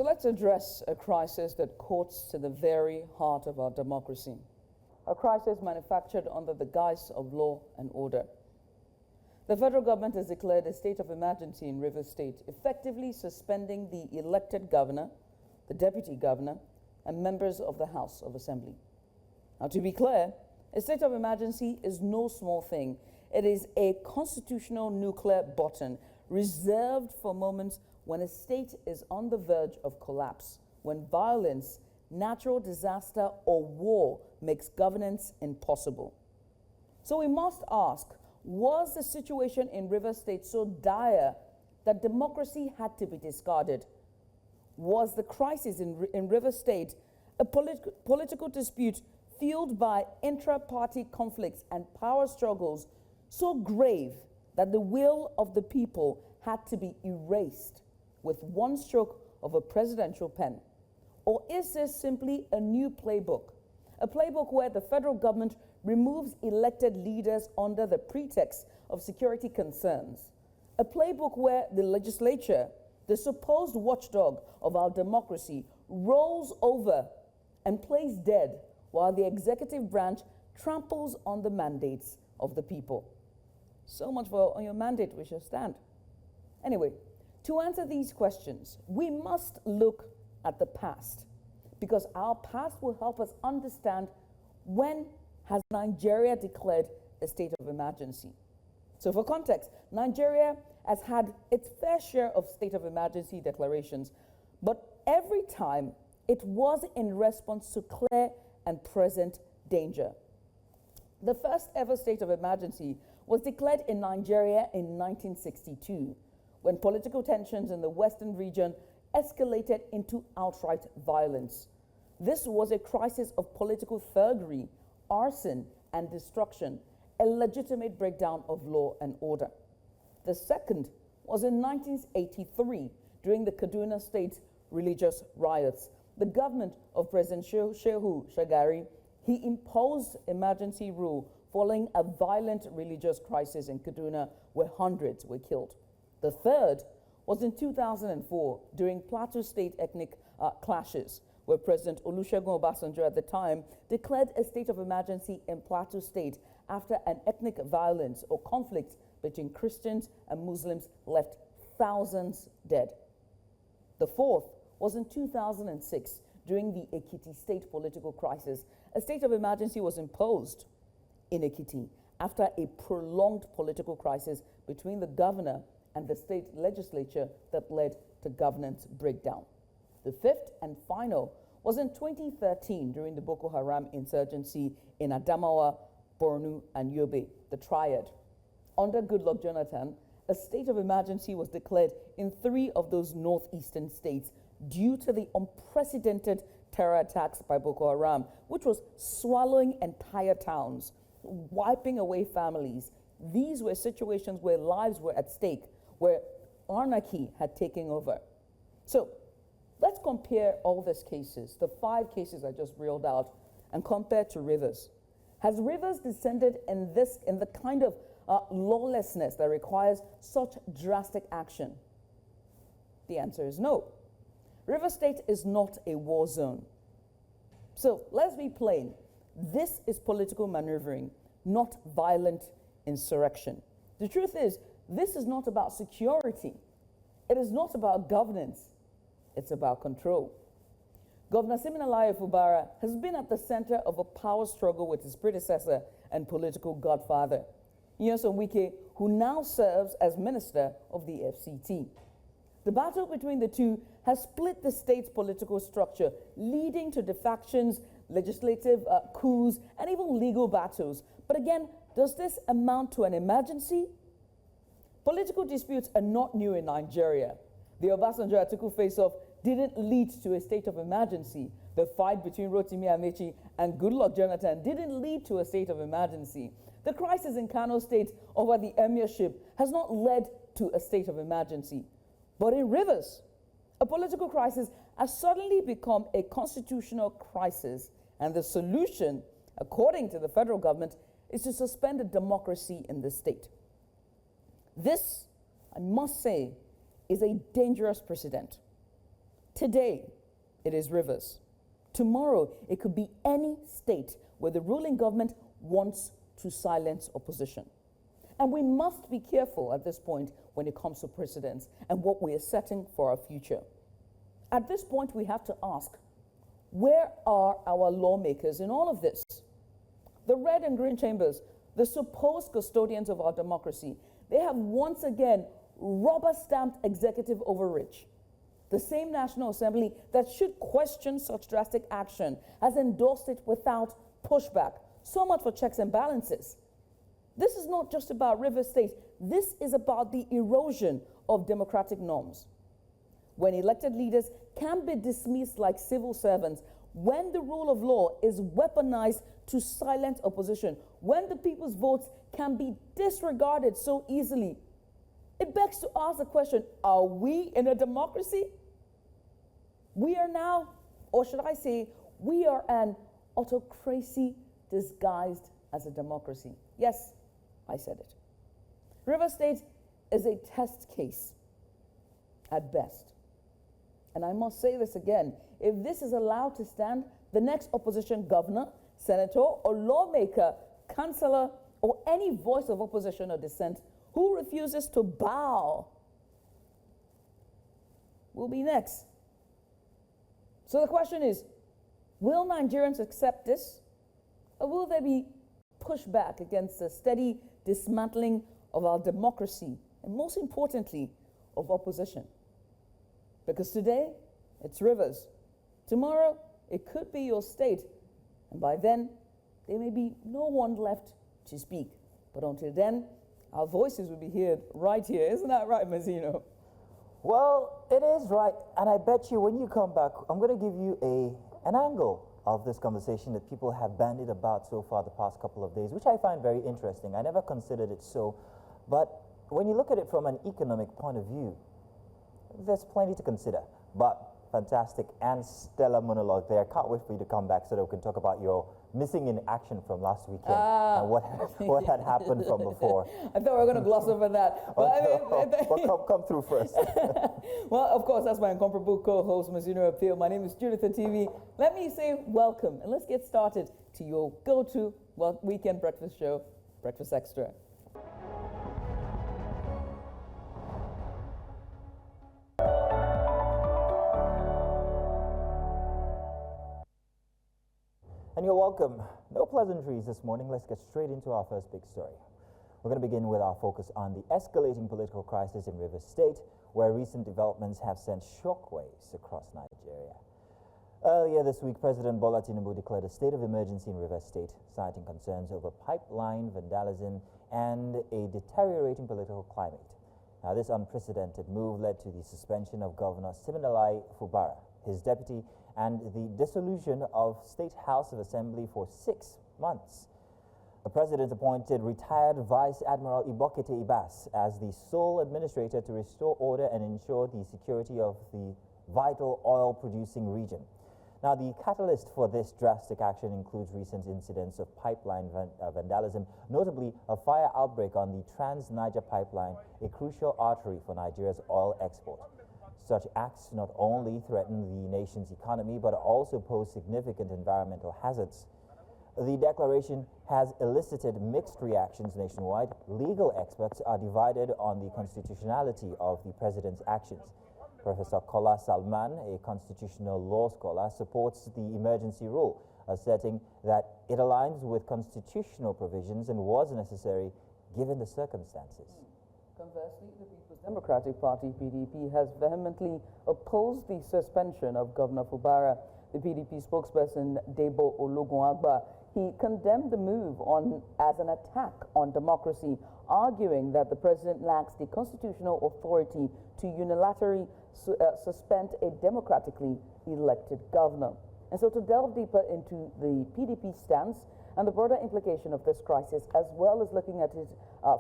So let's address a crisis that courts to the very heart of our democracy, a crisis manufactured under the guise of law and order. The federal government has declared a state of emergency in Rivers State, effectively suspending the elected governor, the deputy governor, and members of the House of Assembly. Now, to be clear, a state of emergency is no small thing. It is a constitutional nuclear button reserved for moments when a state is on the verge of collapse, when violence, natural disaster, or war makes governance impossible. So we must ask, was the situation in Rivers State so dire that democracy had to be discarded? Was the crisis in Rivers State a political dispute fueled by intra-party conflicts and power struggles so grave that the will of the people had to be erased with one stroke of a presidential pen? Or is this simply a new playbook? A playbook where the federal government removes elected leaders under the pretext of security concerns? A playbook where the legislature, the supposed watchdog of our democracy, rolls over and plays dead while the executive branch tramples on the mandates of the people? So much for on your mandate we shall stand. Anyway, to answer these questions, we must look at the past, because our past will help us understand when has Nigeria declared a state of emergency. So for context, Nigeria has had its fair share of state of emergency declarations, but every time it was in response to clear and present danger. The first ever state of emergency was declared in Nigeria in 1962, when political tensions in the western region escalated into outright violence. This was a crisis of political thuggery, arson, and destruction, a legitimate breakdown of law and order. The second was in 1983, during the Katsina State religious riots. The government of President Shehu Shagari, he imposed emergency rule following a violent religious crisis in Kaduna where hundreds were killed. The third was in 2004 during Plateau State ethnic clashes, where President Olusegun Obasanjo at the time declared a state of emergency in Plateau State after an ethnic violence or conflict between Christians and Muslims left thousands dead. The fourth was in 2006 during the Ekiti State political crisis. A state of emergency was imposed in Ekiti after a prolonged political crisis between the governor and the state legislature that led to governance breakdown. The fifth and final was in 2013 during the Boko Haram insurgency in Adamawa, Borno, and Yobe, the triad. Under Goodluck Jonathan, a state of emergency was declared in 3 of those northeastern states due to the unprecedented terror attacks by Boko Haram, which was swallowing entire towns, wiping away families. These were situations where lives were at stake, where anarchy had taken over. So let's compare all these cases, the 5 cases I just reeled out, and compare to Rivers. Has Rivers descended in the kind of lawlessness that requires such drastic action? The answer is no. Rivers State is not a war zone. So let's be plain. This is political maneuvering, not violent insurrection. The truth is, this is not about security. It is not about governance. It's about control. Governor Siminalayi Fubara has been at the center of a power struggle with his predecessor and political godfather, Nyesom Wike, who now serves as Minister of the FCT. The battle between the two has split the state's political structure, leading to defections, legislative coups, and even legal battles. But again, does this amount to an emergency? Political disputes are not new in Nigeria. The Obasanjo-Atiku face-off didn't lead to a state of emergency. The fight between Rotimi Amechi and Goodluck Jonathan didn't lead to a state of emergency. The crisis in Kano State over the emirship has not led to a state of emergency. But in Rivers, a political crisis has suddenly become a constitutional crisis, and the solution, according to the federal government, is to suspend the democracy in the state. This, I must say, is a dangerous precedent. Today, it is Rivers. Tomorrow, it could be any state where the ruling government wants to silence opposition. And we must be careful at this point when it comes to precedents and what we are setting for our future. At this point, we have to ask, where are our lawmakers in all of this? The red and green chambers, the supposed custodians of our democracy, they have once again rubber-stamped executive overreach. The same National Assembly that should question such drastic action has endorsed it without pushback. So much for checks and balances. This is not just about Rivers State. This is about the erosion of democratic norms. When elected leaders can be dismissed like civil servants, when the rule of law is weaponized to silence opposition, when the people's votes can be disregarded so easily, it begs to ask the question, are we in a democracy? We are now, or should I say, we are an autocracy disguised as a democracy. Yes, I said it. Rivers State is a test case at best. And I must say this again, if this is allowed to stand, the next opposition governor, senator, or lawmaker, councillor, or any voice of opposition or dissent who refuses to bow will be next. So the question is, will Nigerians accept this? Or will there be pushback against the steady dismantling of our democracy, and most importantly, of opposition? Because today, it's Rivers. Tomorrow, it could be your state. And by then, there may be no one left to speak. But until then, our voices will be heard right here. Isn't that right, Mazzino? Well, it is right. And I bet you when you come back, I'm going to give you an angle of this conversation that people have bandied about so far the past couple of days, which I find very interesting. I never considered it so. But when you look at it from an economic point of view, there's plenty to consider. But fantastic and stellar monologue there. Can't wait for you to come back so that we can talk about your missing in action from last weekend and what had happened from before. I thought we were going to gloss over that. Well, come through first. Well, of course, that's my incomparable co-host, Mazzino Appeal. My name is Judith TV. Let me say welcome, and let's get started to your go-to weekend breakfast show, Breakfast Extra. And you're welcome. No pleasantries this morning. Let's get straight into our first big story. We're going to begin with our focus on the escalating political crisis in Rivers State, where recent developments have sent shockwaves across Nigeria. Earlier this week, President Bola Tinubu declared a state of emergency in Rivers State, citing concerns over pipeline vandalism and a deteriorating political climate. Now, this unprecedented move led to the suspension of Governor Siminalayi Fubara, his deputy, and the dissolution of State House of Assembly for 6 months. The president appointed retired Vice Admiral Ibokete Ibas as the sole administrator to restore order and ensure the security of the vital oil-producing region. Now, the catalyst for this drastic action includes recent incidents of pipeline vandalism, notably a fire outbreak on the Trans-Niger pipeline, a crucial artery for Nigeria's oil export. Such acts not only threaten the nation's economy, but also pose significant environmental hazards. The declaration has elicited mixed reactions nationwide. Legal experts are divided on the constitutionality of the president's actions. Professor Kola Salman, a constitutional law scholar, supports the emergency rule, asserting that it aligns with constitutional provisions and was necessary given the circumstances. Conversely, the People's Democratic Party, PDP, has vehemently opposed the suspension of Governor Fubara. The PDP spokesperson, Debo Ologunagba, he condemned the move as an attack on democracy, arguing that the president lacks the constitutional authority to unilaterally suspend a democratically elected governor. And so to delve deeper into the PDP stance and the broader implication of this crisis, as well as looking at it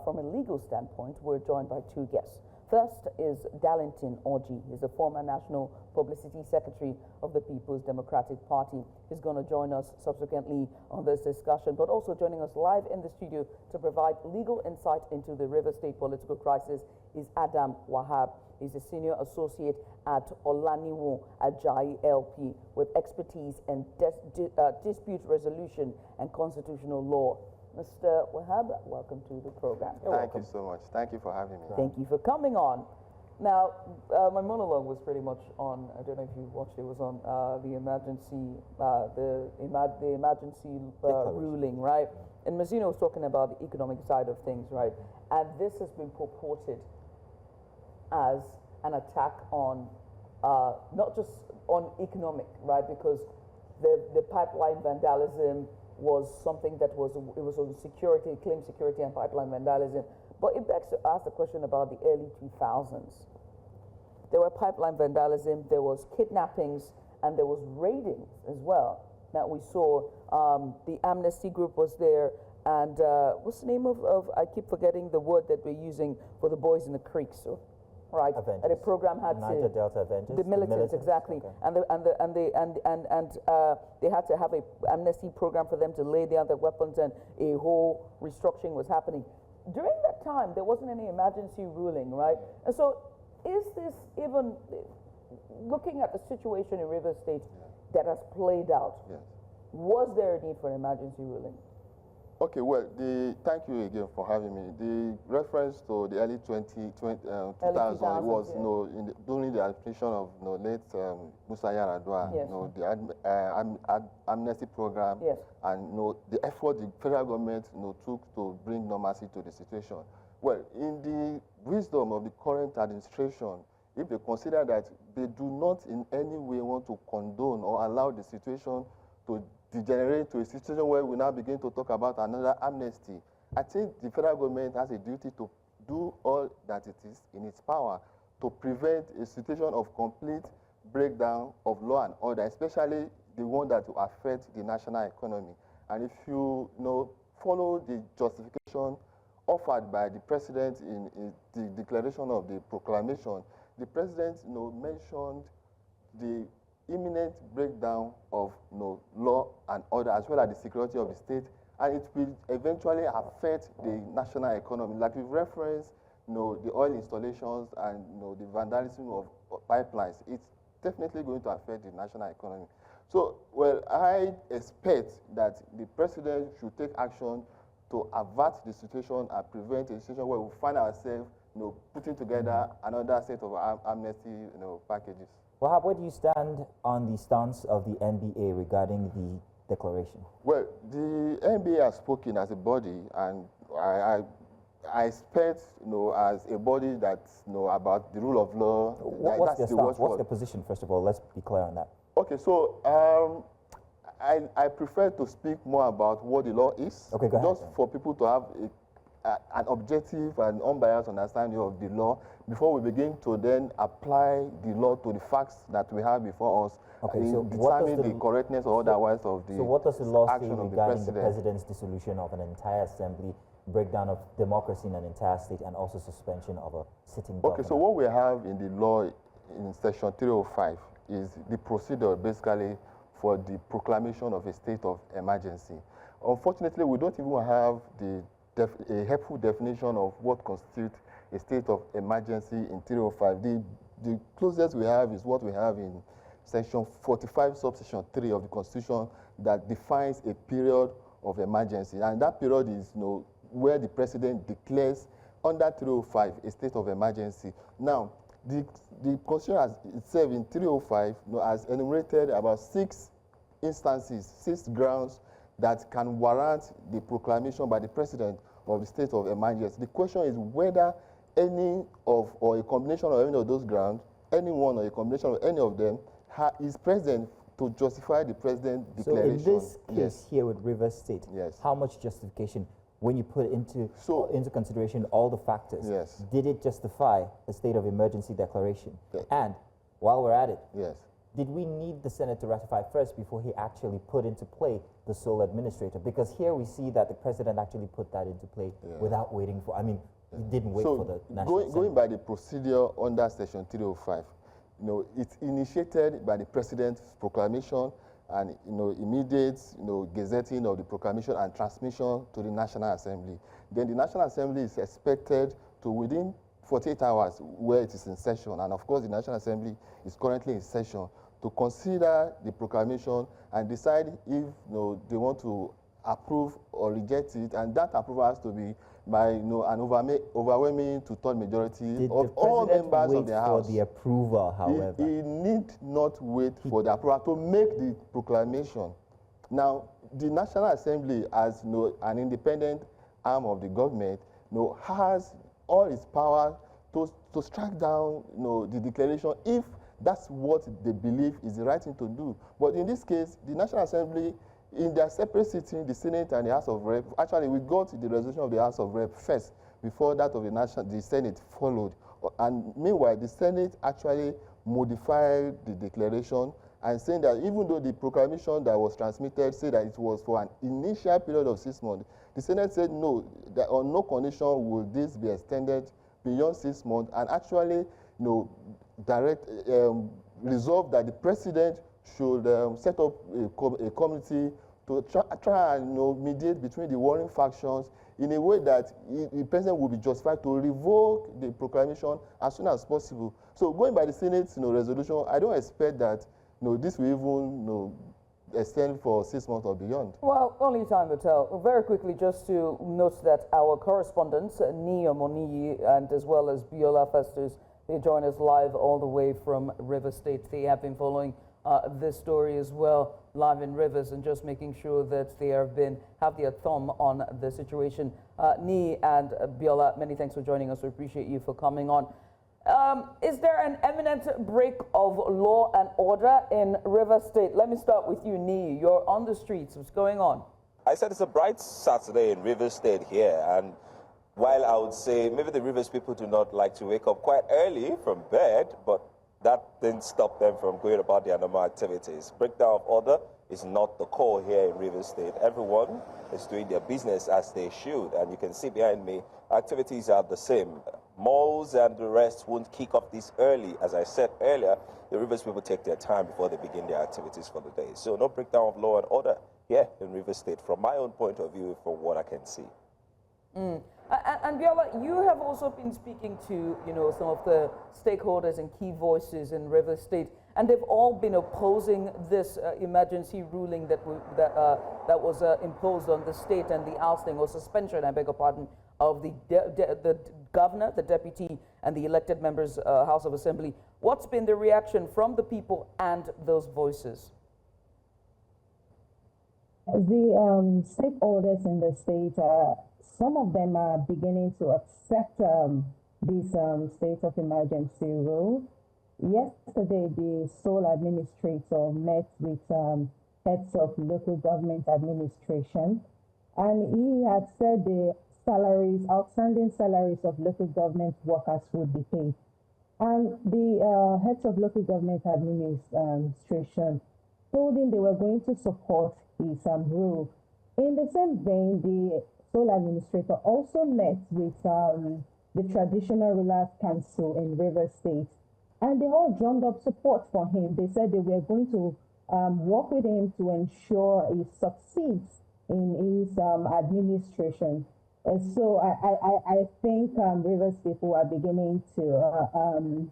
from a legal standpoint, we're joined by two guests. First is Darlington Orji. He's a former National Publicity Secretary of the People's Democratic Party. He's going to join us subsequently on this discussion, but also joining us live in the studio to provide legal insight into the Rivers State political crisis is Adam Wahab. He's a senior associate at Olaniwo Ajayi LP with expertise in dispute resolution and constitutional law. Mr. Wahab, welcome to the program. Thank you so much. Thank you for having me. Thank you for coming on. Now, my monologue was pretty much on, I don't know if you watched it, was on the emergency ruling, right? And Mazzino was talking about the economic side of things, right? And this has been purported as an attack on, not just on economic, right? Because the pipeline vandalism was something that was on security, claimed security and pipeline vandalism. But it begs to ask the question about the early 2000s. There were pipeline vandalism, there was kidnappings, and there was raiding as well. That we saw, the Amnesty group was there, and what's the name of, I keep forgetting the word that we're using for the boys in the creeks, so, right? Avengers. And the program had Niger Delta Avengers. the militants, exactly, okay. and they had to have a amnesty program for them to lay down their weapons, and a whole restructuring was happening. During that time, there wasn't any emergency ruling, right? And so, is this even looking at the situation in Rivers State that has played out? Yes. Was there a need for an emergency ruling? Okay, well, thank you again for having me. The reference to the early 2000 was yeah. During the administration of late Musa Yar'Adua, yes. the amnesty program, yes. and the effort the federal government took to bring normalcy to the situation. Well, in the wisdom of the current administration, if they consider that they do not in any way want to condone or allow the situation to degenerate to a situation where we now begin to talk about another amnesty, I think the federal government has a duty to do all that it is in its power to prevent a situation of complete breakdown of law and order, especially the one that will affect the national economy. And if you follow the justification offered by the president in the declaration of the proclamation, the president mentioned the imminent breakdown of law and order, as well as the security of the state, and it will eventually affect the national economy. Like we've referenced, the oil installations and the vandalism of pipelines. It's definitely going to affect the national economy. So, well, I expect that the president should take action to avert the situation and prevent a situation where we find ourselves, putting together another set of amnesty, packages. Wahab, where do you stand on the stance of the NBA regarding the declaration? Well, the NBA has spoken as a body, and I expect, as a body that's, about the rule of law. What's their stance? What's their position, first of all? Let's be clear on that. Okay, so I prefer to speak more about what the law is. Okay, go ahead. Just for people to have an objective and unbiased understanding of the law before we begin to then apply the law to the facts that we have before us, so determine the correctness or otherwise of the So what does the law say action regarding the president's dissolution of an entire assembly, breakdown of democracy in an entire state, and also suspension of a sitting government? Okay, so what we have in the law in section 305 is the procedure basically for the proclamation of a state of emergency. Unfortunately, we don't even have a helpful definition of what constitutes a state of emergency in 305. The closest we have is what we have in section 45, subsection 3 of the Constitution that defines a period of emergency. And that period is where the president declares under 305 a state of emergency. Now, the Constitution itself in 305 has enumerated about 6 instances, 6 grounds that can warrant the proclamation by the president of the state of emergency. The question is whether any of or a combination of any of those grounds, any one or a combination of any of them, is present to justify the president's declaration. So in this case here with Rivers State, how much justification, when you put into consideration all the factors, did it justify a state of emergency declaration? And while we're at it, did we need the Senate to ratify first before he actually put into play the sole administrator? Because here we see that the president actually put that into play without waiting for, he didn't wait for the National Assembly. Going by the procedure under section 305, it's initiated by the president's proclamation and immediate gazetting of the proclamation and transmission to the National Assembly. Then the National Assembly is expected to, within 48 hours where it is in session, and of course the National Assembly is currently in session, to consider the proclamation and decide if they want to approve or reject it, and that approval has to be by an overwhelming two-third majority of all members of the House. For the approval, however, he need not wait for the approval to make the proclamation. Now, the National Assembly, as an independent arm of the government, has all its power to strike down the declaration if that's what they believe is the right thing to do. But in this case, the National Assembly, in their separate sitting, the Senate and the House of Rep, actually we got the resolution of the House of Rep first before that of the Senate followed. And meanwhile, the Senate actually modified the declaration and saying that even though the proclamation that was transmitted said that it was for an initial period of 6 months, the Senate said no, that on no condition will this be extended beyond 6 months, and actually resolve that the President should set up a committee to try and mediate between the warring factions in a way that the President will be justified to revoke the proclamation as soon as possible. So going by the Senate's resolution, I don't expect that this will even extend for 6 months or beyond. Well, only time will tell. Very quickly, just to note that our correspondents, Nia Moniyi and as well as Biola Festus, they join us live all the way from River State. They have been following this story as well, live in Rivers, and just making sure that they have their thumb on the situation. Ni and Biola, many thanks for joining us. We appreciate you for coming on. Is there an imminent break of law and order in River State? Let me start with you, Ni. You're on the streets. What's going on? I said it's a bright Saturday in River State here, and while I would say maybe the Rivers people do not like to wake up quite early from bed, but that didn't stop them from going about their normal activities. Breakdown of order is not the core here in River State. Everyone is doing their business as they should, and you can see behind me, activities are the same. Malls and the rest won't kick off this early. As I said earlier, the Rivers people take their time before they begin their activities for the day. So no breakdown of law and order here in River State, from my own point of view, from what I can see. And Biola, you have also been speaking to, some of the stakeholders and key voices in River State, and they've all been opposing this emergency ruling that was imposed on the state, and the ousting or suspension, I beg your pardon, of the governor, the deputy, and the elected members, House of Assembly. What's been the reaction from the people and those voices? The stakeholders in the state, some of them are beginning to accept this state of emergency rule. Yesterday, the sole administrator met with heads of local government administration, and he had said the outstanding salaries of local government workers would be paid. And the heads of local government administration told him they were going to support his rule. In the same vein, the sole administrator also met with the Traditional Rulers Council in River State, and they all drummed up support for him. They said they were going to work with him to ensure he succeeds in his administration. So I think Rivers people are beginning to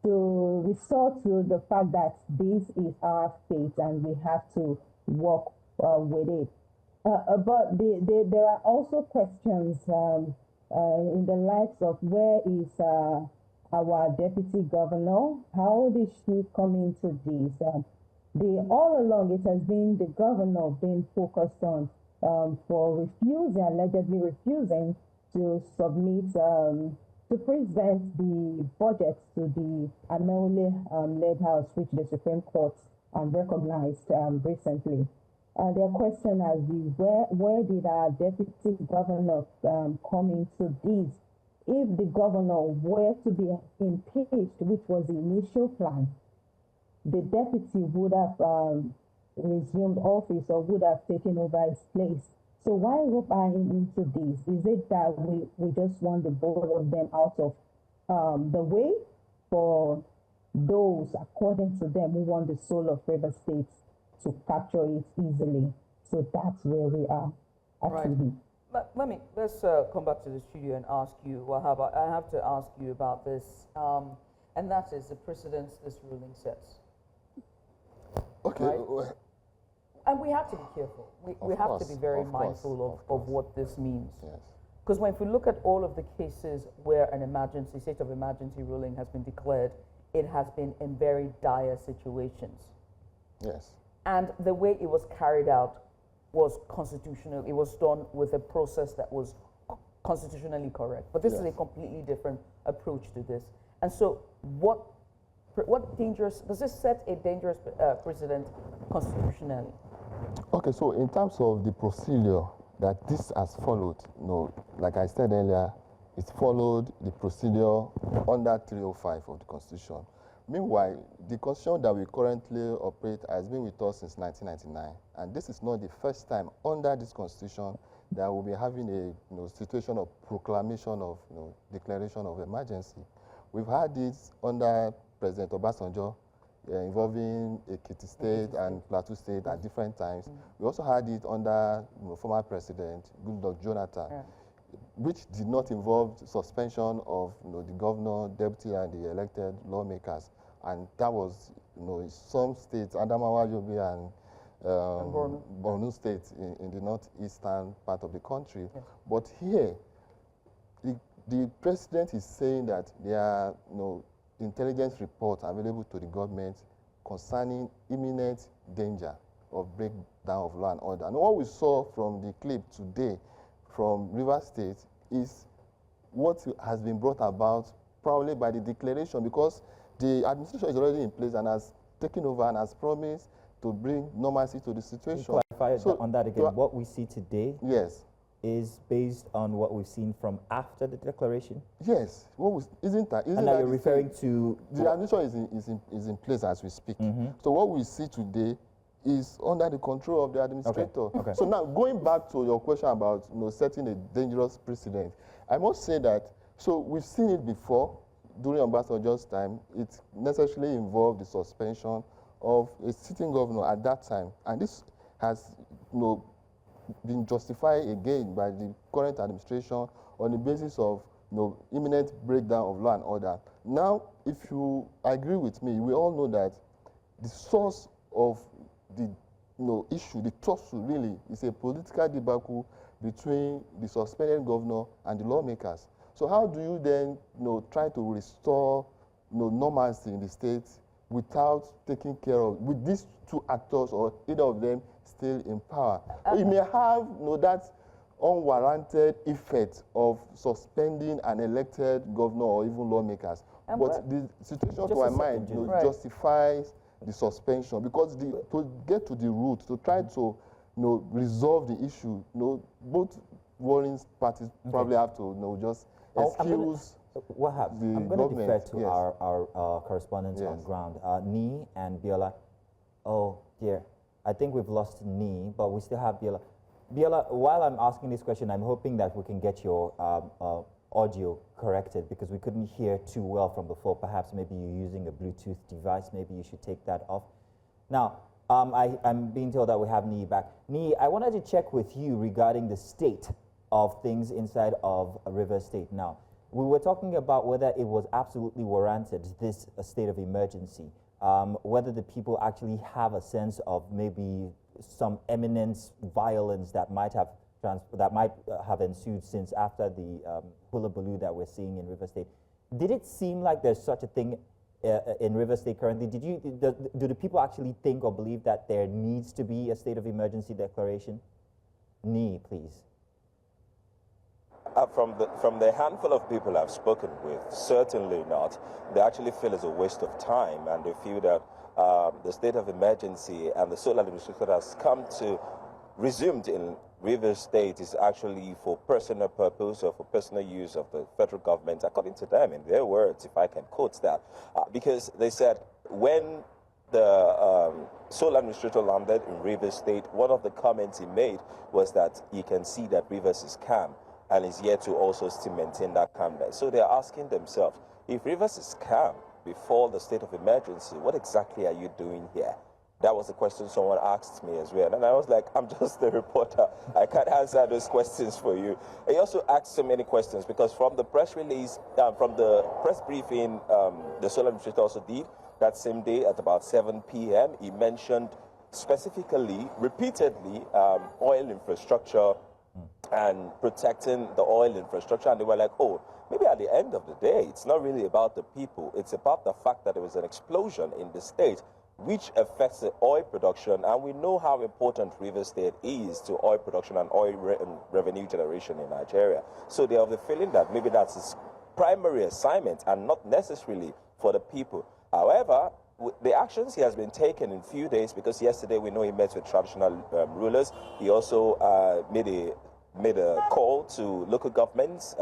resort to the fact that this is our fate and we have to work with it. But there are also questions in the likes of where is our deputy governor? How did she come into this? All along it has been the governor being focused on for allegedly refusing to submit, to present the budget to the Amaewhule-led House, which the Supreme Court recognized recently. Their question has been, where did our deputy governor come into this? If the governor were to be impeached, which was the initial plan, the deputy would have resumed office or would have taken over his place. So why rope him into this? Is it that we just want the both of them out of the way for those, according to them, who want the soul of River State to capture it easily? So that's where we are actually. Right. Let's come back to the studio and ask you, I have to ask you about this, and that is the precedence this ruling sets. Okay. Right? And we have to be careful. We have to be very mindful of what this means. Yes. Because if we look at all of the cases where an emergency, state of emergency ruling has been declared, it has been in very dire situations. Yes. And the way it was carried out was constitutional. It was done with a process that was constitutionally correct. But this is a completely different approach to this. And so what dangerous, does this set a dangerous precedent constitutionally? Okay, so in terms of the procedure that this has followed, like I said earlier, it followed the procedure under 305 of the Constitution. Meanwhile, the Constitution that we currently operate has been with us since 1999, and this is not the first time under this Constitution that we'll be having a situation of proclamation of declaration of emergency. We've had this under President Obasanjo, involving Ekiti State and Plateau State at different times. We also had it under former President Goodluck Jonathan, which did not involve suspension of the governor, deputy, and the elected lawmakers. And that was some states, Adamawa, Yobe, and Borno State in the northeastern part of the country. Yes. But here, the president is saying that there are intelligence reports available to the government concerning imminent danger of breakdown of law and order. And what we saw from the clip today from Rivers State is what has been brought about probably by the declaration, because the administration is already in place and has taken over and has promised to bring normalcy to the situation. Clarify on that again. What we see today is based on what we've seen from after the declaration? Yes. Isn't that and now you're referring to... The administration is in place as we speak. So what we see today is under the control of the administrator. Okay. So now, going back to your question about setting a dangerous precedent, I must say that, so we've seen it before during Obasanjo's time. It necessarily involved the suspension of a sitting governor at that time. And this has been justified again by the current administration on the basis of imminent breakdown of law and order. Now, if you agree with me, we all know that the source of the issue, the tussle really, is a political debacle between the suspended governor and the lawmakers. So how do you then try to restore normalcy in the state without taking care of, with these two actors or either of them still in power? You may have that unwarranted effect of suspending an elected governor or even lawmakers. But the situation, to my mind, justifies the suspension, because to get to the root, to try to resolve the issue, both warring parties probably have to just excuse what happens? I'm going to defer to our correspondents on ground, Nee and Biola. Oh dear, I think we've lost Nee, but we still have Biola. Biola, while I'm asking this question, I'm hoping that we can get your audio corrected, because we couldn't hear too well from before. Perhaps maybe you're using a Bluetooth device. Maybe you should take that off. Now, I'm being told that we have Nee back. Nee, I wanted to check with you regarding the state of things inside of Rivers State. Now, we were talking about whether it was absolutely warranted, this state of emergency, whether the people actually have a sense of maybe some imminent violence that might have ensued since after the hullabaloo that we're seeing in Rivers State. Did it seem like there's such a thing in Rivers State currently? Do the people actually think or believe that there needs to be a state of emergency declaration? Nee, please. From the handful of people I've spoken with, certainly not. They actually feel it's a waste of time, and they feel that the state of emergency and the sole administration has come to resumed in Rivers State is actually for personal purpose or for personal use of the federal government, according to them, in their words, if I can quote that. Because they said when the sole administrator landed in Rivers State, one of the comments he made was that he can see that Rivers is calm and is yet to also still maintain that calmness. So they're asking themselves, if Rivers is calm before the state of emergency, what exactly are you doing here? That was the question someone asked me as well. And I was like, I'm just a reporter. I can't answer those questions for you. He also asked so many questions because from the press release, from the press briefing, the Solar Administrator also did that same day at about 7 p.m. He mentioned specifically, repeatedly, oil infrastructure and protecting the oil infrastructure. And they were like, oh, maybe at the end of the day, it's not really about the people. It's about the fact that there was an explosion in the state which affects the oil production, and we know how important Rivers State is to oil production and oil revenue generation in Nigeria. So they have the feeling that maybe that's his primary assignment and not necessarily for the people. However, the actions he has been taken in few days, because yesterday we know he met with traditional rulers, he also made a call to local governments,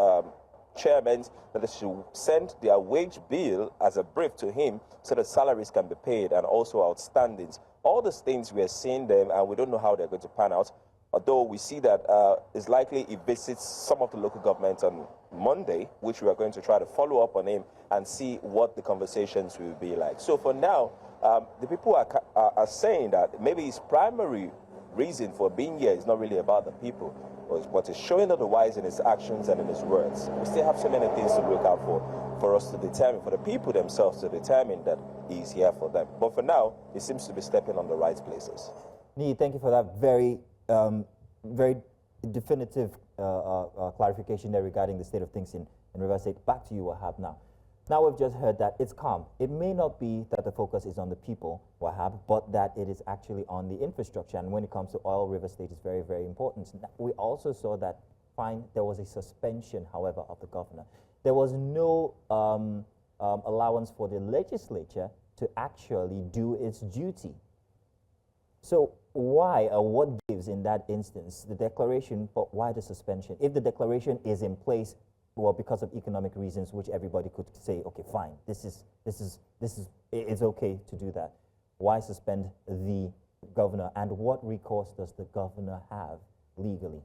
chairmen, that they should send their wage bill as a brief to him so that salaries can be paid and also outstandings. All these things we are seeing them and we don't know how they're going to pan out, although we see that it's likely he visits some of the local governments on Monday, which we are going to try to follow up on him and see what the conversations will be like. So for now, the people are saying that maybe his primary reason for being here is not really about the people, but is showing otherwise in his actions and in his words. We still have so many things to look out for us to determine, for the people themselves to determine that he's here for them. But for now, he seems to be stepping on the right places. Nee, thank you for that very, very definitive clarification there regarding the state of things in Rivers State. Back to you, Wahab, now. Now we've just heard that it's calm. It may not be that the focus is on the people, Wahab, but that it is actually on the infrastructure. And when it comes to oil, Rivers State is very, very important. We also saw that there was a suspension, however, of the governor. There was no allowance for the legislature to actually do its duty. So why or what gives in that instance the declaration, but why the suspension? If the declaration is in place, well, because of economic reasons, which everybody could say, okay, fine, it's okay to do that. Why suspend the governor, and what recourse does the governor have legally?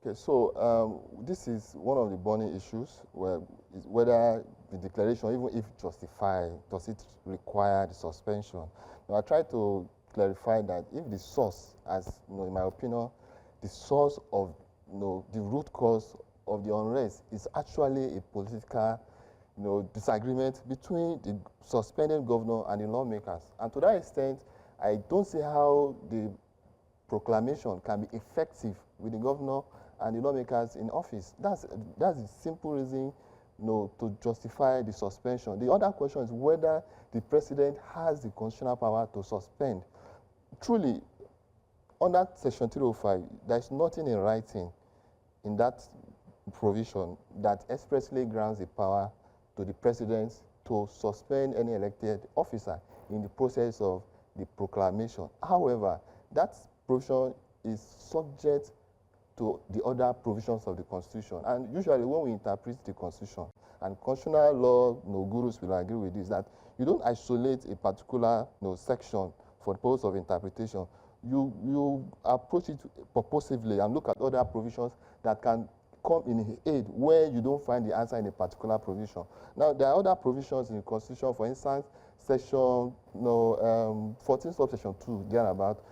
Okay, so this is one of the burning issues, whether the declaration, even if justified, does it require the suspension? Now, I try to clarify that if the source, as you know, in my opinion, the source of the root cause of the unrest is actually a political disagreement between the suspended governor and the lawmakers. And to that extent, I don't see how the proclamation can be effective with the governor and the lawmakers in office. That's the simple reason to justify the suspension. The other question is whether the president has the constitutional power to suspend. Truly, under Section 305, there's nothing in writing in that provision that expressly grants the power to the president to suspend any elected officer in the process of the proclamation. However, that provision is subject to the other provisions of the Constitution. And usually when we interpret the Constitution, and constitutional law gurus will agree with this, that you don't isolate a particular section for the purpose of interpretation. You approach it purposively and look at other provisions that can come in aid where you don't find the answer in a particular provision. Now, there are other provisions in the Constitution, for instance, section 14 subsection 2, thereabout,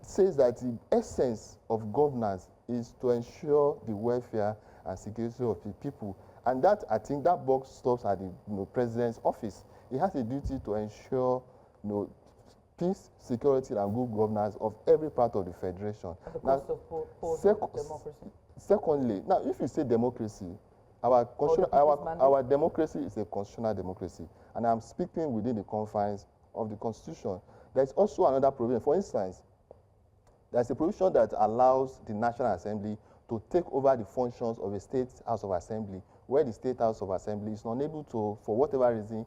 says that the essence of governance is to ensure the welfare and security of the people. And that, I think, that box stops at the president's office. He has a duty to ensure peace, security, and good governance of every part of the federation. At the cost of democracy. Secondly, now if you say democracy, our democracy is a constitutional democracy, and I'm speaking within the confines of the Constitution. There's also another provision. For instance, there's a provision that allows the National Assembly to take over the functions of a State House of Assembly, where the State House of Assembly is unable to, for whatever reason,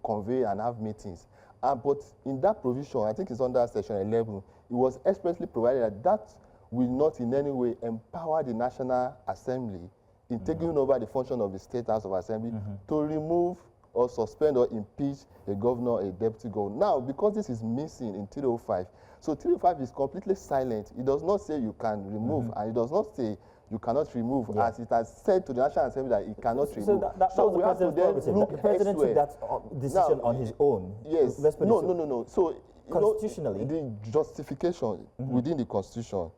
convey and have meetings. But in that provision, I think it's under Section 11, it was expressly provided that that will not in any way empower the National Assembly in taking over the function of the State House of Assembly to remove or suspend or impeach a governor or a deputy governor. Now, because this is missing in 305, so 305 is completely silent. It does not say you can remove, and it does not say you cannot remove, Yeah. as it has said to the National Assembly that it cannot remove. So that was the we have to president's then prerogative. look The president took elsewhere. that decision Now, on his own. Yes. Let's put it No, so. no, no, no. So, you know, Constitutionally? the justification within the Constitution,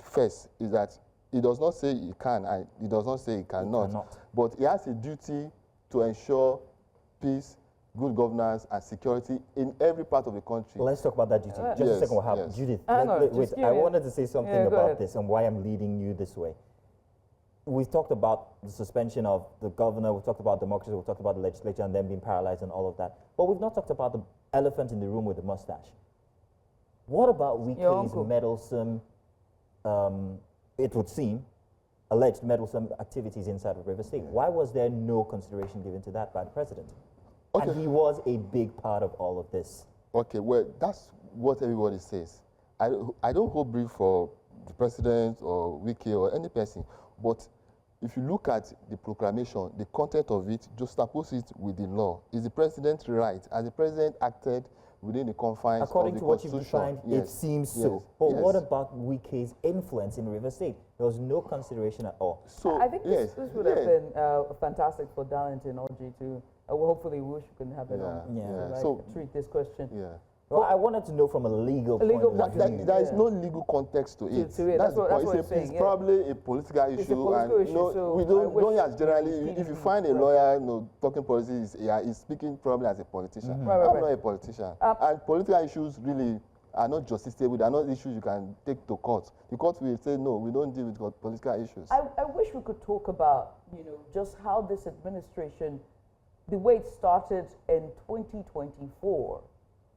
first, is that it does not say it can and it does not say it cannot. But it has a duty to ensure peace, good governance, and security in every part of the country. Let's talk about that, Judith. Just a Yes, second, we'll have yes. Judith. Hang on, wait, just give I me a- wanted to say something Yeah, go about ahead. this and why I'm leading you this way. We've talked about the suspension of the governor, we've talked about democracy, we've talked about the legislature and them being paralyzed and all of that. But we've not talked about the elephant in the room with the mustache. What about Your Wike's uncle. meddlesome, it would seem, alleged meddlesome activities inside of River State? Why was there no consideration given to that by the president? Okay. And he was a big part of all of this. Okay, well, that's what everybody says. I don't hold brief for the president or Wike or any person, but if you look at the proclamation, the content of it, just suppose it with the law. Is the president right? Has the president acted within the confines According of to the what you've Constitution? defined, it seems so. Yes. But Yes. what about Wike's influence in River State? There was no consideration at all. So, I think yes, this would yeah. have been fantastic for Darlington Orji to. Well, hopefully, we can have it on. Yeah. To, like, So- treat this question. Yeah. Well, I wanted to know from a legal A legal point of point view. of There is Yeah. no legal context to it. to it. That's what it's it's saying, It's yeah. probably a political issue. It's a political and issue, no, so we I don't wish hear generally. the If you PDP find a right. lawyer, talking politics, he's speaking probably as a politician. Right, right, I'm right. not a politician. And political issues really are not justiciable. They are not issues you can take to court. The court will say no, we don't deal with political issues. I wish we could talk about, just how this administration, the way it started in 2024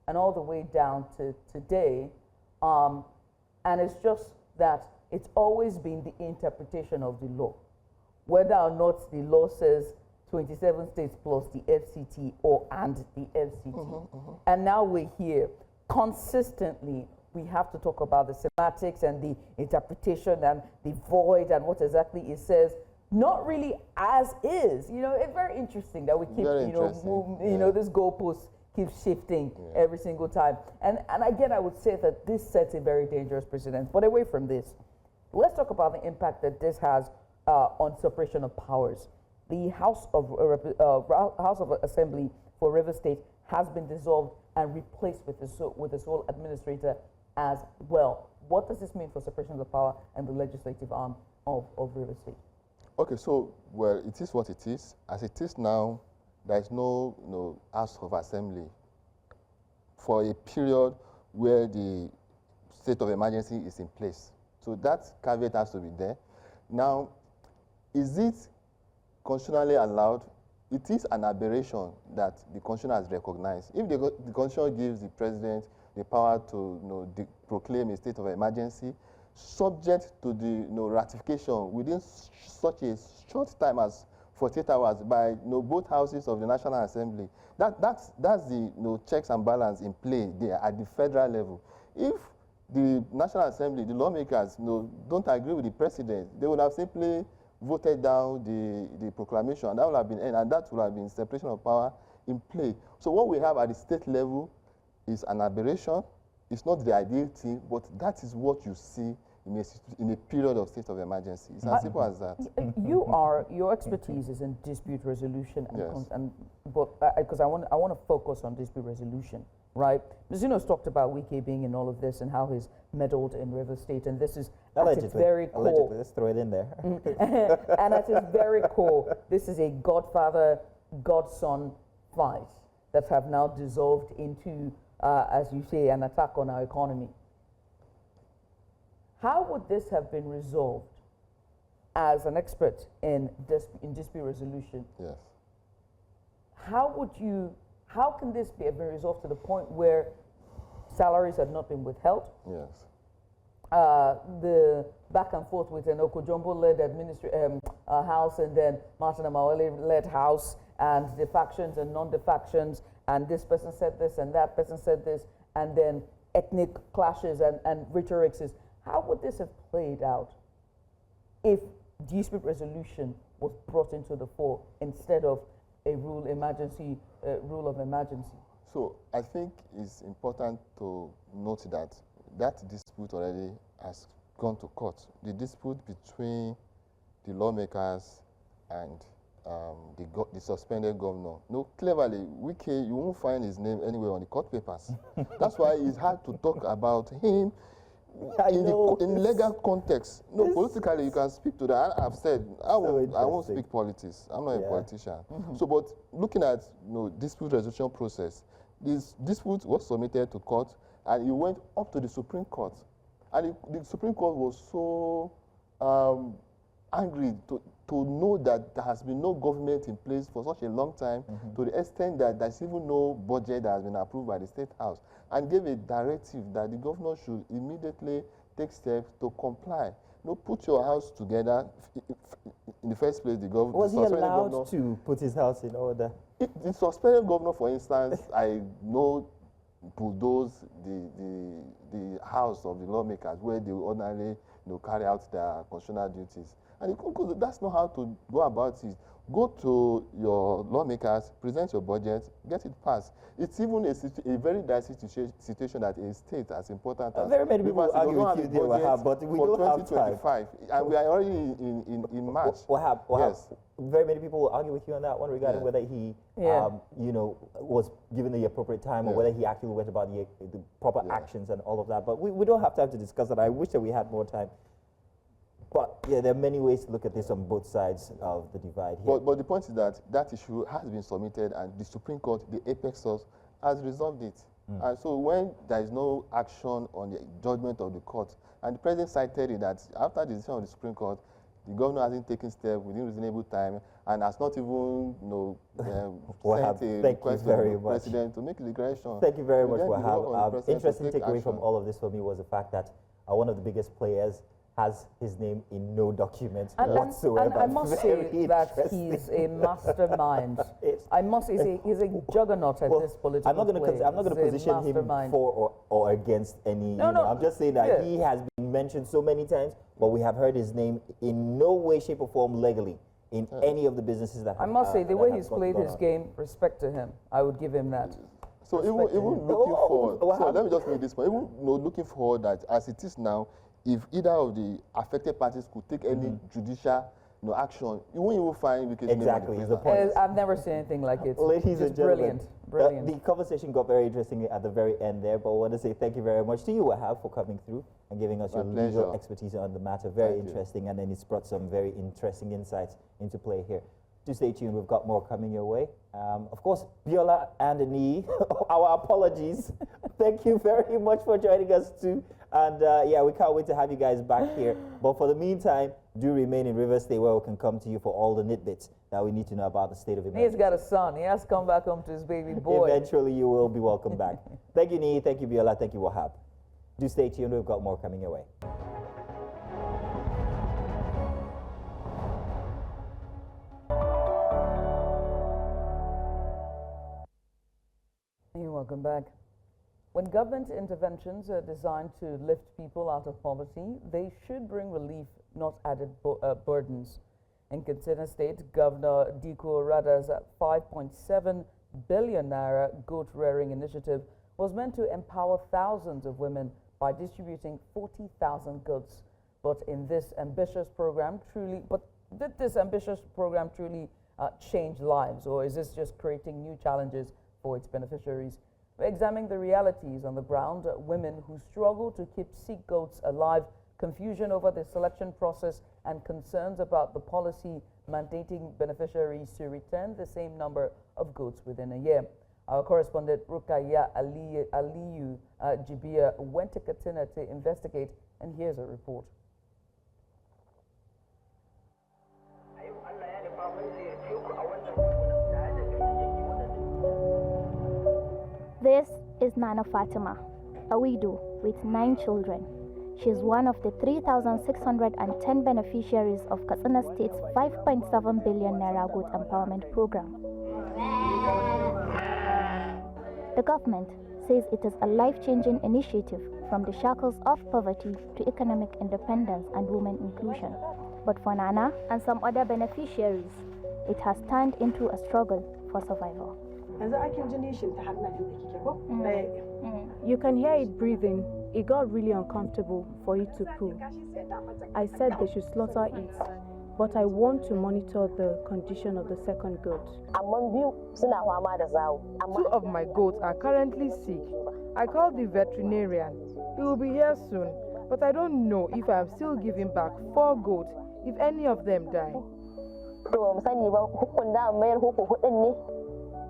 and all the way down to today. And it's just that it's always been the interpretation of the law. Whether or not the law says 27 states plus the FCT and the FCT. And now we're here. Consistently, we have to talk about the semantics and the interpretation and the void and what exactly it says. Not really as is. It's very interesting that we keep, Very interesting. moving, Yeah. this goalpost keeps shifting every single time. And again, I would say that this sets a very dangerous precedent. But away from this, let's talk about the impact that this has on separation of powers. The House of Assembly for River State has been dissolved and replaced with a sole administrator as well. What does this mean for separation of power and the legislative arm of River State? Okay, so, well, it is what it is. As it is now, there is no House of Assembly for a period where the state of emergency is in place. So that caveat has to be there. Now, is it constitutionally allowed? It is an aberration that the Constitution has recognized. If the Constitution gives the president the power to proclaim a state of emergency, subject to the ratification within such a short time as 48 hours by both houses of the National Assembly, that's the checks and balance in play there at the federal level. If the National Assembly, the lawmakers, don't agree with the president, they would have simply voted down the proclamation, and that would have been and that would have been separation of power in play. So what we have at the state level is an aberration. It's not the ideal thing, but that is what you see in a period of state of emergency. It's as simple as that. Your expertise is in dispute resolution, Yes. because I want to focus on dispute resolution, right? Zino's talked about Wike being in all of this and how he's meddled in River State, and this is at its very core. Allegedly, let's throw it in there. And at its very core, this is a godfather-godson fight that have now dissolved into, as you say, an attack on our economy. How would this have been resolved as an expert in dispute resolution? Yes. How can this have been resolved to the point where salaries had not been withheld? Yes. The back and forth with an Okojombo-led house and then Martin Amawale-led house and the factions and non-defactions, and this person said this and that person said this, and then ethnic clashes and rhetorics. How would this have played out if dispute resolution was brought into the fore instead of a rule of emergency? So I think it's important to note that dispute already has gone to court. The dispute between the lawmakers and the suspended governor. No, cleverly, Wike, you won't find his name anywhere on the court papers. That's why it's hard to talk about him in legal context. No, politically, you can speak to that. I've said, I won't speak politics. I'm not a politician. So, but looking at dispute resolution process, this dispute was submitted to court, and it went up to the Supreme Court. And the Supreme Court was so angry to know that there has been no government in place for such a long time, to the extent that there's even no budget that has been approved by the State House, and gave a directive that the governor should immediately take steps to comply. Put your house together. In the first place, the governor... Was he allowed to put his house in order? The suspended governor, for instance, I know bulldoze the house of the lawmakers where they will ordinarily carry out their constitutional duties. And that's not how to go about it. Go to your lawmakers, present your budget, get it passed. It's even a very dicey situation that a state as important as very many people argue with you there, but we don't have time. And we are already in March. Yes. Very many people will argue with you on that one regarding whether he, was given the appropriate time or whether he actually went about the proper actions and all of that. But we don't have time to discuss that. I wish that we had more time. But yeah, there are many ways to look at this on both sides of the divide here. But the point is that issue has been submitted, and the Supreme Court, the apex source, has resolved it. And so when there is no action on the judgment of the court, and the president cited it that after the decision of the Supreme Court, the governor hasn't taken steps within reasonable time and has not even sent a request to the president to make a declaration. Thank you very much, Wahab. Interesting takeaway from all of this for me was the fact that one of the biggest players has his name in no document whatsoever. And I must say that he's a mastermind. He's a juggernaut at this political I'm not going to position him for or against any. I'm just saying that he has been mentioned so many times, but we have heard his name in no way, shape, or form legally in any of the businesses that. I must say the way he's played his game, respect to him. I would give him that. So even looking forward. So let me just make this point. Even looking forward that as it is now, if either of the affected parties could take any judicial action, you won't even find because exactly is the point. I've never seen anything like it. Ladies and gentlemen, brilliant. The conversation got very interesting at the very end there, but I want to say thank you very much to you, Wahab, for coming through and giving us your legal expertise on the matter. Very interesting, and then it's brought some very interesting insights into play here. Do stay tuned, we've got more coming your way. Of course, Biola and Ani, our apologies. Thank you very much for joining us too. And yeah, we can't wait to have you guys back here. But for the meantime, do remain in Rivers State where we can come to you for all the nitbits that we need to know about the state of emergency. He's got a son. He has to come back home to his baby boy. Eventually, you will be welcome back. Thank you, Ni. Thank you, Biola. Thank you, Wahab. Do stay tuned. We've got more coming your way. You're welcome back. When government interventions are designed to lift people out of poverty, they should bring relief, not added burdens. In Katsina State, Governor Diko Rada's 5.7 billion naira goat rearing initiative was meant to empower thousands of women by distributing 40,000 goats. But this ambitious program truly change lives, or is this just creating new challenges for its beneficiaries? We're examining the realities on the ground, women who struggle to keep sick goats alive, confusion over the selection process, and concerns about the policy mandating beneficiaries to return the same number of goats within a year. Our correspondent Rukaya Aliyu Jibia went to Katsina to investigate, and here's a report. This is Nana Fatima, a widow with 9 children. She is one of the 3,610 beneficiaries of Katsina State's 5.7 billion naira goat empowerment program. The government says it is a life-changing initiative from the shackles of poverty to economic independence and women inclusion. But for Nana and some other beneficiaries, it has turned into a struggle for survival. You can hear it breathing. It got really uncomfortable for it to poo. I said they should slaughter it, but I want to monitor the condition of the second goat. 2 of my goats are currently sick. I called the veterinarian. He will be here soon, but I don't know if I am still giving back 4 goats if any of them die.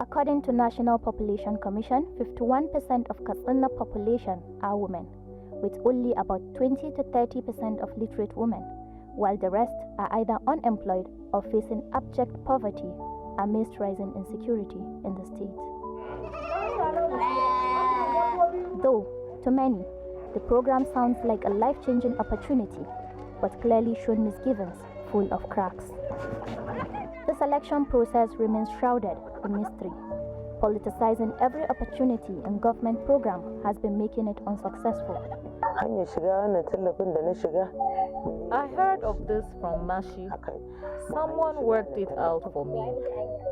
According to National Population Commission, 51% of Katsina population are women, with only about 20 to 30% of literate women, while the rest are either unemployed or facing abject poverty amidst rising insecurity in the state. Though, to many, the program sounds like a life-changing opportunity, but clearly shows misgivings full of cracks. The selection process remains shrouded in mystery. Politicizing every opportunity in government program has been making it unsuccessful. I heard of this from Mashi. Someone worked it out for me.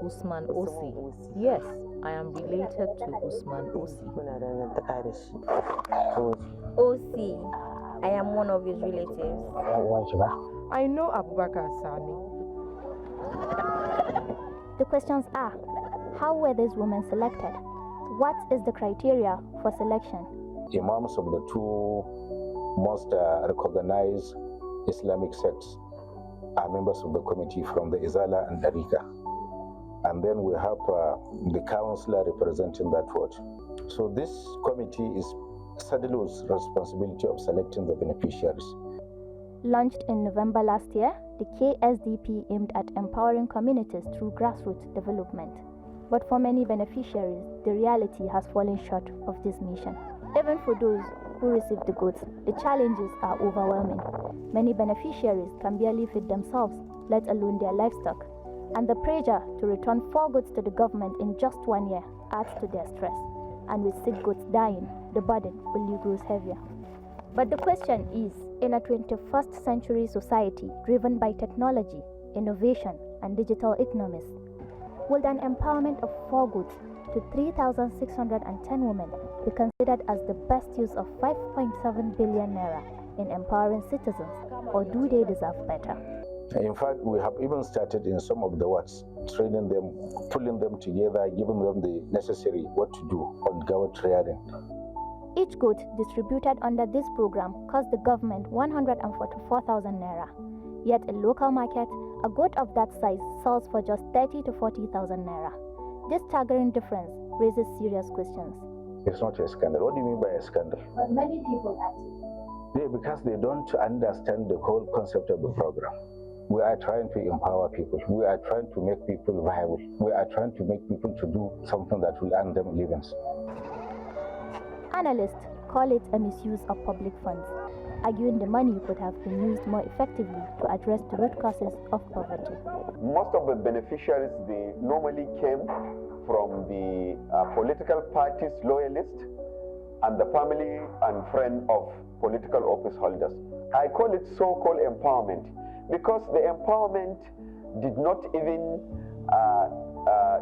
Usman Osi. Yes, I am related to Usman Osi. Osi, I am one of his relatives. I know Abubakar Sani. The questions are, how were these women selected? What is the criteria for selection? Imams of the 2 most recognized Islamic sects are members of the committee from the Izala and Darika. And then we have the councillor representing that ward. So this committee is saddled with responsibility of selecting the beneficiaries. Launched in November last year, the KSDP aimed at empowering communities through grassroots development. But for many beneficiaries, the reality has fallen short of this mission. Even for those who receive the goods, the challenges are overwhelming. Many beneficiaries can barely feed themselves, let alone their livestock. And the pressure to return 4 goats to the government in just 1 year adds to their stress. And with sick goats dying, the burden only grows heavier. But the question is, in a 21st century society driven by technology, innovation, and digital economies, will an empowerment of 4 goats to 3,610 women be considered as the best use of 5.7 billion naira in empowering citizens, or do they deserve better? In fact, we have even started in some of the wards, training them, pulling them together, giving them the necessary what to do on goat rearing. Each goat distributed under this program cost the government 144,000 naira. Yet in local market, a goat of that size sells for just 30 to 40,000 naira. This staggering difference raises serious questions. It's not a scandal. What do you mean by a scandal? But many people actually. Because they don't understand the whole concept of the program. We are trying to empower people. We are trying to make people viable. We are trying to make people to do something that will earn them livings. Analysts call it a misuse of public funds, arguing the money could have been used more effectively to address the root causes of poverty. Most of the beneficiaries, they normally came from the political parties' loyalists and the family and friend of political office holders. I call it so-called empowerment because the empowerment did not even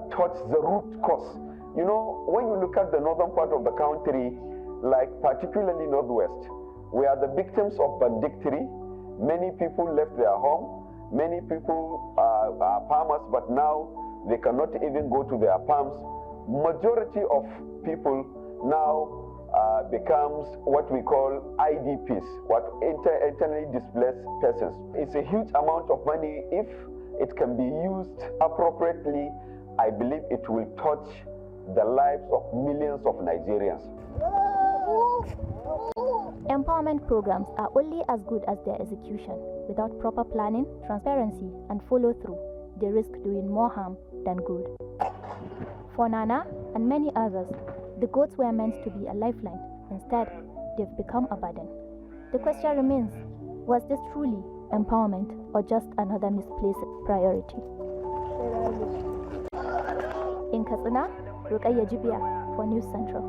touch the root cause. You know, when you look at the northern part of the country, like particularly northwest, we are the victims of banditry. Many people left their home. Many people are farmers, but now they cannot even go to their farms. Majority of people now becomes what we call IDPs, what internally displaced persons. It's a huge amount of money. If it can be used appropriately, I believe it will touch the lives of millions of Nigerians. Empowerment programs are only as good as their execution. Without proper planning, transparency, and follow-through, they risk doing more harm than good. For Nana and many others, the goats were meant to be a lifeline. Instead, they've become a burden. The question remains, was this truly empowerment or just another misplaced priority? In Katsina, Rukaya Jibia for News Central.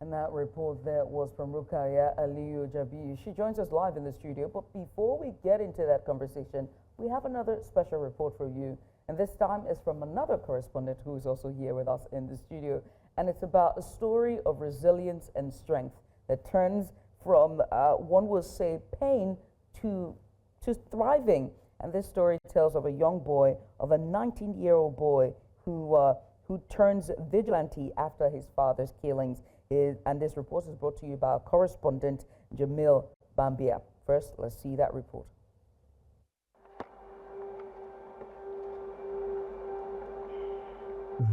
And that report there was from Rukaya Aliyu Jabiu. She joins us live in the studio. But before we get into that conversation, we have another special report for you. And this time is from another correspondent who is also here with us in the studio. And it's about a story of resilience and strength that turns from, one will say, pain to thriving. And this story tells of a young boy, of a 19-year-old boy who turns vigilante after his father's killings. And this report is brought to you by our correspondent, Jamil Bambia. First, let's see that report.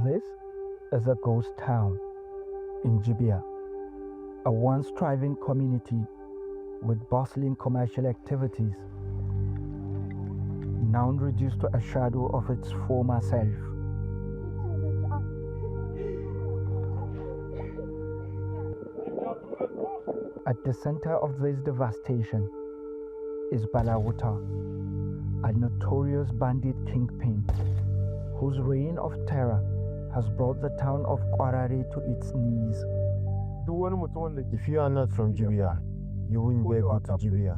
This is a ghost town in Jibia, a once thriving community with bustling commercial activities, now reduced to a shadow of its former self. At the center of this devastation is Balawuta, a notorious bandit kingpin whose reign of terror has brought the town of Kwarare to its knees. If you are not from Jibia, you won't be able to Jibia.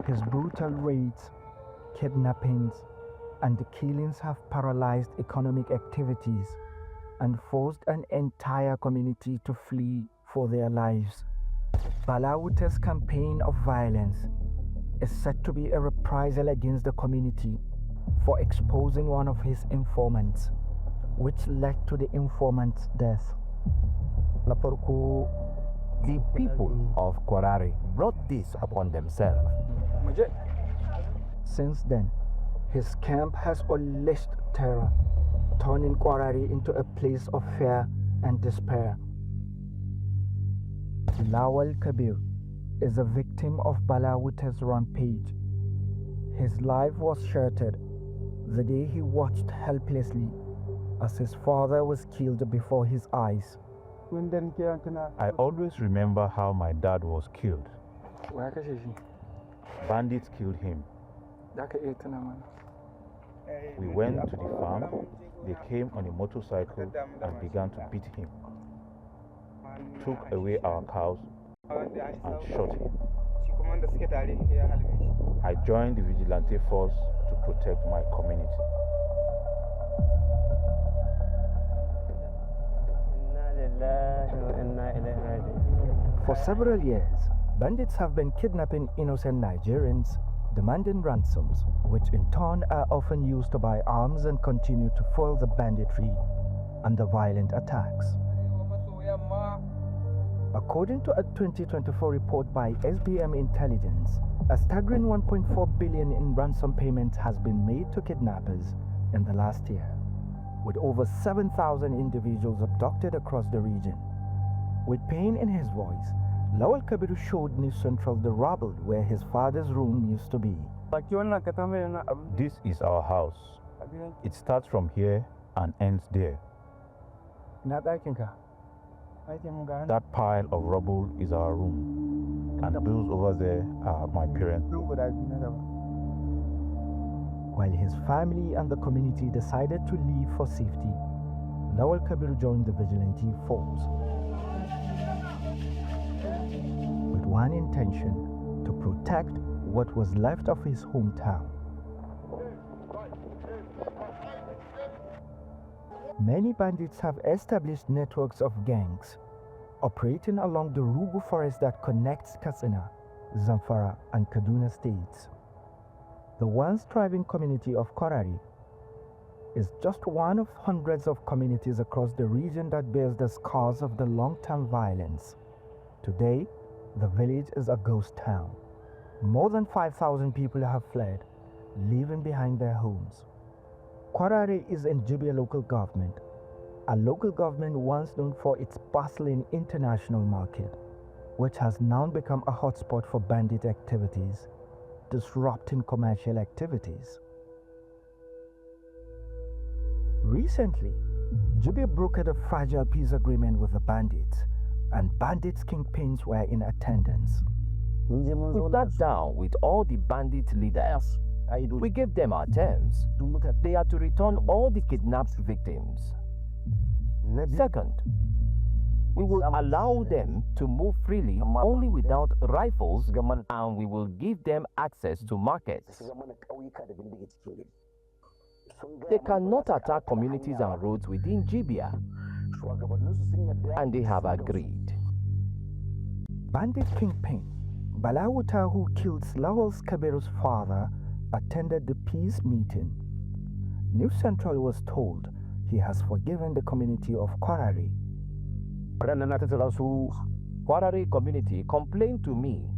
His brutal raids, kidnappings, and the killings have paralyzed economic activities and forced an entire community to flee for their lives. Balawuta's campaign of violence is said to be a reprisal against the community for exposing one of his informants, which led to the informant's death. The people of Kwarare brought this upon themselves. Since then, his camp has unleashed terror, turning Kwarare into a place of fear and despair. Lawal Kabir is a victim of Balawuta's rampage. His life was shattered the day he watched helplessly as his father was killed before his eyes. I always remember how my dad was killed. Bandits killed him. We went to the farm. They came on a motorcycle and began to beat him, took away our cows and shot him. I joined the vigilante force to protect my community. For several years, bandits have been kidnapping innocent Nigerians, demanding ransoms, which in turn are often used to buy arms and continue to fuel the banditry and the violent attacks. According to a 2024 report by SBM Intelligence, a staggering 1.4 billion in ransom payments has been made to kidnappers in the last year, with over 7,000 individuals abducted across the region. With pain in his voice, Lawal Kabiru showed News Central the rubble where his father's room used to be. This is our house. It starts from here and ends there. That pile of rubble is our room, and those over there are my parents' room. While his family and the community decided to leave for safety, Lawal Kabiru joined the vigilante force with one intention: to protect what was left of his hometown. Many bandits have established networks of gangs operating along the Rugu forest that connects Katsina, Zamfara, and Kaduna states. The once thriving community of Kwarare is just one of hundreds of communities across the region that bears the scars of the long-term violence. Today, the village is a ghost town. More than 5,000 people have fled, leaving behind their homes. Kwarare is in Jibia local government, a local government once known for its bustling international market, which has now become a hotspot for bandit activities, disrupting commercial activities. Recently, Jibia brokered a fragile peace agreement with the bandits, and bandits' kingpins were in attendance. We sat down with all the bandit leaders. We gave them our terms. They are to return all the kidnapped victims. Second, we will allow them to move freely only without rifles, and we will give them access to markets. They cannot attack communities and roads within Jibia, and they have agreed. Bandit kingpin Balawuta, who killed Lawal's Kabiru's father, attended the peace meeting. New Central was told he has forgiven the community of Kwarari. Kwarari community complained to me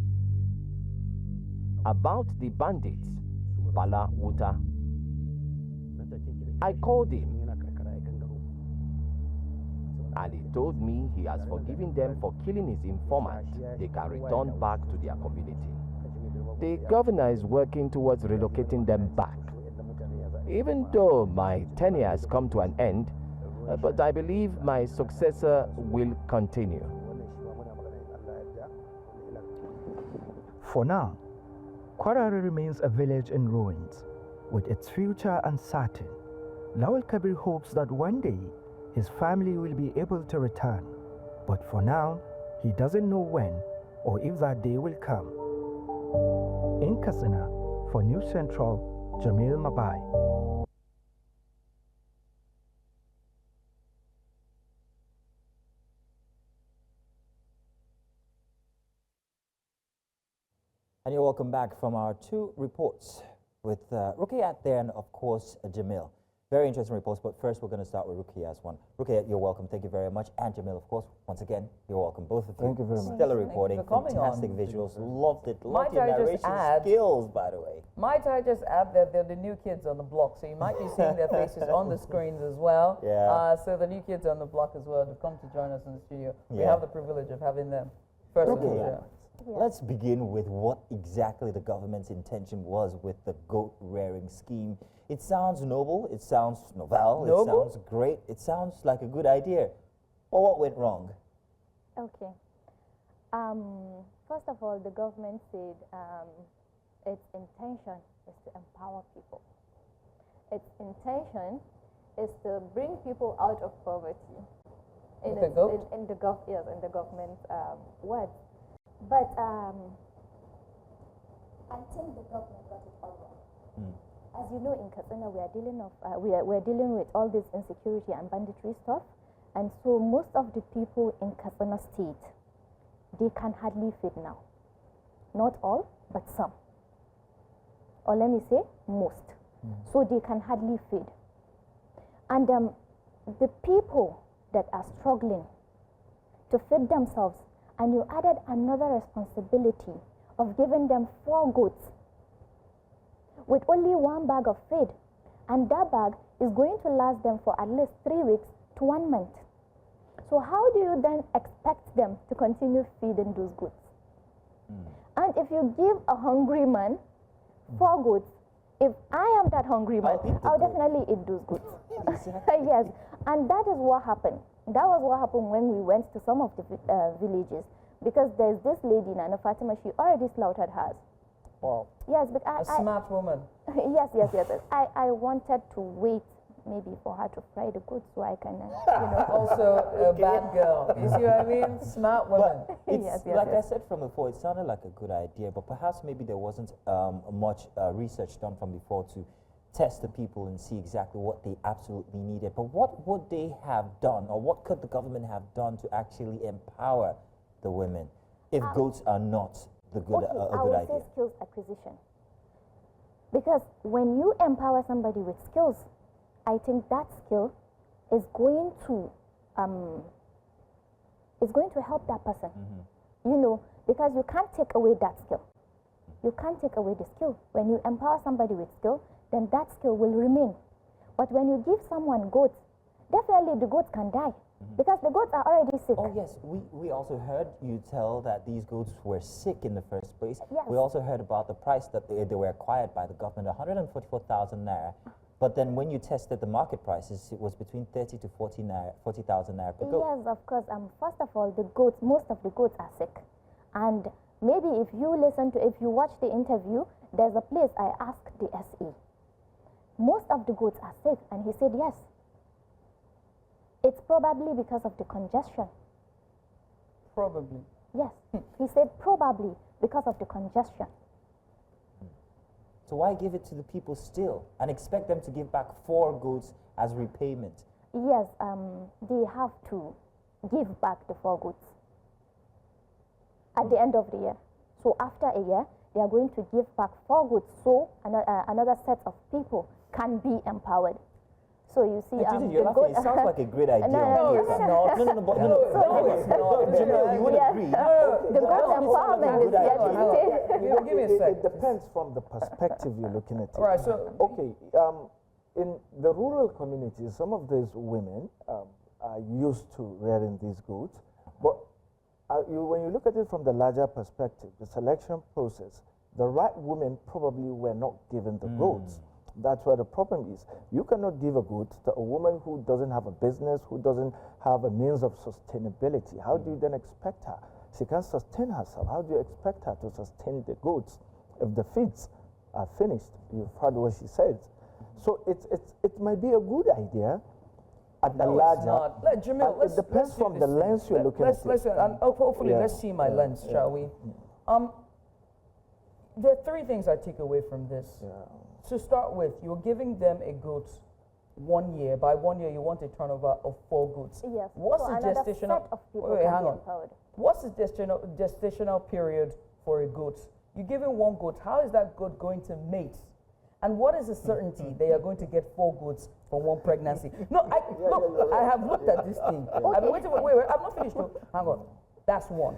about the bandits, Balawuta. I called him, and he told me he has forgiven them for killing his informant. They can return back to their community. The governor is working towards relocating them back. Even though my tenure has come to an end, but I believe my successor will continue. For now, Kwarari remains a village in ruins, with its future uncertain. Lawal Kabir hopes that one day his family will be able to return, but for now, he doesn't know when or if that day will come. In Katsina, for News Central, Jamil Mabai. And you're welcome back from our two reports with Ruqayyat there and, of course, Jamil. Very interesting reports, but first we're going to start with Ruqayyat's one. Ruqayyat, you're welcome. Thank you very much. And Jamil, of course, once again, you're welcome. Both of you. Thank you very much. Stellar reporting, fantastic visuals. Loved it. Loved your narration skills, by the way. Might I just add that they're the new kids on the block, so you might be seeing their faces on the screens as well. Yeah. So the new kids on the block as well have come to join us in the studio. We have the privilege of having them first of all. Let's begin with what exactly the government's intention was with the goat rearing scheme. It sounds noble, it sounds novel, it sounds great, it sounds like a good idea. But what went wrong? Okay. First of all, the government said its intention is to empower people. Its intention is to bring people out of poverty. In the government's words. But I think the government got it all wrong. As you know, in Katsina, we are dealing with all this insecurity and banditry stuff, and so most of the people in Katsina State, they can hardly feed now. Not all, but some. Or let me say, most. So they can hardly feed. And the people that are struggling to feed themselves, and you added another responsibility of giving them 4 goats with only 1 bag of feed, and that bag is going to last them for at least 3 weeks to 1 month. So how do you then expect them to continue feeding those goats? And if you give a hungry man 4 goats, if I am that hungry man, I'll definitely eat those goats. Yes, and that is what happened. That was what happened when we went to some of the villages, because there's this lady, Nana Fatima, she already slaughtered hers. Wow. Yes, but a smart woman. Yes. I wanted to wait maybe for her to fry the goods so I can, Also a bad girl. You see what I mean? Smart woman. Yes, I said from before, it sounded like a good idea, but perhaps maybe there wasn't much research done from before to test the people and see exactly what they absolutely needed. But what would they have done, or what could the government have done to actually empower the women if goats are not a good idea? I would say skills acquisition. Because when you empower somebody with skills, I think that skill is going to help that person. Because you can't take away that skill. You can't take away the skill. When you empower somebody with skill, then that skill will remain. But when you give someone goats, definitely the goats can die, because the goats are already sick. Oh yes, we also heard you tell that these goats were sick in the first place. Yes. We also heard about the price that they were acquired by the government, 144,000 naira. But then when you tested the market prices, it was between 30 to 40,000 naira per goat. Yes, of course. First of all, the goats, most of the goats are sick. And maybe if you watch the interview, there's a place I asked the SE. Most of the goats are sick, and he said yes. It's probably because of the congestion. Probably. Yes, he said probably because of the congestion. So why give it to the people still and expect them to give back 4 goats as repayment? Yes, they have to give back the 4 goats at the end of the year. So after a year, they are going to give back 4 goats, so another set of people can be empowered. So you see, Judith, you're laughing. It sounds like a great idea. No, it's not. No, it's not. Jamil, you would agree. The goat empowerment is yet to Give me a sec. It depends from the perspective you're looking at it. All right, so Okay, in the rural communities, some of these women are used to rearing these goats, but when you look at it from the larger perspective, the selection process, the right women probably were not given the goats. That's where the problem is. You cannot give a goat to a woman who doesn't have a business, who doesn't have a means of sustainability. How do you then expect her? She can't sustain herself. How do you expect her to sustain the goats if the feeds are finished? You've heard what she said. So it might be a good idea at the larger. Jamil, it depends from the lens you're looking at. And hopefully, let's see my lens, shall we? There are 3 things I take away from this. To start with, you're giving them a goat 1 year. By 1 year, you want a turnover of 4 goats. Yes. What's so the gestational? Set of people wait, hang on. empowered. What's the gestational period for a goat? You're giving 1 goat. How is that goat going to mate? And what is the certainty they are going to get 4 goats from 1 pregnancy? No, I have looked at this thing. I've been waiting for. Wait, I'm not finished. No, hang on. That's 1.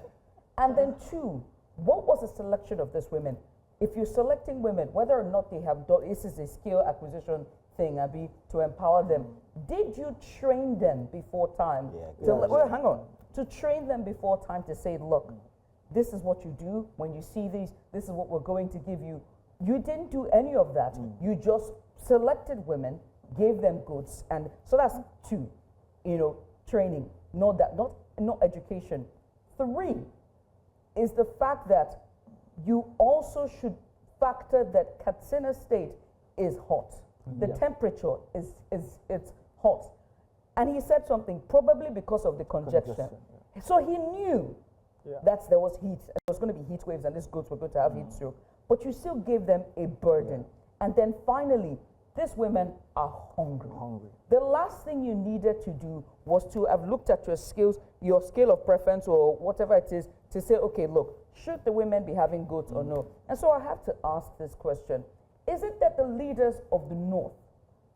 And then 2. What was the selection of these women? If you're selecting women, whether or not they have done, this is a skill acquisition thing, Abi, to empower them. Did you train them before time? Well, hang on. To train them before time to say, look, this is what you do when you see these. This is what we're going to give you. You didn't do any of that. You just selected women, gave them goods, and so that's 2. Training, not education. 3 is the fact that you also should factor that Katsina State is hot. The temperature it's hot. And he said something, probably because of the congestion. So he knew that there was heat, there was going to be heat waves, and these goats were going to have heat stroke. But you still gave them a burden. And then finally, these women are hungry. The last thing you needed to do was to have looked at your skills, your scale of preference or whatever it is, to say, okay, look, should the women be having goats or no? And so I have to ask this question. Is it that the leaders of the North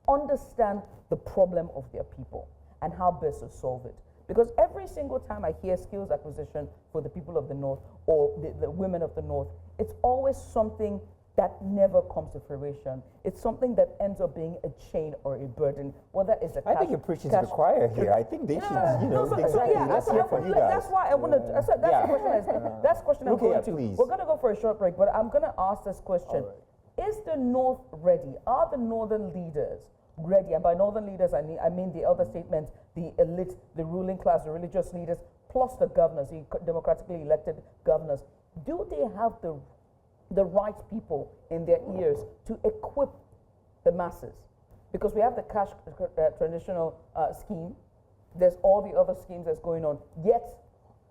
understand the problem of their people and how best to solve it? Because every single time I hear skills acquisition for the people of the North or the women of the North, it's always something that never comes to fruition. It's something that ends up being a chain or a burden, whether it's a I think you're preaching to the choir here. I think they should, let's hear from you guys. That's why I want to, that's the question I'm going to. Please. We're going to go for a short break, but I'm going to ask this question. Is the North ready? Are the Northern leaders ready? And by Northern leaders, I mean the other statements, the elite, the ruling class, the religious leaders, plus the governors, the democratically elected governors. Do they have the right people in their ears to equip the masses? Because we have the cash traditional scheme, there's all the other schemes that's going on, yet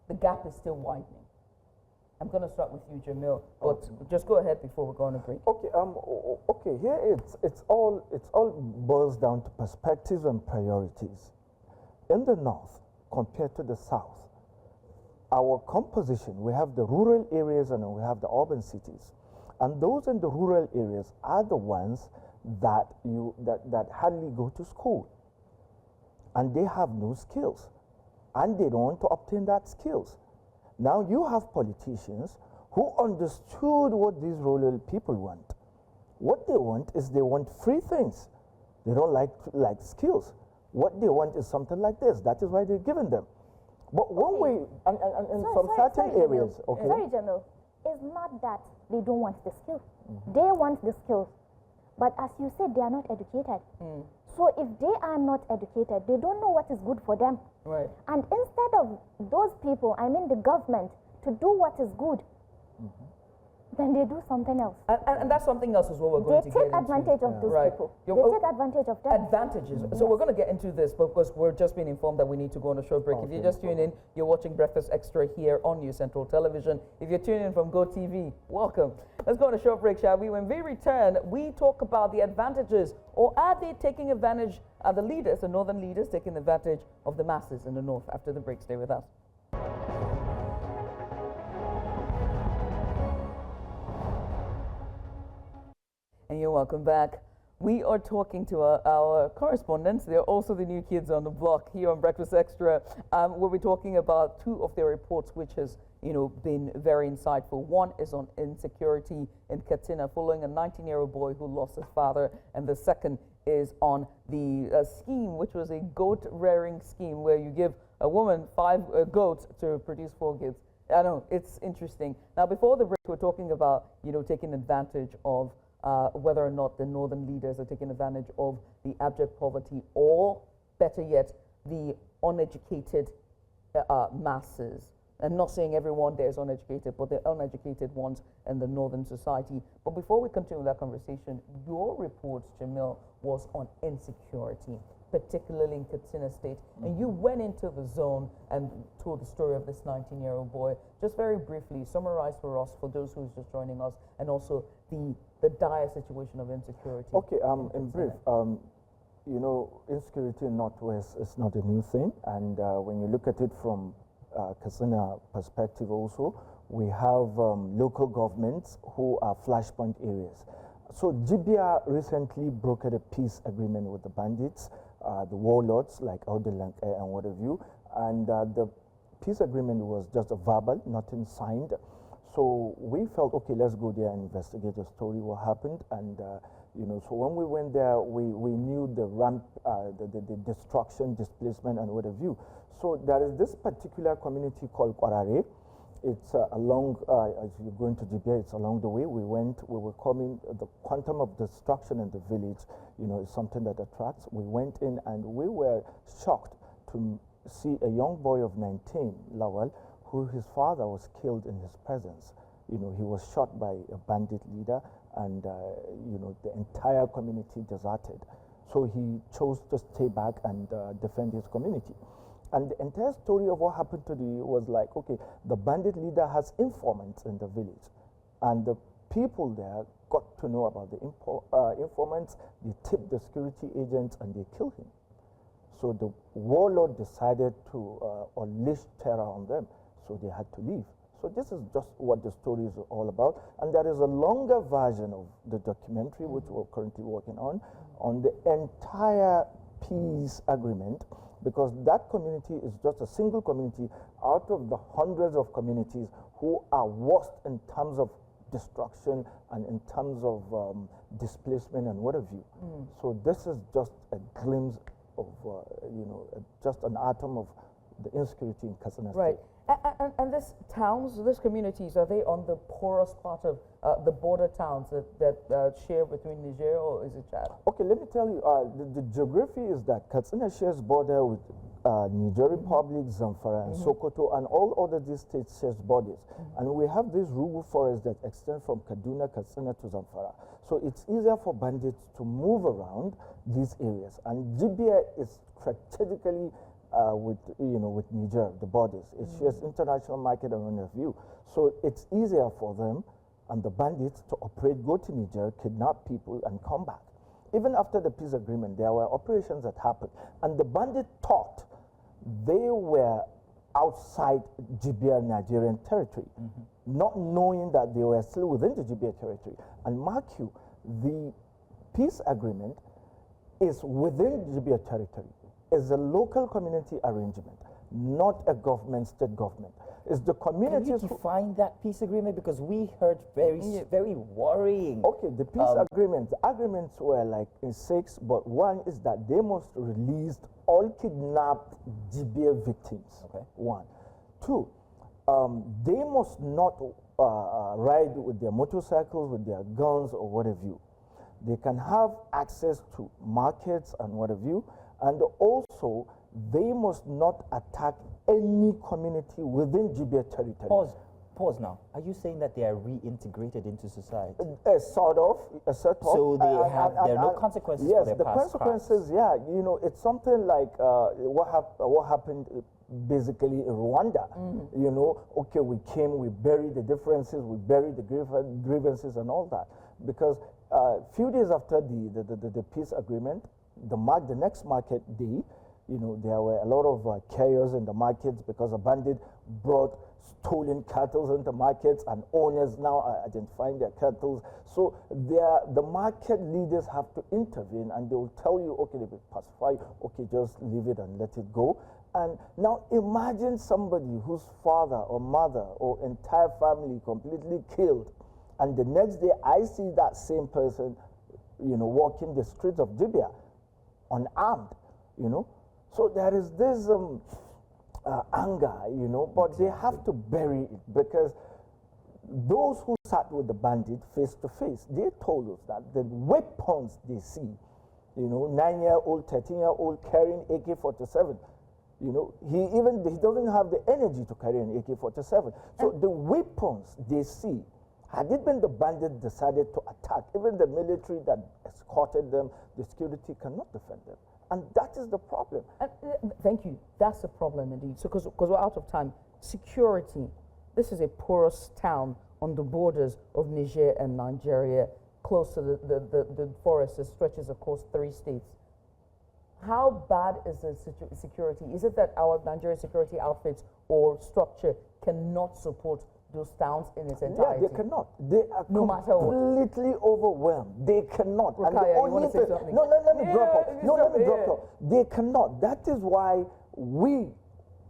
the gap is still widening. I'm going to start with you, Jamil, but just go ahead before we go on a break. Okay. Here it's all boils down to perspectives and priorities. In the North, compared to the South, our composition, we have the rural areas and we have the urban cities. And those in the rural areas are the ones that hardly go to school. And they have no skills. And they don't want to obtain that skills. Now you have politicians who understood what these rural people want. What they want is they want free things. They don't like skills. What they want is something like this. That is why they're giving them. But one way, and in some certain areas, okay. Sorry, Jamil, it's not that they don't want the skills. They want the skills. But as you said, they are not educated. So if they are not educated, they don't know what is good for them. Right. And instead of those people, I mean the government, to do what is good, then they do something else. And that something else is what we're going to get into. They take advantage of those people. They take advantage of them. Advantages. So we're going to get into this because we're just being informed that we need to go on a short break. If you're just tuning in, you're watching Breakfast Extra here on News Central Television. If you're tuning in from GoTV, welcome. Let's go on a short break, shall we? When we return, we talk about the advantages, or are they taking advantage, the leaders, the northern leaders, taking advantage of the masses in the north? After the break, stay with us. And you're welcome back. We are talking to our correspondents. They're also the new kids on the block here on Breakfast Extra. We'll be talking about two of their reports, which has, been very insightful. One is on insecurity in Katsina, following a 19-year-old boy who lost his father, and the second is on the scheme, which was a goat-rearing scheme where you give a woman 5 goats to produce 4 kids. I know, it's interesting. Now, before the break, we're talking about, taking advantage of whether or not the northern leaders are taking advantage of the abject poverty, or better yet, the uneducated masses. I'm not saying everyone there is uneducated, but the uneducated ones in the northern society. But before we continue that conversation, your report, Jamil, was on insecurity, particularly in Katsina State. And you went into the zone and told the story of this 19-year-old boy. Just very briefly, summarize for us, for those who's just joining us, and also the dire situation of insecurity. Okay, in brief, insecurity in Northwest is not a new thing. And when you look at it from Katsina perspective also, we have local governments who are flashpoint areas. So Jibia recently brokered a peace agreement with the bandits, the warlords like Audelank and what have you. And the peace agreement was just a verbal, nothing signed. So we felt, okay, let's go there and investigate the story, what happened. And, so when we went there, we knew the ramp, the destruction, displacement, and what have you. So there is this particular community called Kwarare. It's along, as you're going to Jibia, it's along the way. We were coming, the quantum of destruction in the village, is something that attracts. We went in and we were shocked to see a young boy of 19, Lawal, who his father was killed in his presence. He was shot by a bandit leader, and the entire community deserted. So he chose to stay back and defend his community. And the entire story of what happened to was like, okay, the bandit leader has informants in the village, and the people there got to know about the informants. They tipped the security agents and they killed him. So the warlord decided to unleash terror on them. So they had to leave. So this is just what the story is all about. And there is a longer version of the documentary, which we're currently working on the entire peace agreement, because that community is just a single community out of the hundreds of communities who are worst in terms of destruction and in terms of displacement and what have you. So this is just a glimpse of, just an atom of the insecurity in Katsina State. Right. And these towns, these communities, are they on the porous part of the border towns that share between Niger, or is it Chad? Okay, let me tell you, the geography is that Katsina shares border with Niger Republic, Zamfara, and Sokoto, and all other these states shares borders. And we have this Rugu forest that extends from Kaduna, Katsina to Zamfara. So it's easier for bandits to move around these areas. And Jibia is strategically with Niger, the borders. It shares international market and point of view. So it's easier for them and the bandits to operate, go to Niger, kidnap people, and come back. Even after the peace agreement, there were operations that happened. And the bandits thought they were outside Jibia Nigerian territory, not knowing that they were still within the Jibia territory. And mark you, the peace agreement is within Jibia territory. Is a local community arrangement, not a government, state government. It's the communities. Can you define that peace agreement? Because we heard very worrying. Okay, the peace agreements. The agreements were like in 6, but one is that they must release all kidnapped Jibia victims. Okay. 1. 2, they must not ride with their motorcycles, with their guns, or what have you. They can have access to markets and what have you. And also, they must not attack any community within Jibia territory. pause now. Are you saying that they are reintegrated into society? Sort of. So there are no consequences yes, for their the past consequences, crimes. yeah. You know, it's something like what happened basically in Rwanda. You know, okay, we came, we buried the differences, we buried the grievances and all that. Because a few days after the peace agreement, the next market day, you know, there were a lot of chaos in the markets because a bandit brought stolen cattle into markets, and owners now are identifying their cattle. So the market leaders have to intervene, and they will tell you, okay, they will pacify, okay, just leave it and let it go. And now imagine somebody whose father or mother or entire family completely killed, and the next day I see that same person, you know, walking the streets of Libya unarmed, you know. So there is this anger, you know, but they have to bury it, because those who sat with the bandit face to face, they told us that the weapons they see, you know, 9-year-old, 13-year-old carrying AK-47, you know, he doesn't have the energy to carry an AK-47. So the weapons they see, had it been the bandit decided to attack, even the military that escorted them, the security cannot defend them. And that is the problem. Thank you. That's the problem indeed. So, because we're out of time, security. This is a porous town on the borders of Niger and Nigeria, close to the forest that stretches across 3 states. How bad is the security? Is it that our Nigerian security outfits or structure cannot support those towns in its entirety? Yeah, they cannot. They are no matter what. Completely overwhelmed. They cannot. Rukaya, and the you want to say something? No, let me drop off. No, let me drop yeah. off. They cannot. That is why we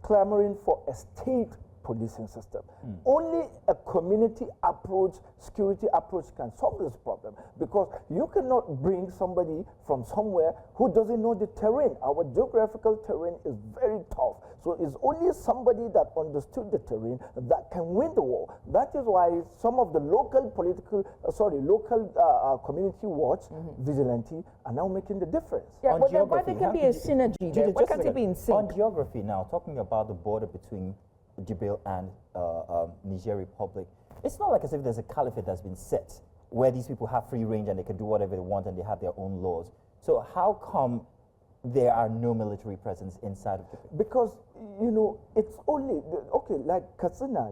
clamoring for a state policing system. Only a community approach, security approach can solve this problem, because you cannot bring somebody from somewhere who doesn't know the terrain. Our geographical terrain is very tough. So it's only somebody that understood the terrain that can win the war. That is why some of the local community watch, vigilante, are now making the difference. Yeah, but there can be a synergy there. Why can't it be in sync? On geography now, talking about the border between Djibril and Niger Republic, it's not like as if there's a caliphate that's been set where these people have free range and they can do whatever they want and they have their own laws. So how come there are no military presence inside of Djibril? Because, you know, it's only, okay, like Katsina,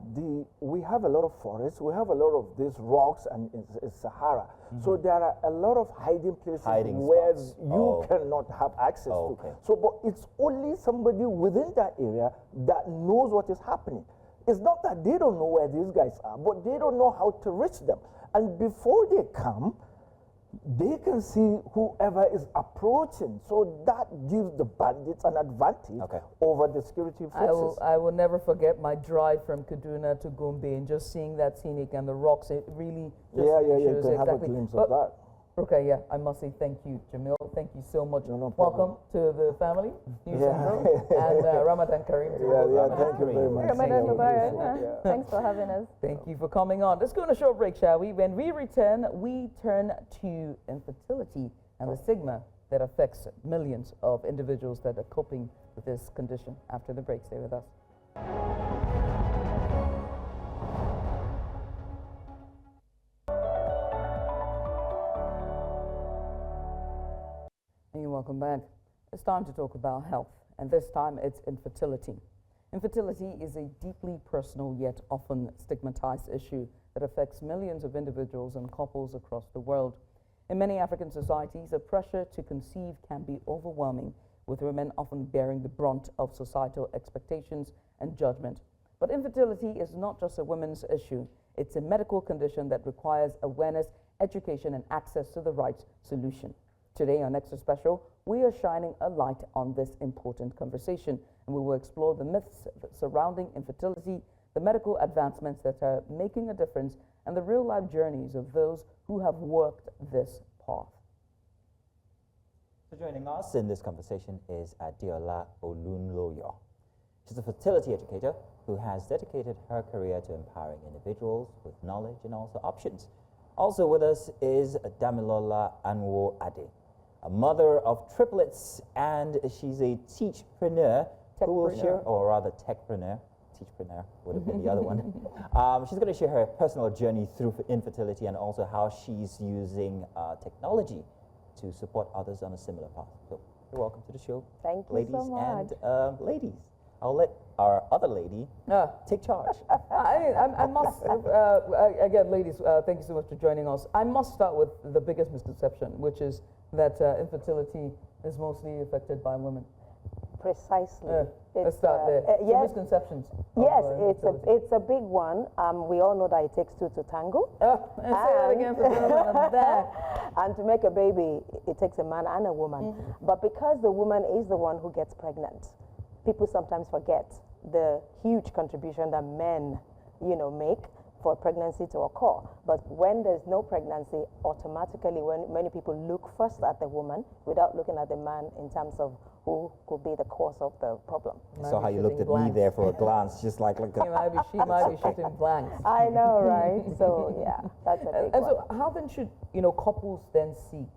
we have a lot of forests, we have a lot of these rocks, and it's Sahara. So there are a lot of hiding places where you cannot have access to. So, but it's only somebody within that area that knows what is happening. It's not that they don't know where these guys are, but they don't know how to reach them. And before they come, they can see whoever is approaching. So that gives the bandits an advantage over the security forces. I will never forget my drive from Kaduna to Gombe, and just seeing that scenic and the rocks. It really just you can have a glimpse of that. Okay, yeah, I must say thank you, Jamil. Thank you so much. Welcome to the family, New Central, and Ramadan Kareem. Thank you very much. Ramadan Mubarak. Thanks for having us. Thank you for coming on. Let's go on a short break, shall we? When we return, we turn to infertility and the stigma that affects millions of individuals that are coping with this condition. After the break, stay with us. And welcome back. It's time to talk about health, and this time it's infertility. Infertility is a deeply personal yet often stigmatized issue that affects millions of individuals and couples across the world. In many African societies, the pressure to conceive can be overwhelming, with women often bearing the brunt of societal expectations and judgment. But infertility is not just a women's issue. It's a medical condition that requires awareness, education, and access to the right solution. Today on Extra Special, we are shining a light on this important conversation, and we will explore the myths surrounding infertility, the medical advancements that are making a difference, and the real-life journeys of those who have worked this path. So joining us in this conversation is Adiola Olunloyo. She's a fertility educator who has dedicated her career to empowering individuals with knowledge and also options. Also with us is Damilola Anwo Ade, a mother of triplets, and she's a teachpreneur who will share, or rather techpreneur, teachpreneur would have been the other one. She's going to share her personal journey through infertility and also how she's using technology to support others on a similar path. So, you're welcome to the show. Thank you ladies so much. And ladies. I'll let our other lady take charge. I must, again, ladies, thank you so much for joining us. I must start with the biggest misconception, which is that infertility is mostly affected by women. Precisely. Let's start there. Yes, misconceptions. Yes, it's a big one. We all know that it takes two to tango. And say that again for the And to make a baby, it takes a man and a woman. But because the woman is the one who gets pregnant, people sometimes forget the huge contribution that men, make for pregnancy to occur. But when there's no pregnancy, automatically, when many people look first at the woman without looking at the man in terms of who could be the cause of the problem. I saw how you looked at me there for a glance, just like she might be shooting blanks. I know, right? So yeah, that's a big And one. so, how then should couples then seek?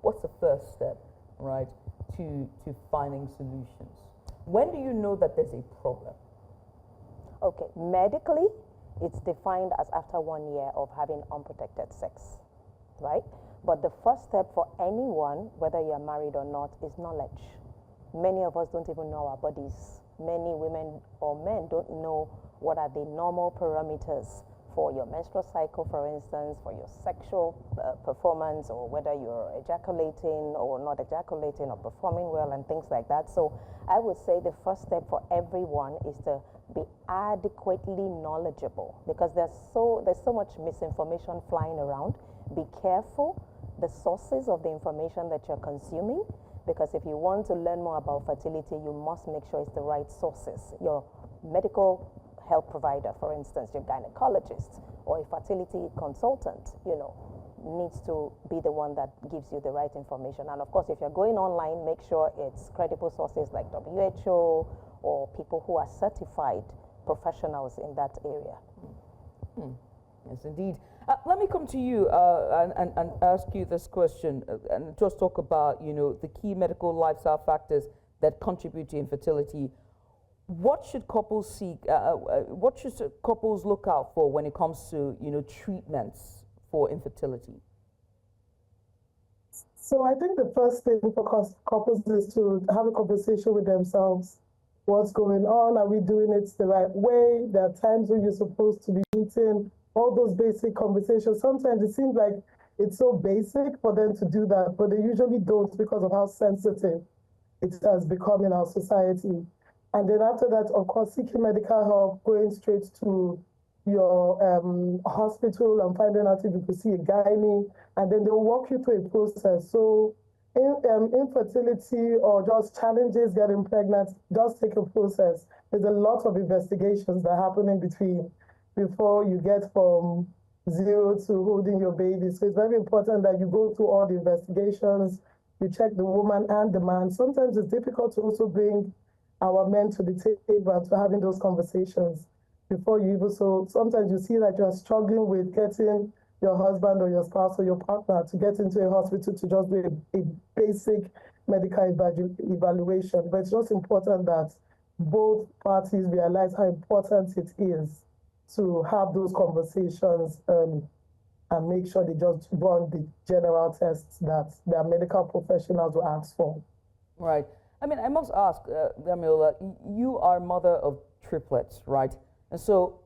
What's the first step, right, to finding solutions? When do you know that there's a problem? Okay, medically, it's defined as after 1 year of having unprotected sex, right? But the first step for anyone, whether you're married or not, is knowledge. Many of us don't even know our bodies. Many women or men don't know what are the normal parameters for your menstrual cycle, for instance, for your sexual performance, or whether you're ejaculating or not ejaculating or performing well and things like that. So I would say the first step for everyone is to be adequately knowledgeable, because there's so much misinformation flying around. Be careful the sources of the information that you're consuming, because if you want to learn more about fertility, you must make sure it's the right sources. Your medical health provider, for instance, your gynecologist or a fertility consultant, needs to be the one that gives you the right information. And of course, if you're going online, make sure it's credible sources like WHO or people who are certified professionals in that area. Yes, indeed. Let me come to you and ask you this question and just talk about, the key medical lifestyle factors that contribute to infertility. What should couples seek? What should couples look out for when it comes to, treatments for infertility? So I think the first thing for couples is to have a conversation with themselves. What's going on? Are we doing it the right way? There are times when you're supposed to be eating. All those basic conversations. Sometimes it seems like it's so basic for them to do that, but they usually don't because of how sensitive it has become in our society. And then after that, of course, seeking medical help, going straight to your hospital and finding out if you could see a gynae, and then they'll walk you through a process. So infertility or just challenges getting pregnant does take a process. There's a lot of investigations that happen in between before you get from zero to holding your baby. So it's very important that you go through all the investigations, you check the woman and the man. Sometimes it's difficult to also bring our men to the table and to having those conversations before you even, so sometimes you see that you're struggling with getting your husband or your spouse or your partner to get into a hospital to just do a basic medical evaluation. But it's just important that both parties realize how important it is to have those conversations and make sure they just run the general tests that their medical professionals will ask for. Right. I mean, I must ask, Damilola, you are mother of triplets, right? And so,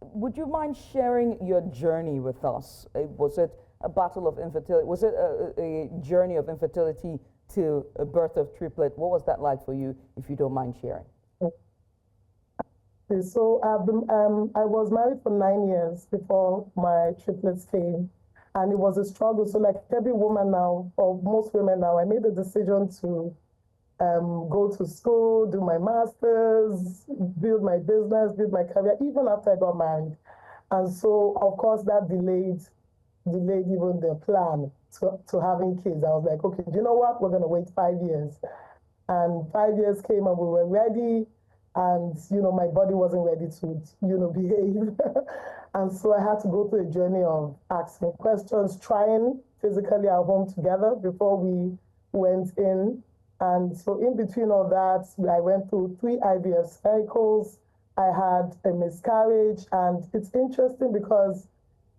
would you mind sharing your journey with us? Was it a battle of infertility? Was it a journey of infertility to a birth of triplet? What was that like for you, if you don't mind sharing? So I was married for 9 years before my triplets came, and it was a struggle. So like every woman now, or most women now, I made the decision to go to school, do my master's, build my business, build my career, even after I got married. And so, of course, that delayed even the plan to having kids. I was like, okay, do you know what? We're going to wait 5 years. And 5 years came and we were ready. And, my body wasn't ready to, behave. And so I had to go through a journey of asking questions, trying physically at home together before we went in And so in between all that, I went through 3 IVF cycles. I had a miscarriage, and it's interesting because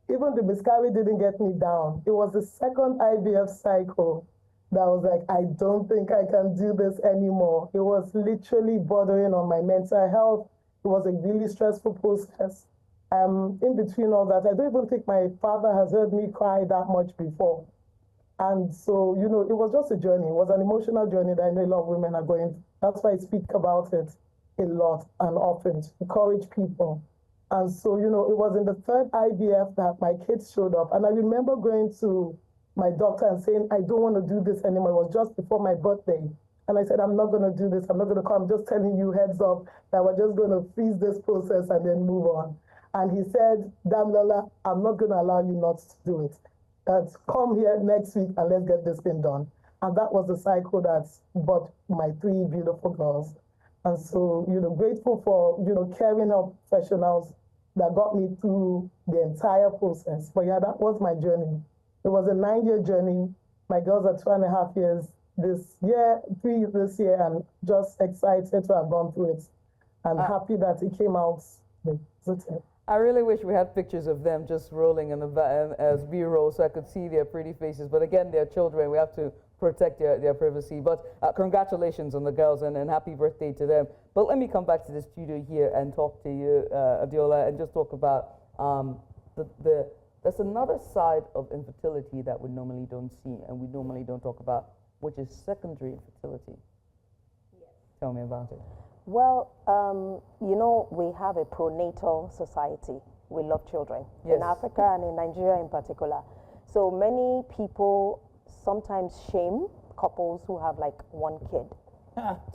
even the miscarriage didn't get me down. It was the second IVF cycle that was like, I don't think I can do this anymore. It was literally bordering on my mental health. It was a really stressful process. In between all that, I don't even think my father has heard me cry that much before. And so, you know, it was just a journey. It was an emotional journey that I know a lot of women are going through. That's why I speak about it a lot and often to encourage people. And so, you know, it was in the 3rd IVF that my kids showed up. And I remember going to my doctor and saying, I don't want to do this anymore. It was just before my birthday. And I said, I'm not going to do this. I'm not going to come. I'm just telling you heads up that we're just going to freeze this process and then move on. And he said, Damn Lola, I'm not going to allow you not to do it. Come here next week and let's get this thing done. And that was the cycle that brought my 3 beautiful girls. And so, you know, grateful for, you know, caring health professionals that got me through the entire process. But yeah, that was my journey. It was a 9-year journey. My girls are 2.5 years this year, 3 this year, and just excited to have gone through it. And happy that it came out positive. I really wish we had pictures of them just rolling in the as B-roll so I could see their pretty faces. But again, they're children. We have to protect their privacy. But congratulations on the girls and happy birthday to them. But let me come back to the studio here and talk to you, Adiola, and just talk about there's another side of infertility that we normally don't see and we normally don't talk about, which is secondary infertility. Yes. Tell me about it. Well, you know, we have a pronatal society. We love children in Africa and in Nigeria in particular. So many people sometimes shame couples who have like 1 kid.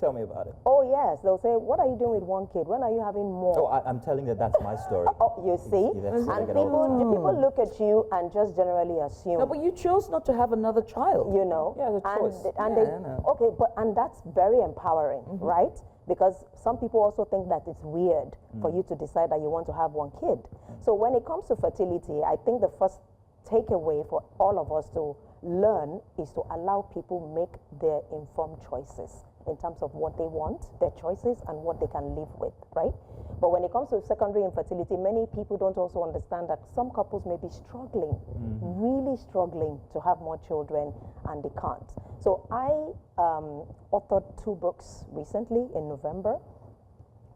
Tell me about it. Oh, yes. They'll say, what are you doing with 1 kid? When are you having more? Oh, I'm telling you that's my story. Oh, you see? And people look at you and just generally assume. No, but you chose not to have another child. You know? Yeah, the choice. Okay, and that's very empowering, right? Because some people also think that it's weird for you to decide that you want to have 1 kid. So when it comes to fertility, I think the first takeaway for all of us to learn is to allow people make their informed choices in terms of what they want, their choices, and what they can live with, right? But when it comes to secondary infertility, many people don't also understand that some couples may be struggling, really struggling to have more children, and they can't. So I authored 2 books recently in November.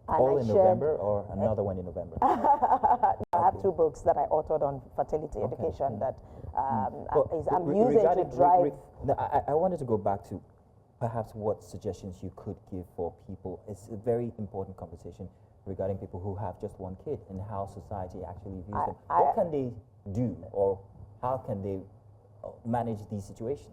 All in November or another one in November? I have 2 books that I authored on fertility education that I'm using to drive. I wanted to go back to perhaps what suggestions you could give for people. It's a very important conversation regarding people who have just 1 kid and how society actually views them. What can they do, or how can they manage these situations?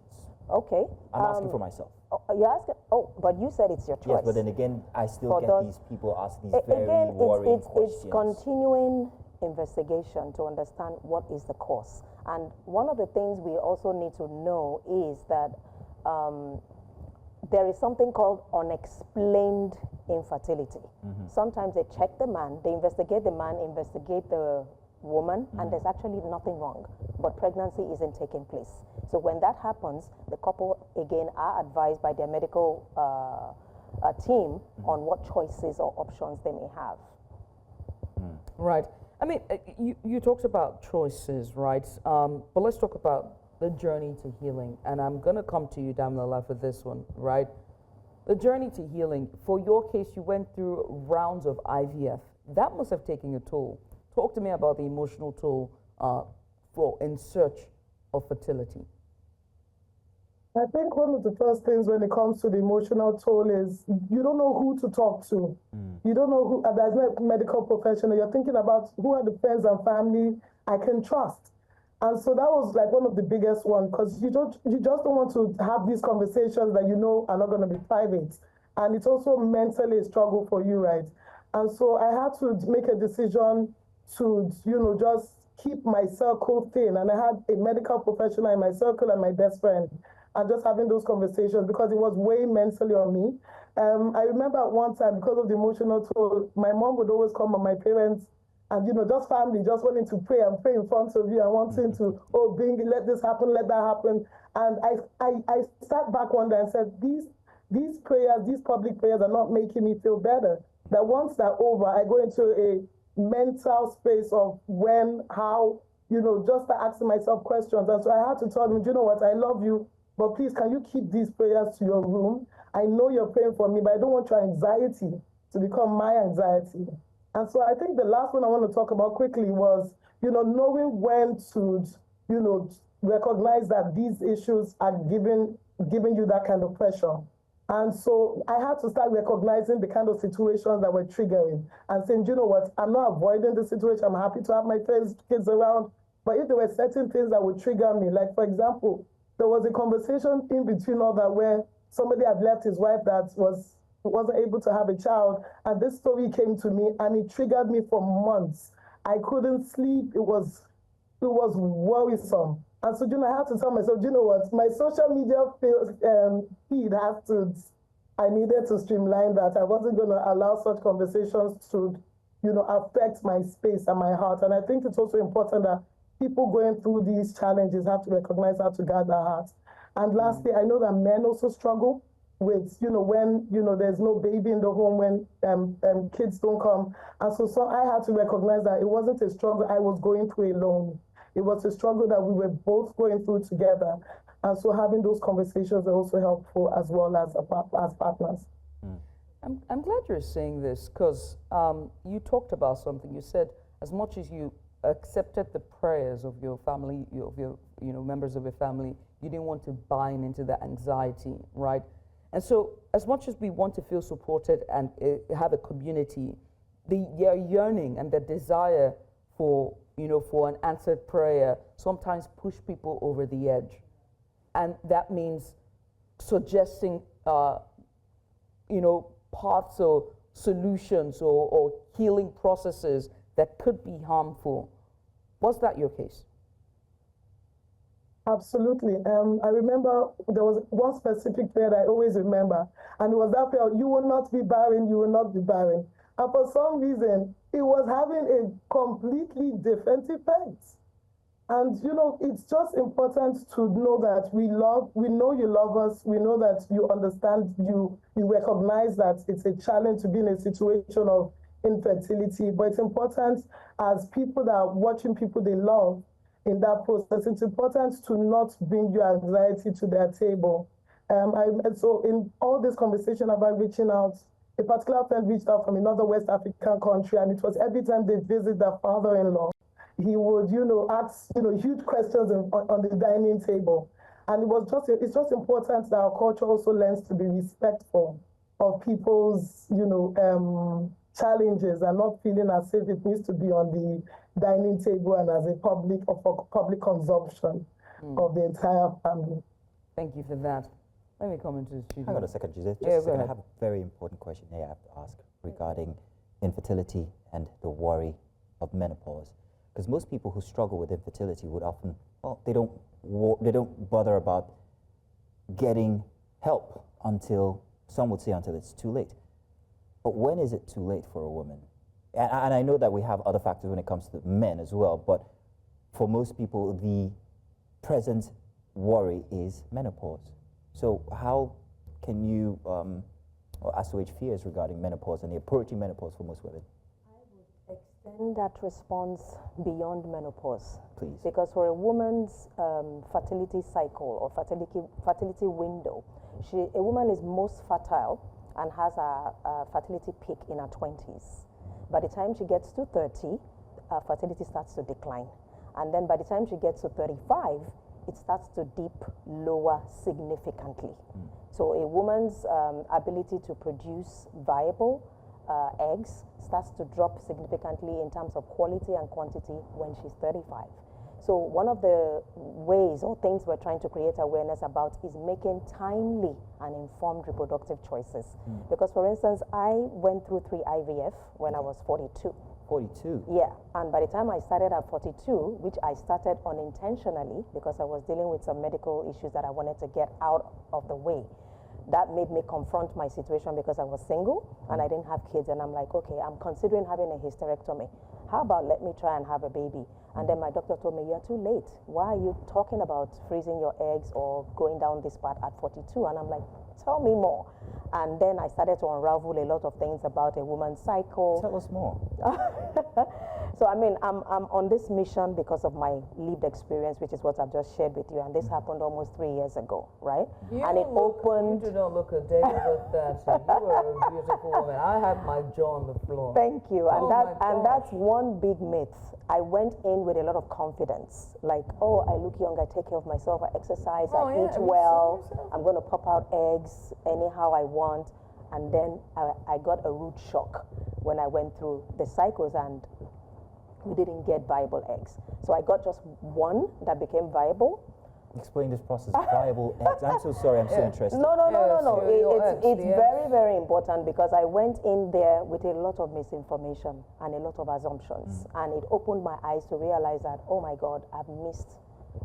Okay. I'm asking for myself. You're asking? Oh, but you said it's your choice. Yes, but then again, I still get these people ask these very worrying questions. It's continuing investigation to understand what is the cause. And one of the things we also need to know is that there is something called unexplained infertility. Sometimes they check the man, they investigate the man, investigate the woman, and there's actually nothing wrong, but pregnancy isn't taking place. So when that happens, the couple again are advised by their medical team on what choices or options they may have. Right. I mean, you talked about choices, right? But let's talk about the journey to healing. And I'm going to come to you, Damilola, for this one, right? The journey to healing. For your case, you went through rounds of IVF. That must have taken a toll. Talk to me about the emotional toll in search of fertility. I think one of the first things when it comes to the emotional toll is you don't know who to talk to. You don't know who, there's no medical professional. You're thinking about who are the friends and family I can trust. And so that was like one of the biggest ones, because you just don't want to have these conversations that you know are not going to be private. And it's also mentally a struggle for you, right? And so I had to make a decision to, just keep my circle thin. And I had a medical professional in my circle and my best friend, and just having those conversations because it was weighing mentally on me. I remember at one time, because of the emotional toll, my mom would always come and my parents, and just family, just wanting to pray and pray in front of you and wanting to, let this happen, let that happen. And I sat back one day and said, these prayers, these public prayers are not making me feel better. That once they're over, I go into a mental space of when, how, just asking myself questions. And so I had to tell them, you know what, I love you, but please, can you keep these prayers to your room? I know you're praying for me, but I don't want your anxiety to become my anxiety. And so I think the last one I want to talk about quickly was, knowing when to, recognize that these issues are giving you that kind of pressure. And so I had to start recognizing the kind of situations that were triggering and saying, you know what, I'm not avoiding the situation. I'm happy to have my kids around. But if there were certain things that would trigger me, like, for example, there was a conversation in between all that where somebody had left his wife that wasn't able to have a child. And this story came to me and it triggered me for months. I couldn't sleep. It was worrisome. And so, I had to tell myself, you know what, my social media feed I needed to streamline that. I wasn't going to allow such conversations to, affect my space and my heart. And I think it's also important that people going through these challenges have to recognize how to guard their hearts. And lastly, I know that men also struggle with, when, there's no baby in the home, when kids don't come. And so I had to recognize that it wasn't a struggle I was going through alone. It was a struggle that we were both going through together. And so having those conversations are also helpful as well as partners. I'm glad you're saying this because you talked about something. You said as much as you accepted the prayers of your family, of your members of your family, you didn't want to buy into the anxiety, right? And so as much as we want to feel supported and have a community, their yearning and the desire for an answered prayer sometimes push people over the edge. And that means suggesting, paths or solutions or healing processes that could be harmful. Was that your case? Absolutely. I remember there was one specific prayer that I always remember, and it was that prayer, you will not be barren, you will not be barren. And for some reason, it was having a completely different effect. And, it's just important to know that we know you love us, we know that you understand, you recognize that it's a challenge to be in a situation of infertility, but it's important as people that are watching people they love in that process, it's important to not bring your anxiety to their table. And so in all this conversation about reaching out, a particular friend reached out from another West African country, and it was every time they visit their father-in-law, he would, ask, huge questions on the dining table. And it's just important that our culture also learns to be respectful of people's, challenges and not feeling as if it needs to be on the dining table and as a public consumption of the entire family. Thank you for that. Let me come into the studio. Hang on a second, Judith. I have a very important question here I have to ask regarding infertility and the worry of menopause. Because most people who struggle with infertility would often, they don't bother about getting help until, some would say until it's too late. But when is it too late for a woman? And I know that we have other factors when it comes to men as well, but for most people, the present worry is menopause. So how can you assuage fears regarding menopause and the approaching menopause for most women? I would extend that response beyond menopause. Please. Because for a woman's fertility cycle or fertility window, a woman is most fertile and has a fertility peak in her 20s. By the time she gets to 30, fertility starts to decline. And then by the time she gets to 35, it starts to dip lower significantly. So a woman's ability to produce viable eggs starts to drop significantly in terms of quality and quantity when she's 35. So one of the ways or things we're trying to create awareness about is making timely and informed reproductive choices. Because for instance, I went through 3 IVF when I was 42. 42? Yeah, and by the time I started at 42, which I started unintentionally because I was dealing with some medical issues that I wanted to get out of the way, that made me confront my situation because I was single and I didn't have kids, and I'm like, okay, I'm considering having a hysterectomy. how about let me try and have a baby? And then my doctor told me, you're too late. Why are you talking about freezing your eggs or going down this path at 42? And I'm like, tell me more. And then I started to unravel a lot of things about a woman's cycle. Tell us more. So, I mean, I'm on this mission because of my lived experience, which is what I've just shared with you. And this happened almost 3 years ago, right? And it opened. You do not look a day over 30. You are a beautiful woman. I have my jaw on the floor. Thank you. And, Oh that's one big myth. I went in with a lot of confidence. Like, oh, I look young, I take care of myself, I exercise, I eat well, I'm going to pop out eggs anyhow I want. And then I got a rude shock when I went through the cycles and we didn't get viable eggs. So I got just one that became viable. Explain this process, viable eggs. I'm so sorry, I'm so interested. No. It's very, very important because I went in there with a lot of misinformation and a lot of assumptions. And it opened my eyes to realize that, oh my God, I've missed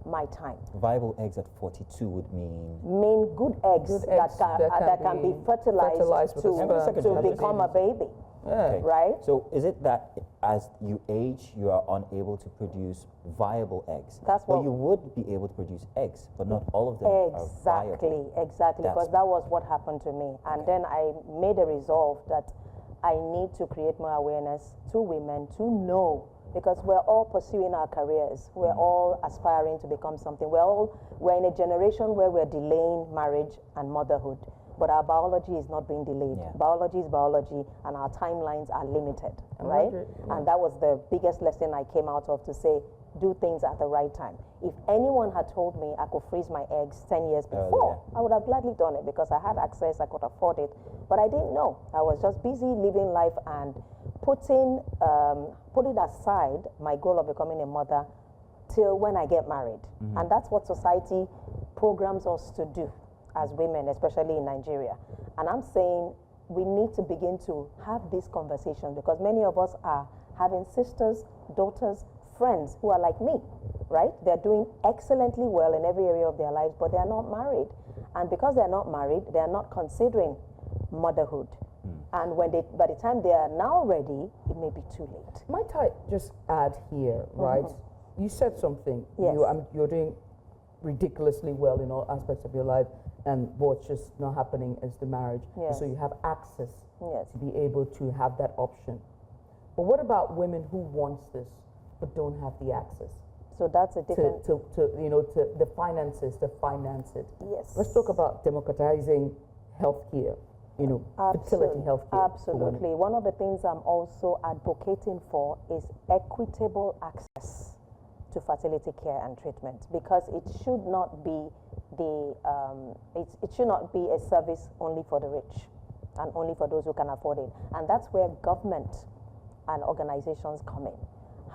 my time. Viable eggs at 42 would mean good eggs, that can be fertilized to become a baby. Okay. Right? So is it that as you age, you are unable to produce viable eggs? But you would be able to produce eggs, but not all of them are viable. Exactly, because that was what happened to me. And then I made a resolve that I need to create more awareness to women to know, because we're all pursuing our careers. We're all aspiring to become something. We're in a generation where we're delaying marriage and motherhood. But our biology is not being delayed. Biology is biology, and our timelines are limited, right? And that was the biggest lesson I came out of, to say, do things at the right time. If anyone had told me I could freeze my eggs 10 years before, I would have gladly done it because I had access, I could afford it. But I didn't know. I was just busy living life and putting aside my goal of becoming a mother till when I get married. And that's what society programs us to do as women, especially in Nigeria. And I'm saying we need to begin to have these conversations because many of us are having sisters, daughters, friends who are like me, right? They're doing excellently well in every area of their lives, but they're not married. And because they're not married, they're not considering motherhood. And by the time they are now ready, it may be too late. Might I just add here, right? You said something. Yes. You're doing ridiculously well in all aspects of your life, and what's just not happening is the marriage. Yes. So you have access Yes. to be able to have that option. But what about women who wants this but don't have the access? So that's a different... To the finances, to finance it. Yes. Let's talk about democratizing healthcare, fertility healthcare. Absolutely. One of the things I'm also advocating for is equitable access to fertility care and treatment, because it should not be it should not be a service only for the rich and only for those who can afford it. And that's where government and organizations come in.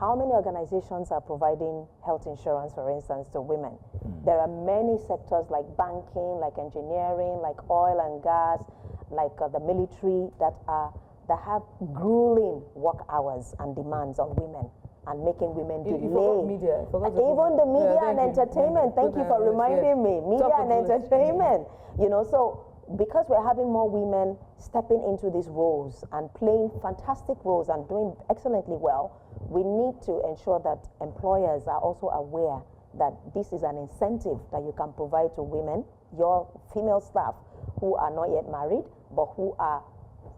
How many organizations are providing health insurance, for instance, to women? There are many sectors like banking, like engineering, like oil and gas, like the military that have grueling work hours and demands on women and making women delay. Even the media and entertainment. Thank you for reminding me. Media and entertainment. So because we're having more women stepping into these roles and playing fantastic roles and doing excellently well, we need to ensure that employers are also aware that this is an incentive that you can provide to women, your female staff who are not yet married, but who are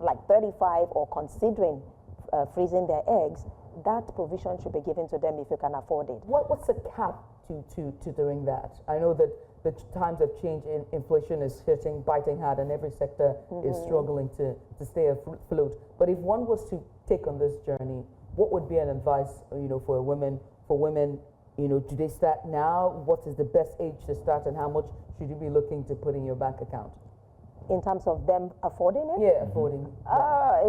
like 35 or considering freezing their eggs. That provision should be given to them if you can afford it. What's the cap to doing that? I know that the times of change in inflation is biting hard, and every sector is struggling to stay afloat. But if one was to take on this journey, what would be an advice, for women? Do they start now? What is the best age to start, and how much should you be looking to put in your bank account? In terms of them affording it? Yeah, affording.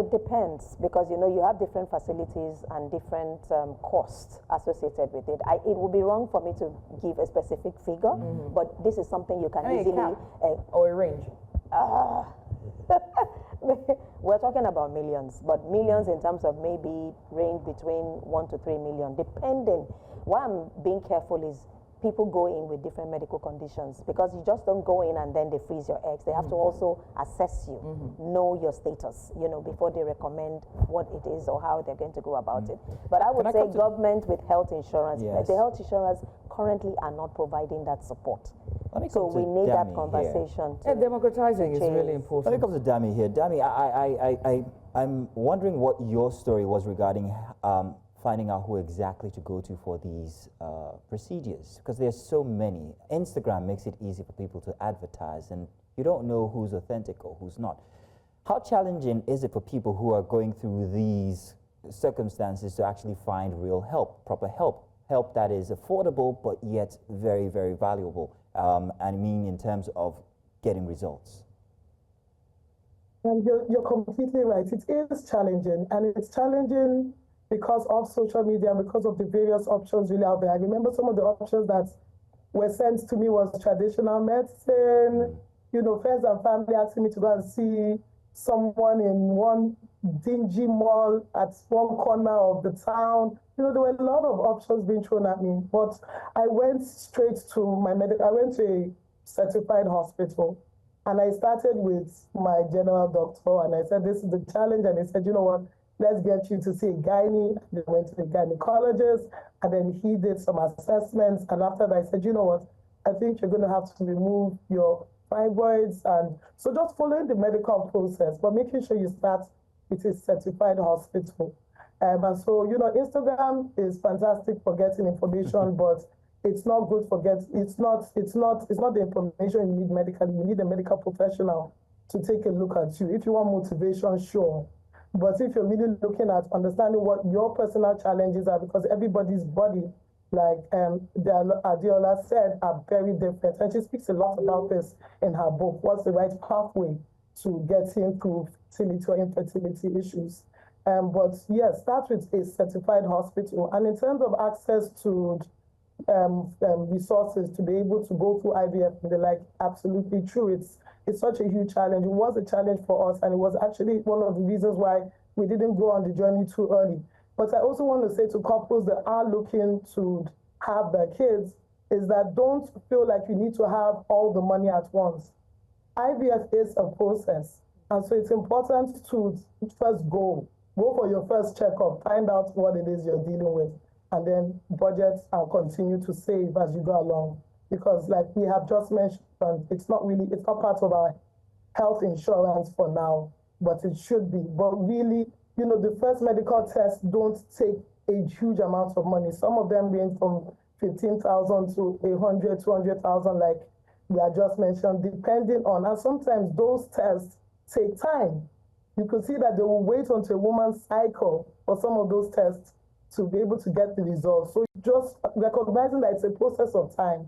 It depends, because you have different facilities and different costs associated with it. It would be wrong for me to give a specific figure, but this is something you can easily... or a range. We're talking about millions, but millions in terms of maybe range between 1 to 3 million, depending. Why I'm being careful is people go in with different medical conditions, because you just don't go in and then they freeze your eggs. They have to also assess you, know your status, you know, before they recommend what it is or how they're going to go about it. But I would say government with health insurance, the health insurance currently are not providing that support. So we need that conversation. Democratizing is really important. When it comes to Dami here, Dami, I'm wondering what your story was regarding finding out who exactly to go to for these procedures, because there's so many. Instagram makes it easy for people to advertise, and you don't know who's authentic or who's not. How challenging is it for people who are going through these circumstances to actually find real help, proper help that is affordable but yet very, very valuable, I mean in terms of getting results? And you're completely right. It is challenging, and it's challenging because of social media, because of the various options really out there. I remember some of the options that were sent to me was traditional medicine, you know, friends and family asking me to go and see someone in one dingy mall at one corner of the town. You know, there were a lot of options being thrown at me, but I went straight to I went to a certified hospital, and I started with my general doctor, and I said, this is the challenge, and he said, you know what, let's get you to see a gynae. Then went to the gynecologist, and then he did some assessments, and after that I said, you know what, I think you're going to have to remove your fibroids, and so just following the medical process, but making sure you start with a certified hospital. And so, you know, Instagram is fantastic for getting information, but it's not good for it's not the information you need medically. You need a medical professional to take a look at you. If you want motivation, sure. But if you're really looking at understanding what your personal challenges are, because everybody's body, like Adiola said, are very different. And she speaks a lot about this in her book, What's the Right Pathway to Getting Through Fertility or Infertility Issues. But yes, start with a certified hospital. And in terms of access to resources to be able to go through IVF, they're like absolutely true. It's such a huge challenge. It was a challenge for us, and it was actually one of the reasons why we didn't go on the journey too early. But I also want to say to couples that are looking to have their kids is that don't feel like you need to have all the money at once. IVF is a process, and so it's important to first go for your first checkup, find out what it is you're dealing with, and then budget and continue to save as you go along. Because like we have just mentioned, it's not part of our health insurance for now, but it should be. But really, you know, the first medical tests don't take a huge amount of money. Some of them range from 15,000 to 100, 200,000, like we had just mentioned, depending on, and sometimes those tests take time. You could see that they will wait until a woman's cycle for some of those tests to be able to get the results. So just recognizing that it's a process of time.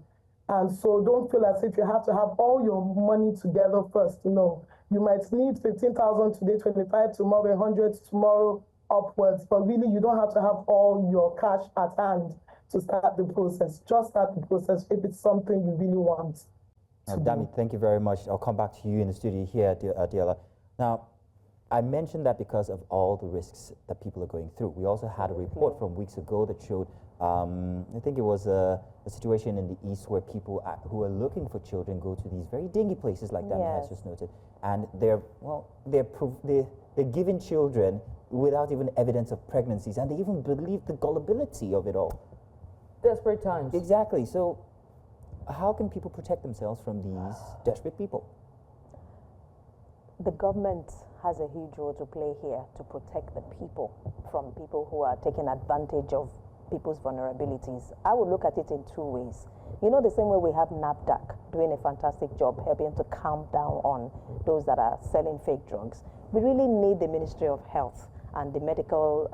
And so don't feel as if you have to have all your money together first. No, you might need 15,000 today, 25 tomorrow, 100 tomorrow upwards, but really you don't have to have all your cash at hand to start the process. Just start the process if it's something you really want. Dami, thank you very much. I'll come back to you in the studio here, Adiola. Now, I mentioned that because of all the risks that people are going through. We also had a report from weeks ago that showed, I think it was a situation in the East where people who are looking for children go to these very dingy places like Dami has just noted, and they're giving children without even evidence of pregnancies, and they even believe the gullibility of it all. Desperate times. Exactly. So how can people protect themselves from these desperate people? The government has a huge role to play here to protect the people from people who are taking advantage of people's vulnerabilities. I would look at it in two ways. You know, the same way we have NAFDAC doing a fantastic job helping to calm down on those that are selling fake drugs. We really need the Ministry of Health and the Medical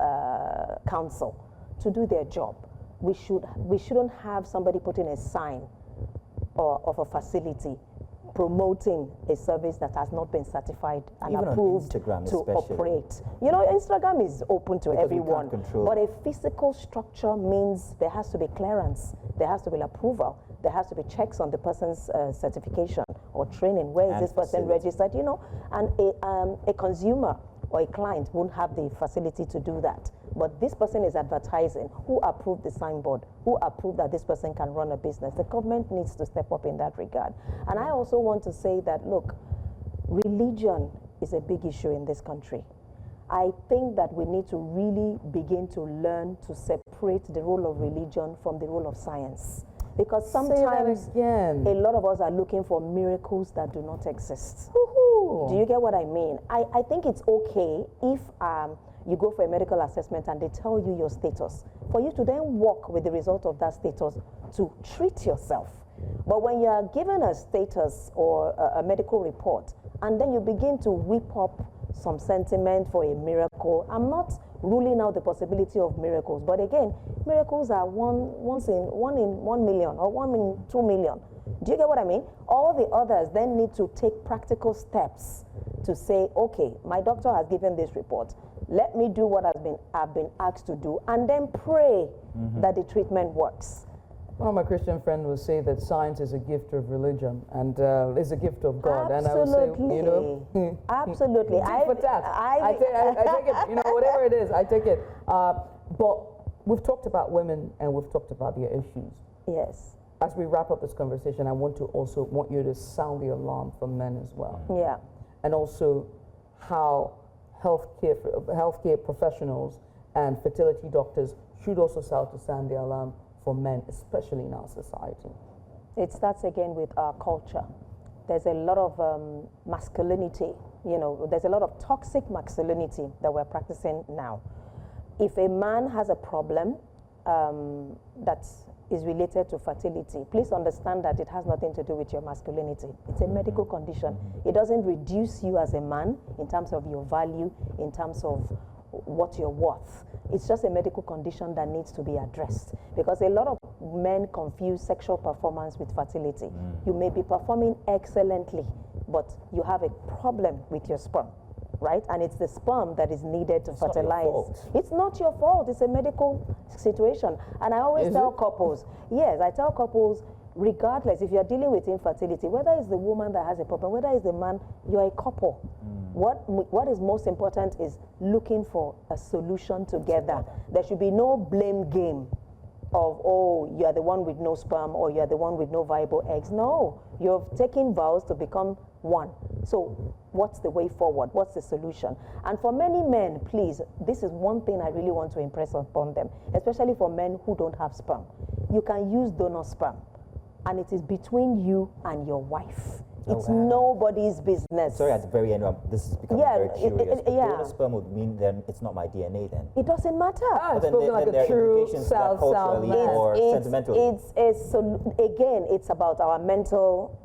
Council to do their job. We shouldn't have somebody putting a sign of a facility promoting a service that has not been certified and even approved to operate. You know, Instagram is open to everyone, but a physical structure means there has to be clearance, there has to be approval, there has to be checks on the person's certification or training. Where is this person registered? You know, and a consumer or a client won't have the facility to do that. But this person is advertising. Who approved the signboard? Who approved that this person can run a business? The government needs to step up in that regard. And I also want to say that, look, religion is a big issue in this country. I think that we need to really begin to learn to separate the role of religion from the role of science. Because sometimes a lot of us are looking for miracles that do not exist. Do you get what I mean? I think it's okay if you go for a medical assessment and they tell you your status, for you to then work with the result of that status to treat yourself. But when you are given a status or a medical report, and then you begin to whip up some sentiment for a miracle, I'm not ruling out the possibility of miracles. But again, miracles are one in 1 million or 1 in 2 million. Do you get what I mean? All the others then need to take practical steps to say, okay, my doctor has given this report. Let me do what I've been asked to do, and then pray that the treatment works. One of my Christian friends will say that science is a gift of religion and is a gift of God. Absolutely. And I would say, you know, absolutely. I take it, you know, whatever it is, I take it. But we've talked about women and we've talked about their issues. Yes. As we wrap up this conversation, I want you to sound the alarm for men as well. Yeah. And also how healthcare professionals and fertility doctors should also sound the alarm for men, especially in our society. It starts again with our culture. There's a lot of masculinity, you know, there's a lot of toxic masculinity that we're practicing now. If a man has a problem that is related to fertility, please understand that it has nothing to do with your masculinity. It's a medical condition. It doesn't reduce you as a man in terms of your value, in terms of what you're worth. It's just a medical condition that needs to be addressed, because a lot of men confuse sexual performance with fertility. You may be performing excellently, but you have a problem with your sperm, right? And it's the sperm that is needed to fertilize. It's not your fault. It's a medical situation. And I always tell couples, yes, I tell couples, regardless, if you're dealing with infertility, whether it's the woman that has a problem, whether it's the man, you're a couple. What is most important is looking for a solution together. There should be no blame game of, oh, you are the one with no sperm or you are the one with no viable eggs. No, you've taken vows to become one. So what's the way forward? What's the solution? And for many men, please, this is one thing I really want to impress upon them, especially for men who don't have sperm. You can use donor sperm, and it is between you and your wife. It's nobody's business. Sorry, at the very end, this is becoming very curious. Donor sperm would mean then it's not my DNA then? It doesn't matter. But then there are implications that culturally or sentimentally. Again, it's about our mental,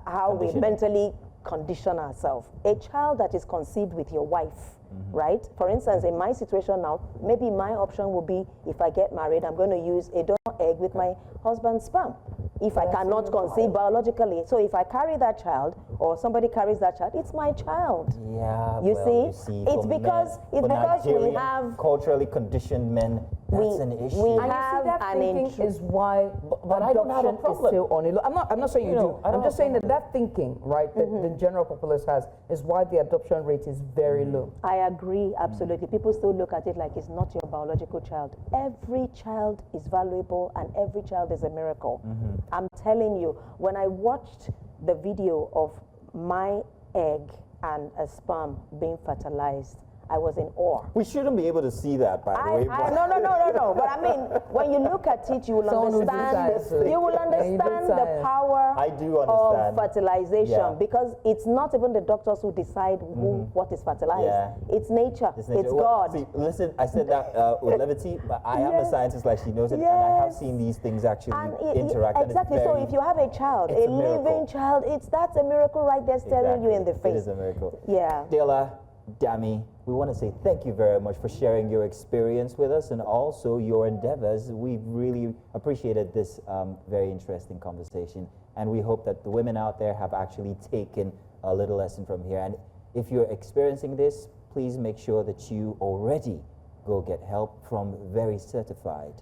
how we mentally condition ourselves. A child that is conceived with your wife, right? For instance, in my situation now, maybe my option would be, if I get married, I'm going to use a donor egg with my husband's sperm. If I cannot conceive biologically. So if I carry that child or somebody carries that child, it's my child. Yeah, you see it's because we have culturally conditioned men. That's an issue. We have an issue. Is why, but I don't have a problem. Is still on it. I'm not saying you do. I'm just saying that thinking, right, that the general populace has, is why the adoption rate is very low. I agree, absolutely. People still look at it like it's not your biological child. Every child is valuable and every child is a miracle. I'm telling you, when I watched the video of my egg and a sperm being fertilized, I was in awe. We shouldn't be able to see that, by the way. No. But I mean, when you look at it, you will understand the power of fertilization, because it's not even the doctors who decide what is fertilized. It's nature. It's God. See, listen, I said that with levity, but I am a scientist, like she knows it, and I have seen these things actually interact. Exactly. So if you have a child, a living child, that's a miracle right there staring you in the face. It is a miracle. Yeah. Dela, Dami, we want to say thank you very much for sharing your experience with us and also your endeavors. We've really appreciated this very interesting conversation, and we hope that the women out there have actually taken a little lesson from here. And if you're experiencing this, please make sure that you already go get help from very certified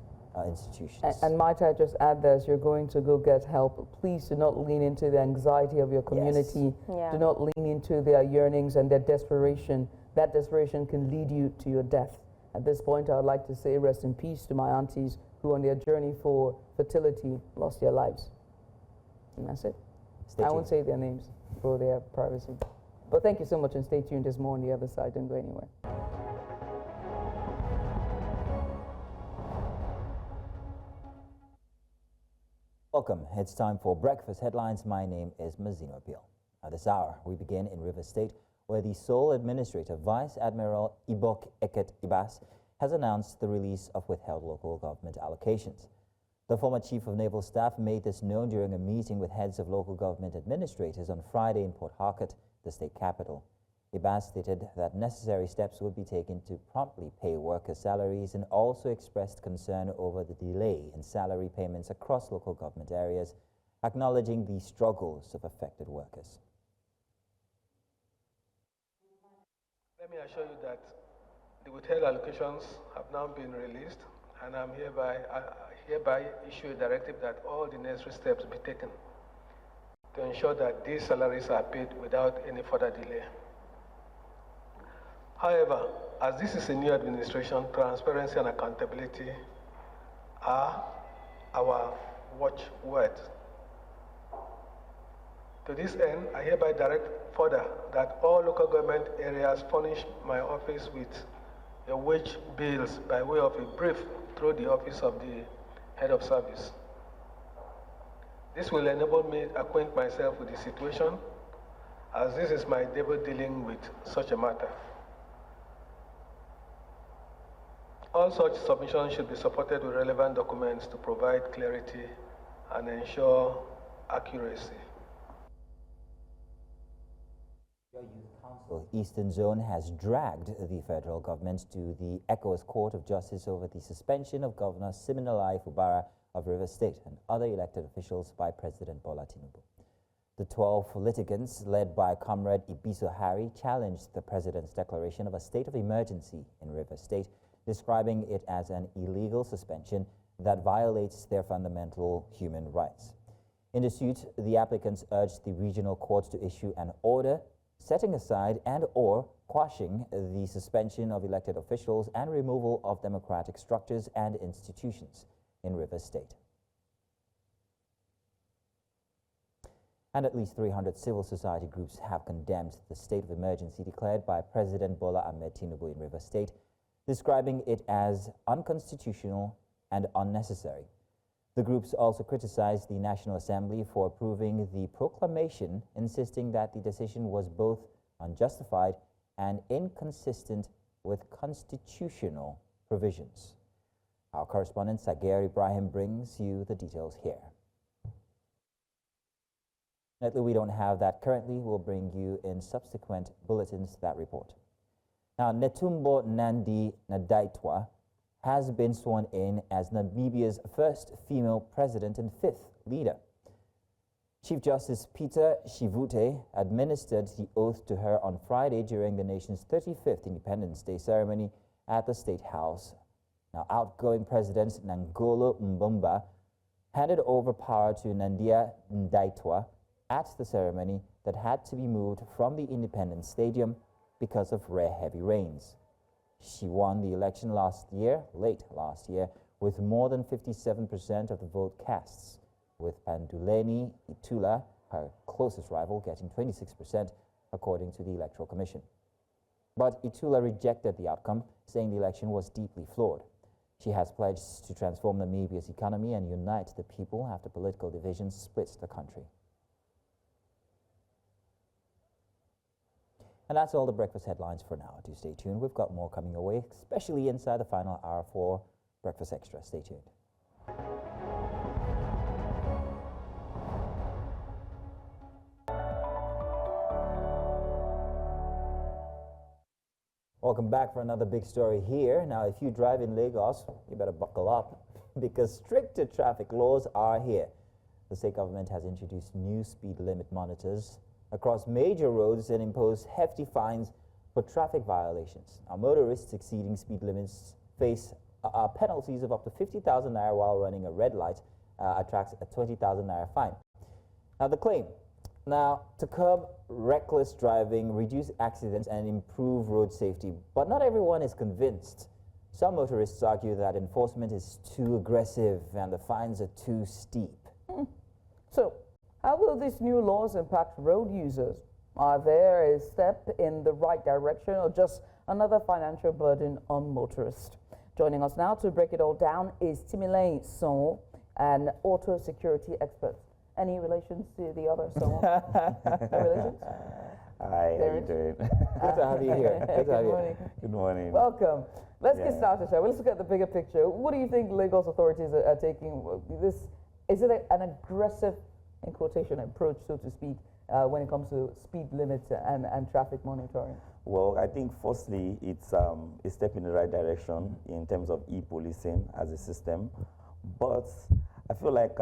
institutions. And might I just add that as you're going to go get help, please do not lean into the anxiety of your community. Yes. Do not lean into their yearnings and their desperation That desperation can lead you to your death. At this point, I would like to say rest in peace to my aunties who on their journey for fertility lost their lives. And that's it. I won't say their names for their privacy. But thank you so much, and stay tuned. There's more on the other side. Don't go anywhere. Welcome. It's time for Breakfast Headlines. My name is Mazino Peel. At this hour, we begin in Rivers State, where the sole administrator, Vice Admiral Ibok Eket Ibas, has announced the release of withheld local government allocations. The former Chief of Naval Staff made this known during a meeting with heads of local government administrators on Friday in Port Harcourt, the state capital. Ibas stated that necessary steps would be taken to promptly pay workers' salaries and also expressed concern over the delay in salary payments across local government areas, acknowledging the struggles of affected workers. Let me assure you that the withheld allocations have now been released, and I hereby issue a directive that all the necessary steps be taken to ensure that these salaries are paid without any further delay. However, as this is a new administration, transparency and accountability are our watchwords. To this end, I hereby direct further that all local government areas furnish my office with the wage bills by way of a brief through the office of the head of service. This will enable me to acquaint myself with the situation, as this is my debut dealing with such a matter. All such submissions should be supported with relevant documents to provide clarity and ensure accuracy. Youth Council Eastern Zone has dragged the federal government to the ECOWAS Court of Justice over the suspension of Governor Siminalayi Fubara of Rivers State and other elected officials by President Bola Tinubu. The 12 litigants, led by Comrade Ibiso Harry, challenged the president's declaration of a state of emergency in Rivers State, describing it as an illegal suspension that violates their fundamental human rights. In the suit, the applicants urged the regional courts to issue an order setting aside and/or quashing the suspension of elected officials and removal of democratic structures and institutions in Rivers State. And at least 300 civil society groups have condemned the state of emergency declared by President Bola Tinubu in Rivers State, describing it as unconstitutional and unnecessary. The groups also criticized the National Assembly for approving the proclamation, insisting that the decision was both unjustified and inconsistent with constitutional provisions. Our correspondent Sager Ibrahim brings you the details here. Fortunately, we don't have that currently. We'll bring you in subsequent bulletins that report. Now, Netumbo Nandi Ndaitwah has been sworn in as Namibia's first female president and fifth leader. Chief Justice Peter Shivute administered the oath to her on Friday during the nation's 35th Independence Day ceremony at the State House. Now, outgoing President Nangolo Mbumba handed over power to Nandia Ndaitwah at the ceremony that had to be moved from the Independence Stadium because of rare heavy rains. She won the election late last year, with more than 57% of the vote casts, with Panduleni Itula, her closest rival, getting 26%, according to the Electoral Commission. But Itula rejected the outcome, saying the election was deeply flawed. She has pledged to transform Namibia's economy and unite the people after political divisions split the country. And that's all the breakfast headlines for now. Do stay tuned. We've got more coming your way, especially inside the final hour for Breakfast Extra. Stay tuned. Welcome back for another big story here. Now, if you drive in Lagos, you better buckle up because stricter traffic laws are here. The state government has introduced new speed limit monitors across major roads and impose hefty fines for traffic violations. Now, motorists exceeding speed limits face penalties of up to 50,000 naira while running a red light attracts a 20,000 naira fine. Now, the claim Now, to curb reckless driving, reduce accidents, and improve road safety, but not everyone is convinced. Some motorists argue that enforcement is too aggressive and the fines are too steep. So, how will these new laws impact road users? Are they a step in the right direction or just another financial burden on motorists? Joining us now to break it all down is Siminalayi Fubara, an auto security expert. Any relations to the other Fubara? No relations? Hi, how are you doing? Good to have you here. Good to have you. Good morning. Welcome. Let's get started, shall we? Let's look at the bigger picture. What do you think Lagos authorities are taking? Is it an aggressive, in quotation, approach, so to speak, when it comes to speed limits and traffic monitoring? Well, I think firstly, it's a step in the right direction in terms of e-policing as a system. But I feel like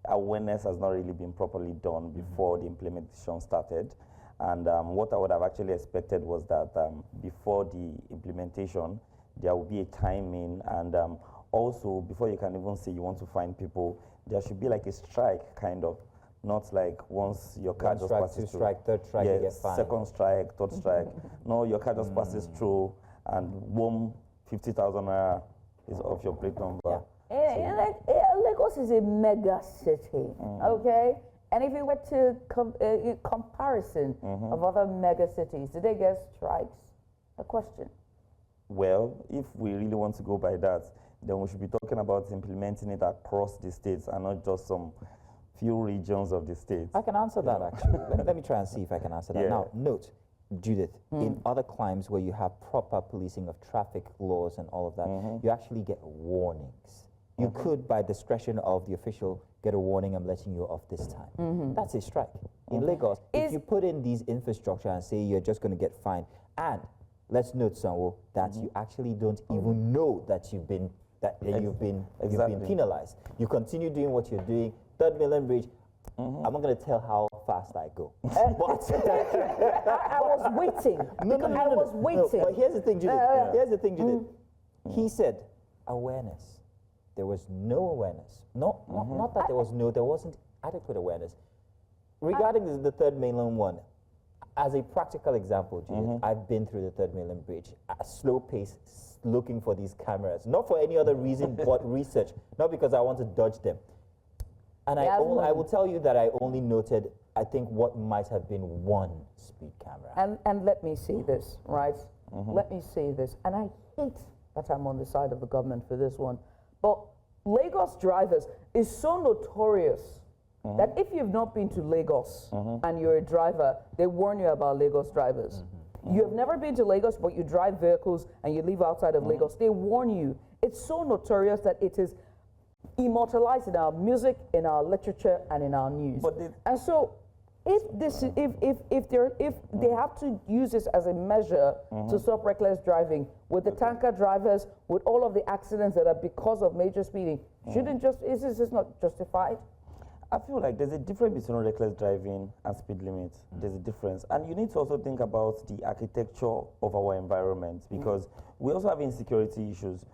awareness has not really been properly done before the implementation started. And what I would have actually expected was that before the implementation, there will be a timing, and also before you can even say you want to find people, there should be like a strike, kind of. Not like once your car just passes through. Strike, third strike, you get fined. Second strike, third strike. No, your car just passes through, and 50,000 naira is off your plate number. Yeah. Lagos is a mega city, okay? And if you were to comparison of other mega cities, do they get strikes? The question. Well, if we really want to go by that, then we should be talking about implementing it across the states and not just some few regions of the state. I can answer that, actually. let me try and see if I can answer that. Yeah. Now, note, Judith, in other climes where you have proper policing of traffic laws and all of that, you actually get warnings. You could, by discretion of the official, get a warning, I'm letting you off this time. That's a strike. In Lagos, if you put in these infrastructure and say you're just going to get fined, and let's note, Sanwo, that you actually don't even know that you've been penalized. You continue doing what you're doing. 3rd Mainland Bridge, I'm not going to tell how fast I go. But I was waiting. No, I was waiting. But here's the thing, Judith. Here's the thing, Judith. He said awareness. There was no awareness. Not that there wasn't adequate awareness. Regarding the 3rd Mainland one, as a practical example, Judith, I've been through the 3rd Mainland Bridge at a slow pace, looking for these cameras. Not for any other reason but research. Not because I want to dodge them. And I will tell you that I only noted, I think, what might have been one speed camera. And let me say this, right? Let me say this. And I hate that I'm on the side of the government for this one. But Lagos drivers is so notorious that if you've not been to Lagos and you're a driver, they warn you about Lagos drivers. You have never been to Lagos, but you drive vehicles and you live outside of Lagos, they warn you. It's so notorious that it is immortalized in our music, in our literature, and in our news. And so, if they have to use this as a measure to stop reckless driving, with the tanker drivers, with all of the accidents that are because of major speeding, is this not justified? I feel like there's a difference between reckless driving and speed limits. There's a difference. And you need to also think about the architecture of our environment, because we also have insecurity issues.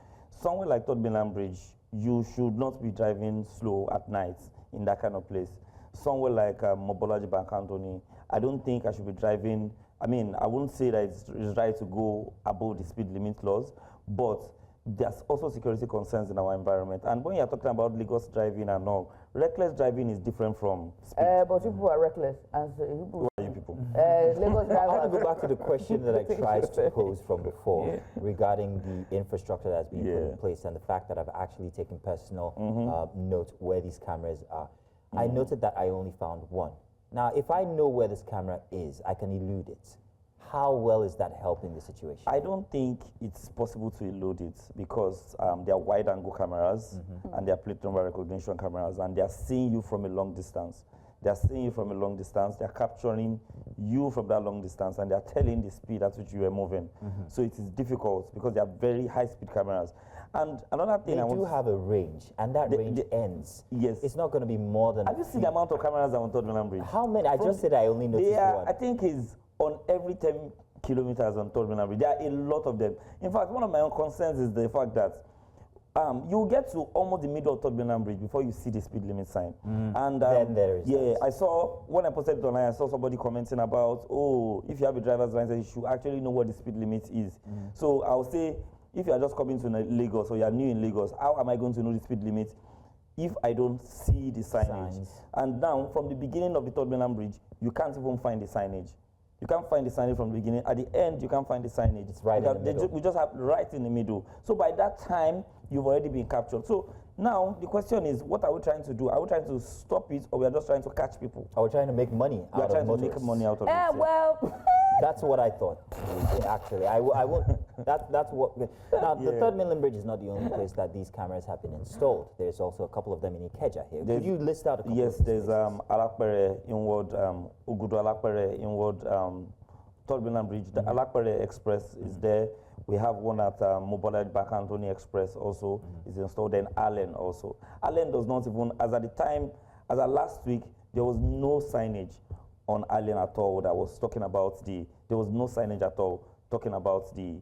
Somewhere like 3rd Mainland Bridge, you should not be driving slow at night in that kind of place. Somewhere like Mobolaji Bank Anthony, I don't think I should be driving. I mean, I wouldn't say that it's right to go above the speed limit laws, but there's also security concerns in our environment. And when you're talking about Lagos driving and all, reckless driving is different from speed. But people are reckless. Who are you people? Lagos drivers. I want to go back to the question that I tried to pose from before regarding the infrastructure that's being put in place and the fact that I've actually taken personal note where these cameras are. I noted that I only found one. Now, if I know where this camera is, I can elude it. How well is that helping the situation? I don't think it's possible to elude it because they are wide-angle cameras and they are plate number recognition cameras, and they are seeing you from a long distance. They are seeing you from a long distance. They are capturing you from that long distance, and they are telling the speed at which you are moving. So it is difficult because they are very high-speed cameras. And another thing, they do have a range, and that range ends. Yes, it's not going to be more than. Have you seen the amount of cameras on 3rd Mainland Bridge? How many? I just said I only noticed one. I think it's on every 10 kilometers on 3rd Mainland Bridge. There are a lot of them. In fact, one of my own concerns is the fact that you get to almost the middle of Third Mainland Bridge before you see the speed limit sign. And then there is yeah, I saw, when I posted it online, I saw somebody commenting about, oh, if you have a driver's license, you should actually know what the speed limit is. So I'll say, if you are just coming to Lagos or you are new in Lagos, how am I going to know the speed limit if I don't see the signage? And now, from the beginning of the Third Mainland Bridge, you can't even find the signage. You can't find the signage from the beginning. At the end, you can't find the signage. It's right in the middle. We just have right in the middle. So by that time, you've already been captured. So now the question is, what are we trying to do? Are we trying to stop it, or we are just trying to catch people? Are we trying to make money out of We are trying to motorists? make money out of it. Yeah. Well, that's what I thought. Actually, I won't. That's what. Now, the Third Mainland Bridge is not the only place that these cameras have been installed. There's also a couple of them in Ikeja here. Could you list out a couple? Yes, there's Alakpere inward, Ugudu Alakpere inward Third Mainland Bridge. The Alakpere Express is there. We have one at Mobolade Back Anthony Express also is installed. Then Allen also. Allen does not even, as at last week, there was no signage on Allen at all that was talking about there was no signage at all talking about the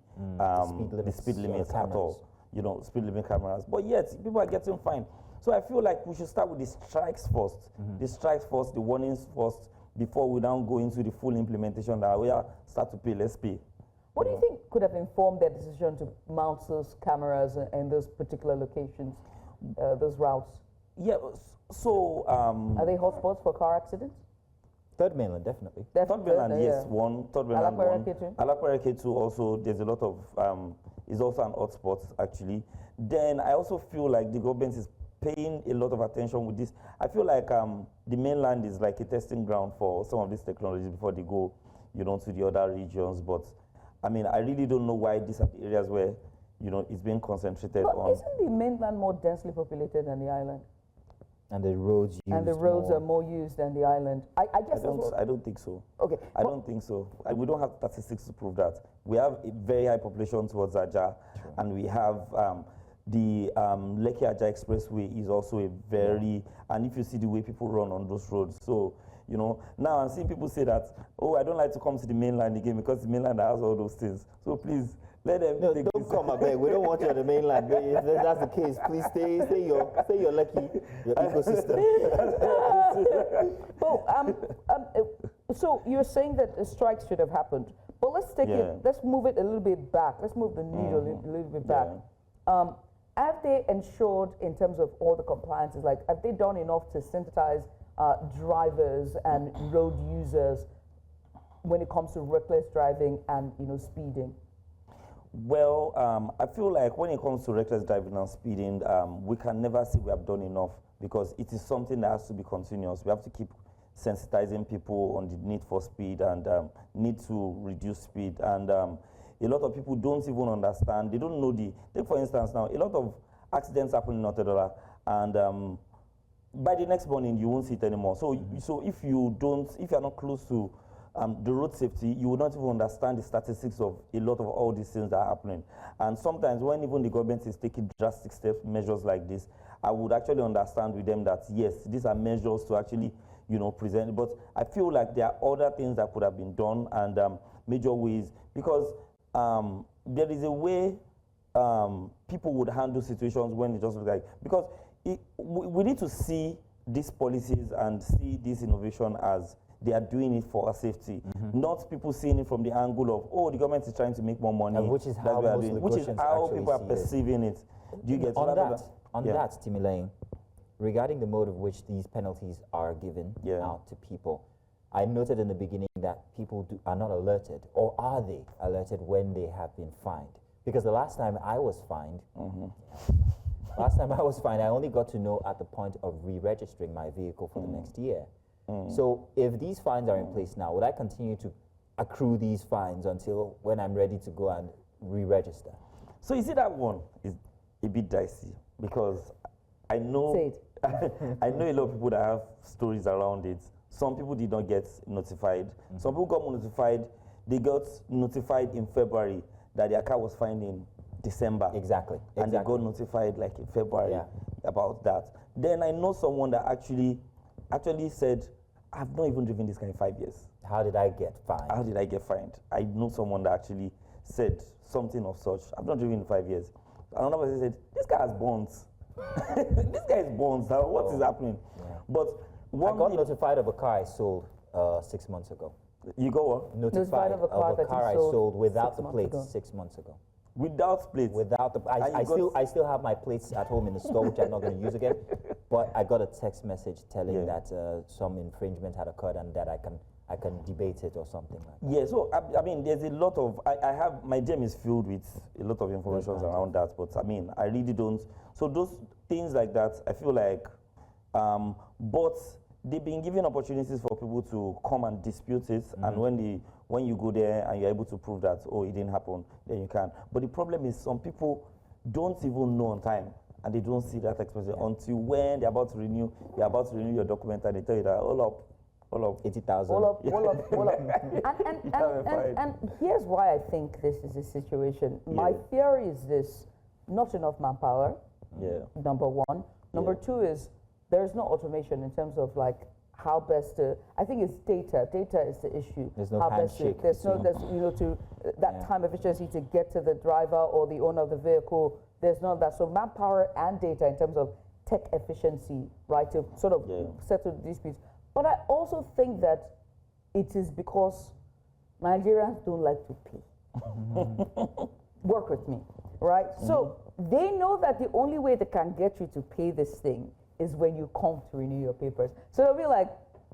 speed limits at all. You know, speed limit cameras. But yet, people are getting fined. So I feel like we should start with the strikes first. The strikes first, the warnings first, before we now go into the full implementation that we start to pay, let's pay. What do you think could have informed their decision to mount those cameras in those particular locations, those routes? Yeah, so... are they hotspots for car accidents? Third Mainland, definitely. Third Mainland, yes, one. Third Mainland, one. Alakpere K2 also, there's a lot of, is also an hotspot, actually. Then I also feel like the government is paying a lot of attention with this. I feel like the mainland is like a testing ground for some of these technologies before they go, you know, to the other regions. But I mean, I really don't know why these are the areas where, you know, it's being concentrated on. Isn't the mainland more densely populated than the island? And the roads used And the roads are more used than the island. I guess I don't think so. Okay. I don't think so. We don't have statistics to prove that. We have a very high population towards Aja, and we have the Lekki Aja Expressway is also a very, and if you see the way people run on those roads, so, you know, now I'm seeing people say that, oh, I don't like to come to the mainland again because the mainland has all those things. So please, let them. No, don't come, abeg. We don't want you on the mainland. If that's the case, please stay your Lekki, your ecosystem. So you're saying that the strikes should have happened, but let's take let's move it a little bit back. Let's move the needle a little bit back. Have they ensured, in terms of all the compliances, like have they done enough to sensitize drivers and road users when it comes to reckless driving and, you know, speeding? Well, I feel like when it comes to reckless driving and speeding, we can never say we have done enough because it is something that has to be continuous. We have to keep sensitizing people on the need for speed and need to reduce speed. And a lot of people don't even understand. They don't know take for instance now, a lot of accidents happen in Otedola, and by the next morning you won't see it anymore. So if you're not close to the road safety, you will not even understand the statistics of a lot of all these things that are happening. And sometimes when even the government is taking drastic measures like this, I would actually understand with them that yes, these are measures to actually, you know, present. But I feel like there are other things that could have been done and major ways, because there is a way people would handle situations when it just looks like, because we need to see these policies and see this innovation as they are doing it for our safety, not people seeing it from the angle of, oh, the government is trying to make more money, which is how people are perceiving it. Do you get on that, Timileyin, regarding the mode of which these penalties are given out to people? I noted in the beginning that people are not alerted, or are they alerted when they have been fined? Because the last time I was fined, I only got to know at the point of re-registering my vehicle for the next year. So if these fines are in place now, would I continue to accrue these fines until when I'm ready to go and re-register? So you see, that one is a bit dicey, because I know I know a lot of people that have stories around it. Some people did not get notified. Some people got notified. They got notified in February that their car was fined in December. Exactly. And they got notified like in February about that. Then I know someone that actually said, I've not even driven this car in 5 years. How did I get fined? How did I get fined? I know someone that actually said something of such. I've not driven in 5 years. Another person said, this guy has bonds. This guy is bonds. What is happening? Yeah. But I got notified of a car I sold 6 months ago. You go what? Notified of a car I sold without the plates 6 months ago. Without plates? Without the I still have my plates at home in the store, which I'm not going to use again. But I got a text message telling that some infringement had occurred and that I can debate it or something like that. Yeah, so I mean, there's a lot of, I have, my gem is filled with a lot of information around that, but I mean, I really don't. So those things like that, I feel like, but they've been giving opportunities for people to come and dispute it, and when you go there and you're able to prove that, oh, it didn't happen, then you can. But the problem is some people don't even know on time, and they don't see that expression until when they're about to renew your document, and they tell you that, all up 80,000. All up. And here's why I think this is a situation. My theory is this: not enough manpower. Yeah. Number one. Number two is there's no automation in terms of like how best to. I think it's data. Data is the issue. There's no how handshake. There's that time efficiency to get to the driver or the owner of the vehicle. There's none of that. So manpower and data in terms of tech efficiency, right, to sort of settle disputes. But I also think that it is because Nigerians don't like to pay. Work with me, right? So they know that the only way they can get you to pay this thing is when you come to renew your papers. So they'll be like,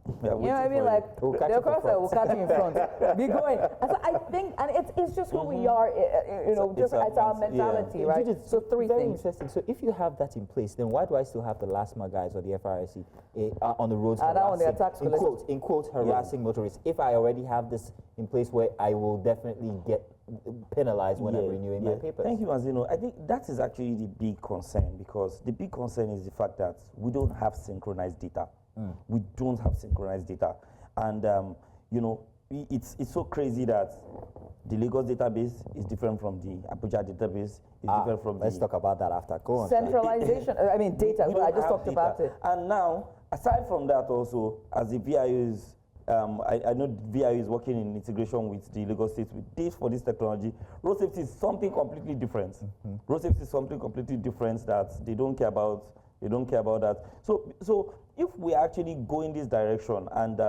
you know what I mean? Like, they'll cross that, we'll catch you in front. Be going. And so I think, and it's just who we are, it's our mentality, right? So three things. Interesting. So if you have that in place, then why do I still have the last mile guys or the FRSC on the roads harassing, in quote, harassing motorists? If I already have this in place where I will definitely get penalized when I'm renewing my papers. Thank you, Mazino. I think that is actually the big concern, because the big concern is the fact that we don't have synchronized data. We don't have synchronized data. And, it's so crazy that the Lagos database is different from the Abuja database, is different from Let's talk about that after. Go on. Centralization, I mean data, I just talked about it. And now, aside from that also, as the VIO is, I know VIO is working in integration with the Lagos State for this technology. Road safety is something completely different. Road safety is something completely different that they don't care about. They don't care about that. So if we actually go in this direction and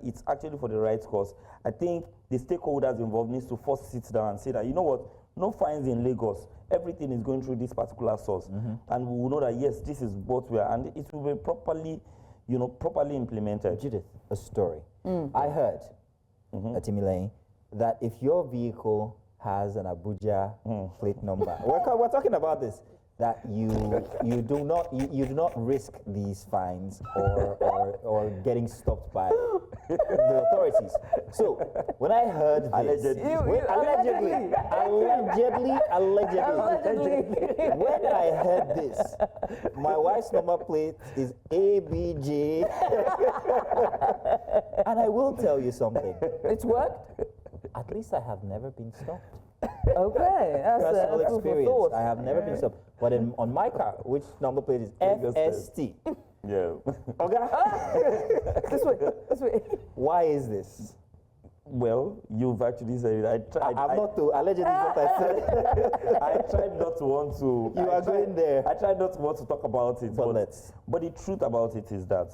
it's actually for the right cause, I think the stakeholders involved needs to first sit down and say that, you know what, no fines in Lagos. Everything is going through this particular source, and we will know that yes, this is what we are, and it will be properly, properly implemented. Judith, a story. I heard at Timilayi that if your vehicle has an Abuja plate number, we're talking about this, that you do not risk these fines or getting stopped by the authorities. So when I heard this, allegedly, when I heard this, my wife's number plate is ABJ, and I will tell you something. It's worked. At least I have never been stopped. Okay, that's personal experience. I have never been stopped. But on my car, which number plate is FST? Yeah. Okay. This way. Why is this? Well, you've actually said it. I'm not to allegedly what I said. I tried not to want to. Going there. I tried not to want to talk about it. But the truth about it is that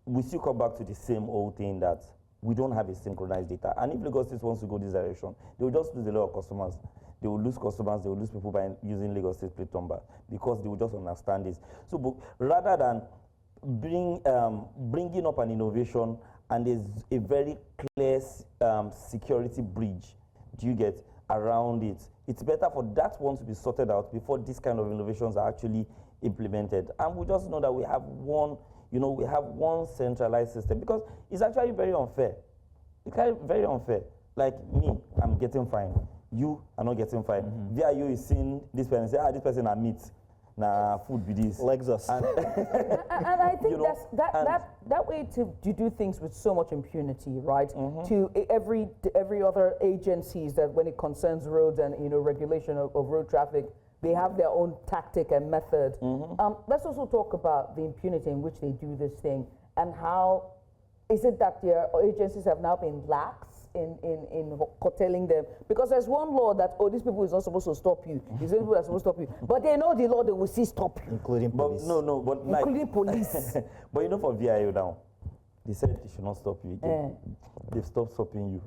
we still come back to the same old thing that we don't have a synchronized data. And if Lagos State wants to go this direction, they will just lose a lot of customers. They will lose customers, they will lose people by using Lagos State plate number, because they will just understand this. So but rather than bringing up an innovation and there's a very clear security bridge, do you get, around it, it's better for that one to be sorted out before these kind of innovations are actually implemented. And we just know that we have one centralized system, because it's actually very unfair. It's kind of very unfair. Like me, I'm getting fined. You are not getting fined. VIU is seeing this person and say, this person are meat. Nah, food be this. Lexus. And I think that way to do things with so much impunity, right? To every other agencies that when it concerns roads and regulation of road traffic, they have their own tactic and method. Let's also talk about the impunity in which they do this thing, and how is it that their agencies have now been lax in curtailing them. Because there's one law that, oh, these people is not supposed to stop you. These people are supposed to stop you. But they know the law, they will still stop you. Including police. But including police. But you know, for VIO now, they said they should not stop you again. They've stopped stopping you.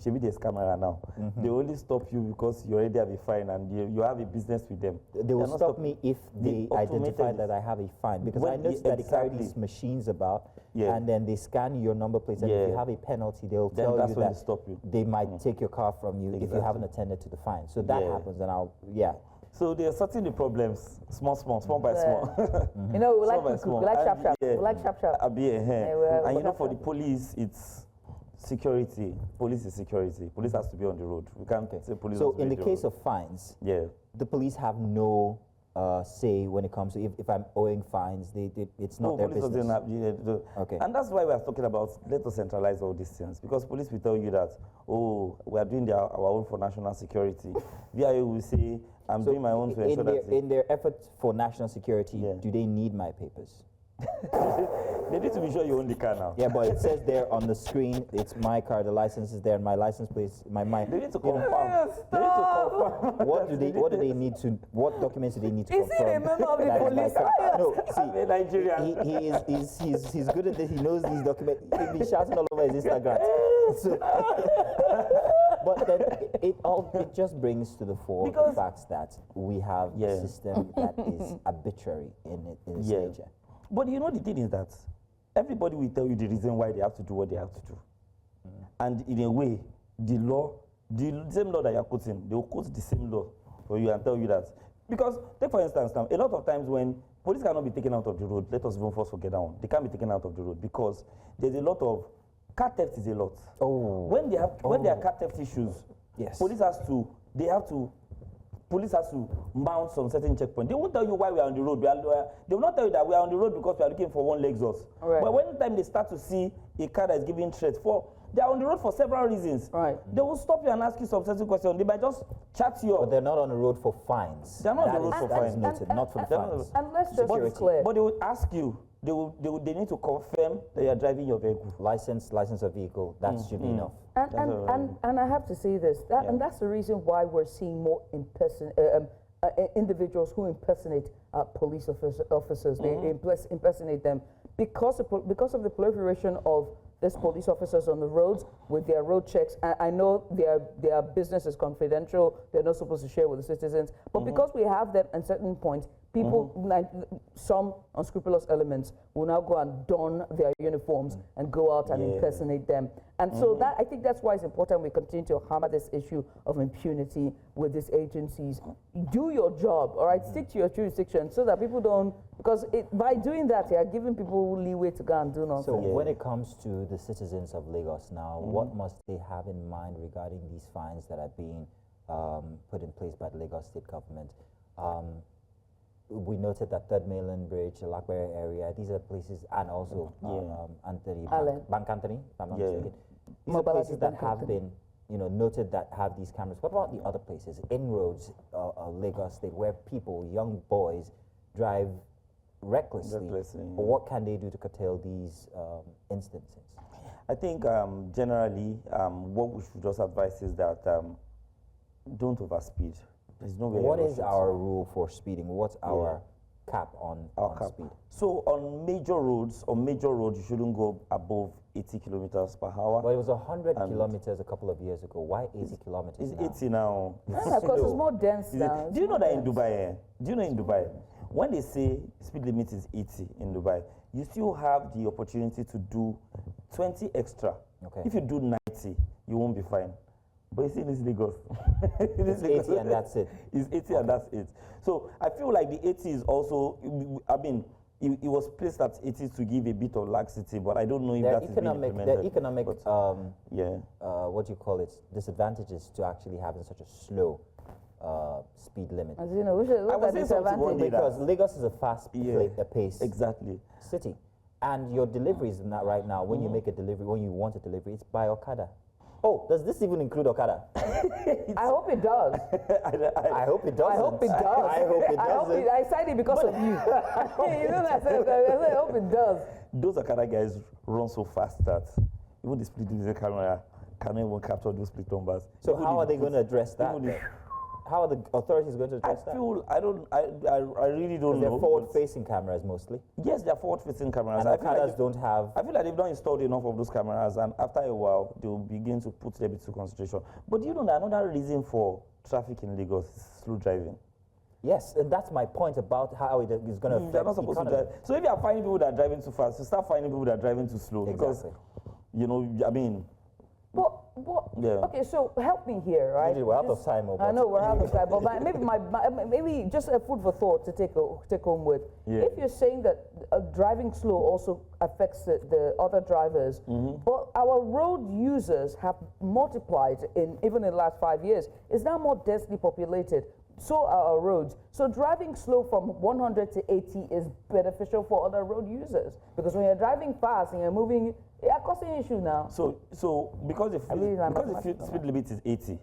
Maybe there's camera now. They only stop you because you already have a fine and you have a business with them. They will stop me if they identify that I have a fine. Because I noticed that they carry these machines about and then they scan your number plates. And if you have a penalty, they'll tell you that stop you. They might take your car from you if you haven't attended to the fine. So that happens, and So they are sorting the problems, small by small. You know, we like sharp. We like sharp. And you know, for the police, it's security. Police is security. Police has to be on the road. We can't say police. So in the case of fines, the police have no say when it comes to if I'm owing fines. It's not their business. Okay. And that's why we are talking about let us centralize all these things, because police will tell you that, oh, we are doing our own for national security. VIO will say, I'm doing my own to ensure that. In their efforts for national security, do they need my papers? They need to be sure you own the car now. Yeah, but it says there on the screen, it's my car, the license is there, and my license plate, my They need to confirm. They need to confirm. What do they need to? What documents do they need to confirm? Is he a member of the police? No, see, Nigerian. He's good at this. He knows these documents. He'll be shouting all over his Instagram. So, but then it just brings to the fore the fact that we have a system that is arbitrary in its nature. But you know the thing is that everybody will tell you the reason why they have to do what they have to do. And in a way, the same law that you're quoting, they will quote the same law for you and tell you that. Because, take for instance now, a lot of times when police cannot be taken out of the road, let us even first forget that one. They can't be taken out of the road because there's a lot of, car theft is a lot. When there are car theft issues, police has to mount some certain checkpoint. They won't tell you why we are on the road. They will not tell you that we are on the road because we are looking for one Lexus. Right. But when time they start to see a car that is giving threats, they are on the road for several reasons. Right. They will stop you and ask you some certain questions. They might just chat you up. But they're not on the road for fines. They're not on the road for fines. Not for the fines. And let's just be clear. But they will ask you. They need to confirm that you are driving your vehicle. License of vehicle. That should be enough. And I have to say this, and that's the reason why we're seeing more individuals who impersonate police officers. They impersonate them because of the proliferation of these police officers on the roads with their road checks. I know their business is confidential. They're not supposed to share with the citizens. But because we have them at certain points, people, like some unscrupulous elements, will now go and don their uniforms and go out and impersonate them. And so I think that's why it's important we continue to hammer this issue of impunity with these agencies. Do your job, all right? Stick to your jurisdiction so that people don't, because by doing that, you're giving people leeway to go and do nonsense. So when it comes to the citizens of Lagos now, what must they have in mind regarding these fines that are being put in place by the Lagos State government? We noted that Third Mainland Bridge, the Lakbere area, these are places, and also Bank Anthony, if I'm not mistaken. These are places that have been, noted that have these cameras. What about the other places, inroads of Lagos State, where people, young boys, drive recklessly? What can they do to curtail these instances? I think generally, what we should just advise is that don't overspeed. There's no way. What is our rule for speeding? What's our cap on speed? So on major roads, you shouldn't go above 80 kilometers per hour. But it was 100 kilometers a couple of years ago. Why 80 kilometers now? 80 now. Because it's more dense now. Do you know that in Dubai, when they say speed limit is 80 in Dubai, you still have the opportunity to do 20 extra. Okay. If you do 90, you won't be fined. But you see, this Lagos. It's 80 and that's it. It's 80 and that's it. So I feel like the 80 is also, it was placed at 80 to give a bit of laxity, but I don't know if that is being implemented. There are economic, what do you call it, disadvantages to actually having such a slow speed limit. As you know, we should look at disadvantage. Because Lagos is a fast-paced city. And your deliveries right now, when you make a delivery, when you want a delivery, it's by Okada. Oh, does this even include Okada? I hope it does. I hope it doesn't. I hope it does. I hope it doesn't. I signed it because of you. You know that I hope it does. Those Okada guys run so fast that even the split camera, cannot even capture those plate numbers. So how are they going to address that? How are the authorities going to address that? I really don't know. They're forward-facing cameras mostly. Yes, they're forward-facing cameras. And Okadas don't have. I feel like they've not installed enough of those cameras, and after a while, they will begin to put them into consideration. But you know that another reason for traffic in Lagos is slow driving. Yes, and that's my point about how it is going to affect They're not supposed to drive. So if you are finding people that are driving too fast, you start finding people that are driving too slow. Exactly. Because, you know, I mean. Yeah. Okay, so help me here, right? We're out of time. I know we're out of time, but maybe just a food for thought to take home with. Yeah. If you're saying that driving slow also affects the other drivers, but our road users have multiplied even in the last 5 years. It's now more densely populated. So are our roads. So driving slow from 100 to 80 is beneficial for other road users, because when you're driving fast and you're moving, causing issue now. So because the speed limit is 80,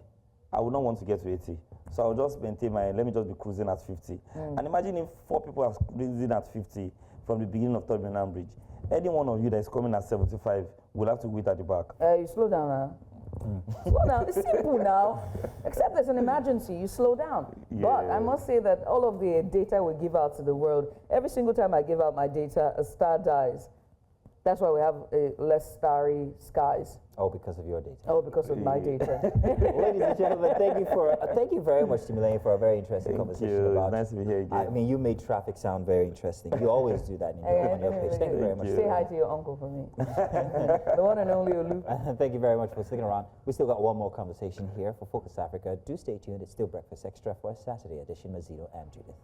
I would not want to get to 80. So I'll just maintain let me just be cruising at 50. And imagine if 4 people are cruising at 50 from the beginning of Third Mainland Bridge. Any one of you that is coming at 75 will have to wait at the back. You slow down now. Slow down. It's simple now. Except there's an emergency, you slow down. Yeah. But I must say that all of the data we give out to the world, every single time I give out my data, a star dies. That's why we have less starry skies. Oh, because of your data. Oh, because of my data. Ladies and gentlemen, thank you very much, Siminalayi, for a very interesting conversation about. Nice to be here again. I mean, you made traffic sound very interesting. You always do that on your page. Thank you very much. Say hi to your uncle for me. The one and only Olu. Thank you very much for sticking around. We still got one more conversation here for Focus Africa. Do stay tuned. It's still Breakfast Extra for a Saturday edition. Mazido and Judith.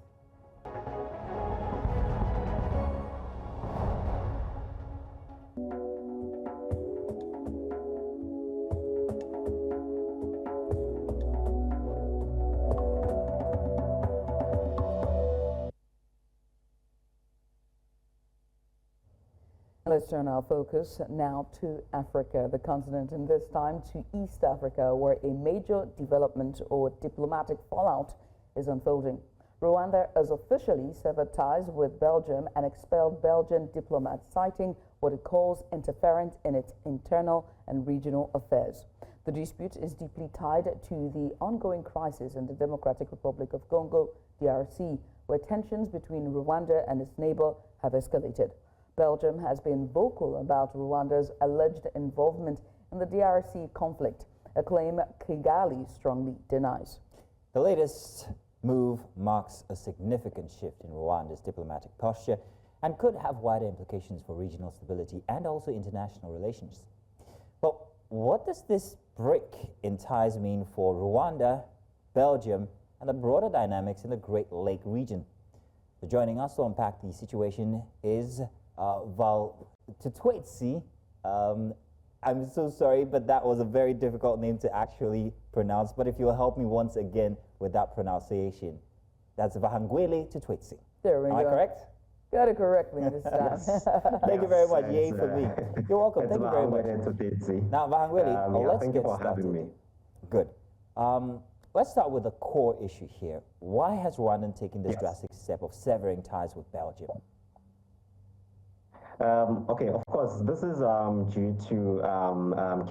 Let's turn our focus now to Africa, the continent, and this time to East Africa, where a major development or diplomatic fallout is unfolding. Rwanda has officially severed ties with Belgium and expelled Belgian diplomats, citing what it calls interference in its internal and regional affairs. The dispute is deeply tied to the ongoing crisis in the Democratic Republic of Congo, DRC, where tensions between Rwanda and its neighbor have escalated. Belgium has been vocal about Rwanda's alleged involvement in the DRC conflict, a claim Kigali strongly denies. The latest move marks a significant shift in Rwanda's diplomatic posture and could have wider implications for regional stability and also international relations. But what does this break in ties mean for Rwanda, Belgium, and the broader dynamics in the Great Lake region? So joining us to unpack the situation is Val Tutwetsi. I'm so sorry, but that was a very difficult name to actually pronounce. But if you'll help me once again with that pronunciation, that's Vahangwele Tutwetsi. There we go. Am I correct? Got it correctly this time. Thank you very much. Yay for me. You're welcome. Thank you very much. Now, Vahangwele, let's get started. Good. Let's start with the core issue here. Why has Rwanda taken this drastic step of severing ties with Belgium? Okay, of course, this is due to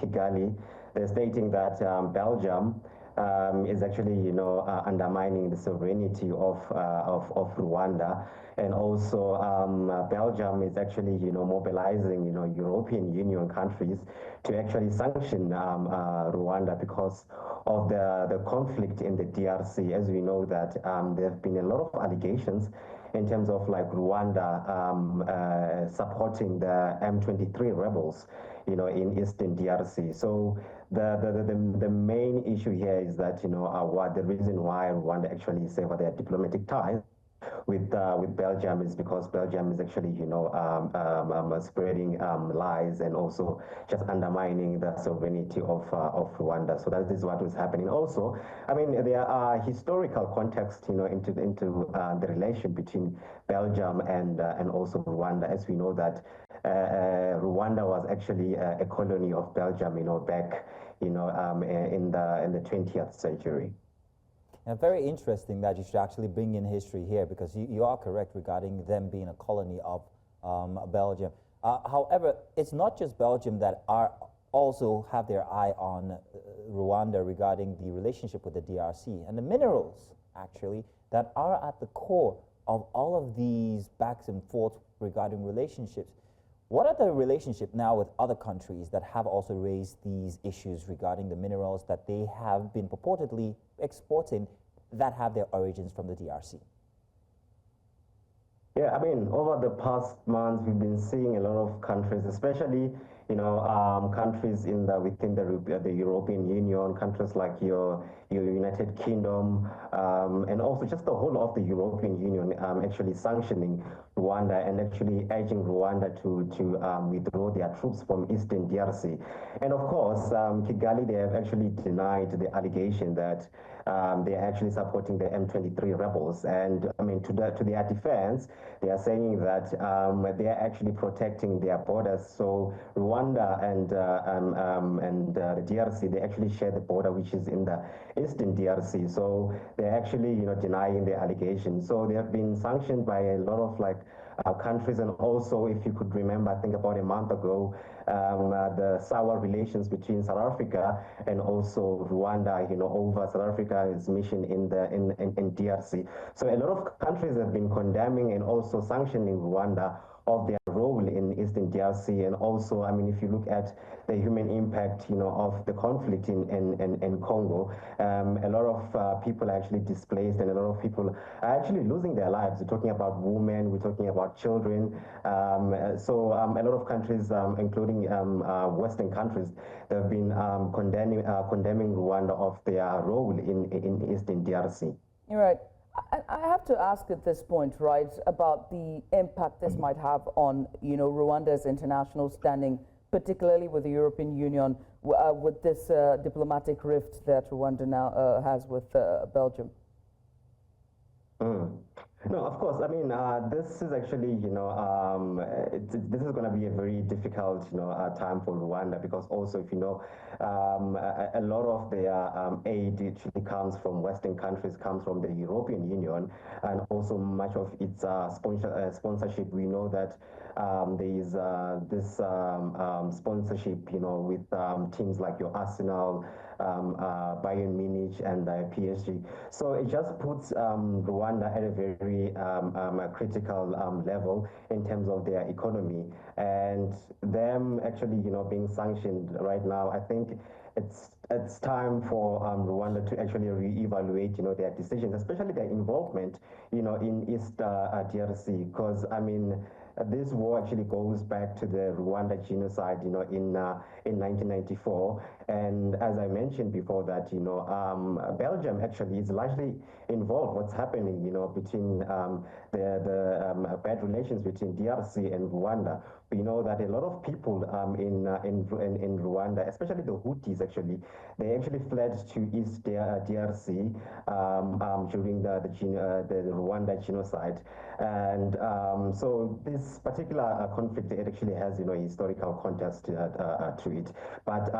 Kigali stating that Belgium is actually, undermining the sovereignty of Rwanda, and also Belgium is actually, mobilizing, European Union countries to actually sanction Rwanda because of the conflict in the DRC. As we know that there have been a lot of allegations in terms of like Rwanda supporting the M23 rebels, in Eastern DRC. So the main issue here is that, what the reason why Rwanda actually severed their diplomatic ties with Belgium is because Belgium is actually, spreading lies and also just undermining the sovereignty of Rwanda. So that is what was happening. Also, I mean, there are historical context, into the relation between Belgium and also Rwanda, as we know that Rwanda was actually a colony of Belgium, back, in the 20th century. Now, very interesting that you should actually bring in history here, because you are correct regarding them being a colony of Belgium. However, it's not just Belgium that are also have their eye on Rwanda regarding the relationship with the DRC and the minerals, actually, that are at the core of all of these backs and forth regarding relationships. What are the relationship now with other countries that have also raised these issues regarding the minerals that they have been purportedly exporting that have their origins from the DRC? Yeah, I mean, over the past months, we've been seeing a lot of countries, especially, countries within the European Union, countries like your United Kingdom, and also just the whole of the European Union actually sanctioning Rwanda and actually urging Rwanda to withdraw their troops from Eastern DRC. And of course, Kigali, they have actually denied the allegation that they are actually supporting the M23 rebels. And I mean, to their defense, they are saying that they are actually protecting their borders. So Rwanda and the DRC, they actually share the border, which is in the Eastern DRC. So they're actually, denying the allegations. So they have been sanctioned by a lot of countries, and also, if you could remember, I think about a month ago, the sour relations between South Africa and also Rwanda, over South Africa's mission in DRC. So a lot of countries have been condemning and also sanctioning Rwanda of their role in Eastern DRC. And also, I mean, if you look at the human impact, of the conflict in Congo, a lot of people are actually displaced, and a lot of people are actually losing their lives. We're talking about women, we're talking about children. So a lot of countries, including Western countries, have been condemning Rwanda of their role in Eastern DRC. You're right. I have to ask at this point, right, about the impact this might have on, Rwanda's international standing, particularly with the European Union, with this diplomatic rift that Rwanda now has with Belgium. No, of course. I mean, this is actually, this is going to be a very difficult, time for Rwanda, because also, if a lot of their aid actually comes from Western countries, comes from the European Union, and also much of its sponsorship. We know that there is this sponsorship, with teams like your Arsenal, Bayern Munich, and PSG. So it just puts Rwanda at a very critical level in terms of their economy, and them actually being sanctioned right now. I think it's time for Rwanda to actually reevaluate their decisions, especially their involvement in East DRC, because I mean, this war actually goes back to the Rwanda genocide, in 1994. And as I mentioned before that, Belgium actually is largely involved what's happening, between the bad relations between DRC and Rwanda. We know that a lot of people in Rwanda, especially the Houthis, actually, they actually fled to East DRC during the Rwanda genocide. And so this particular conflict, it actually has, a historical context to it. But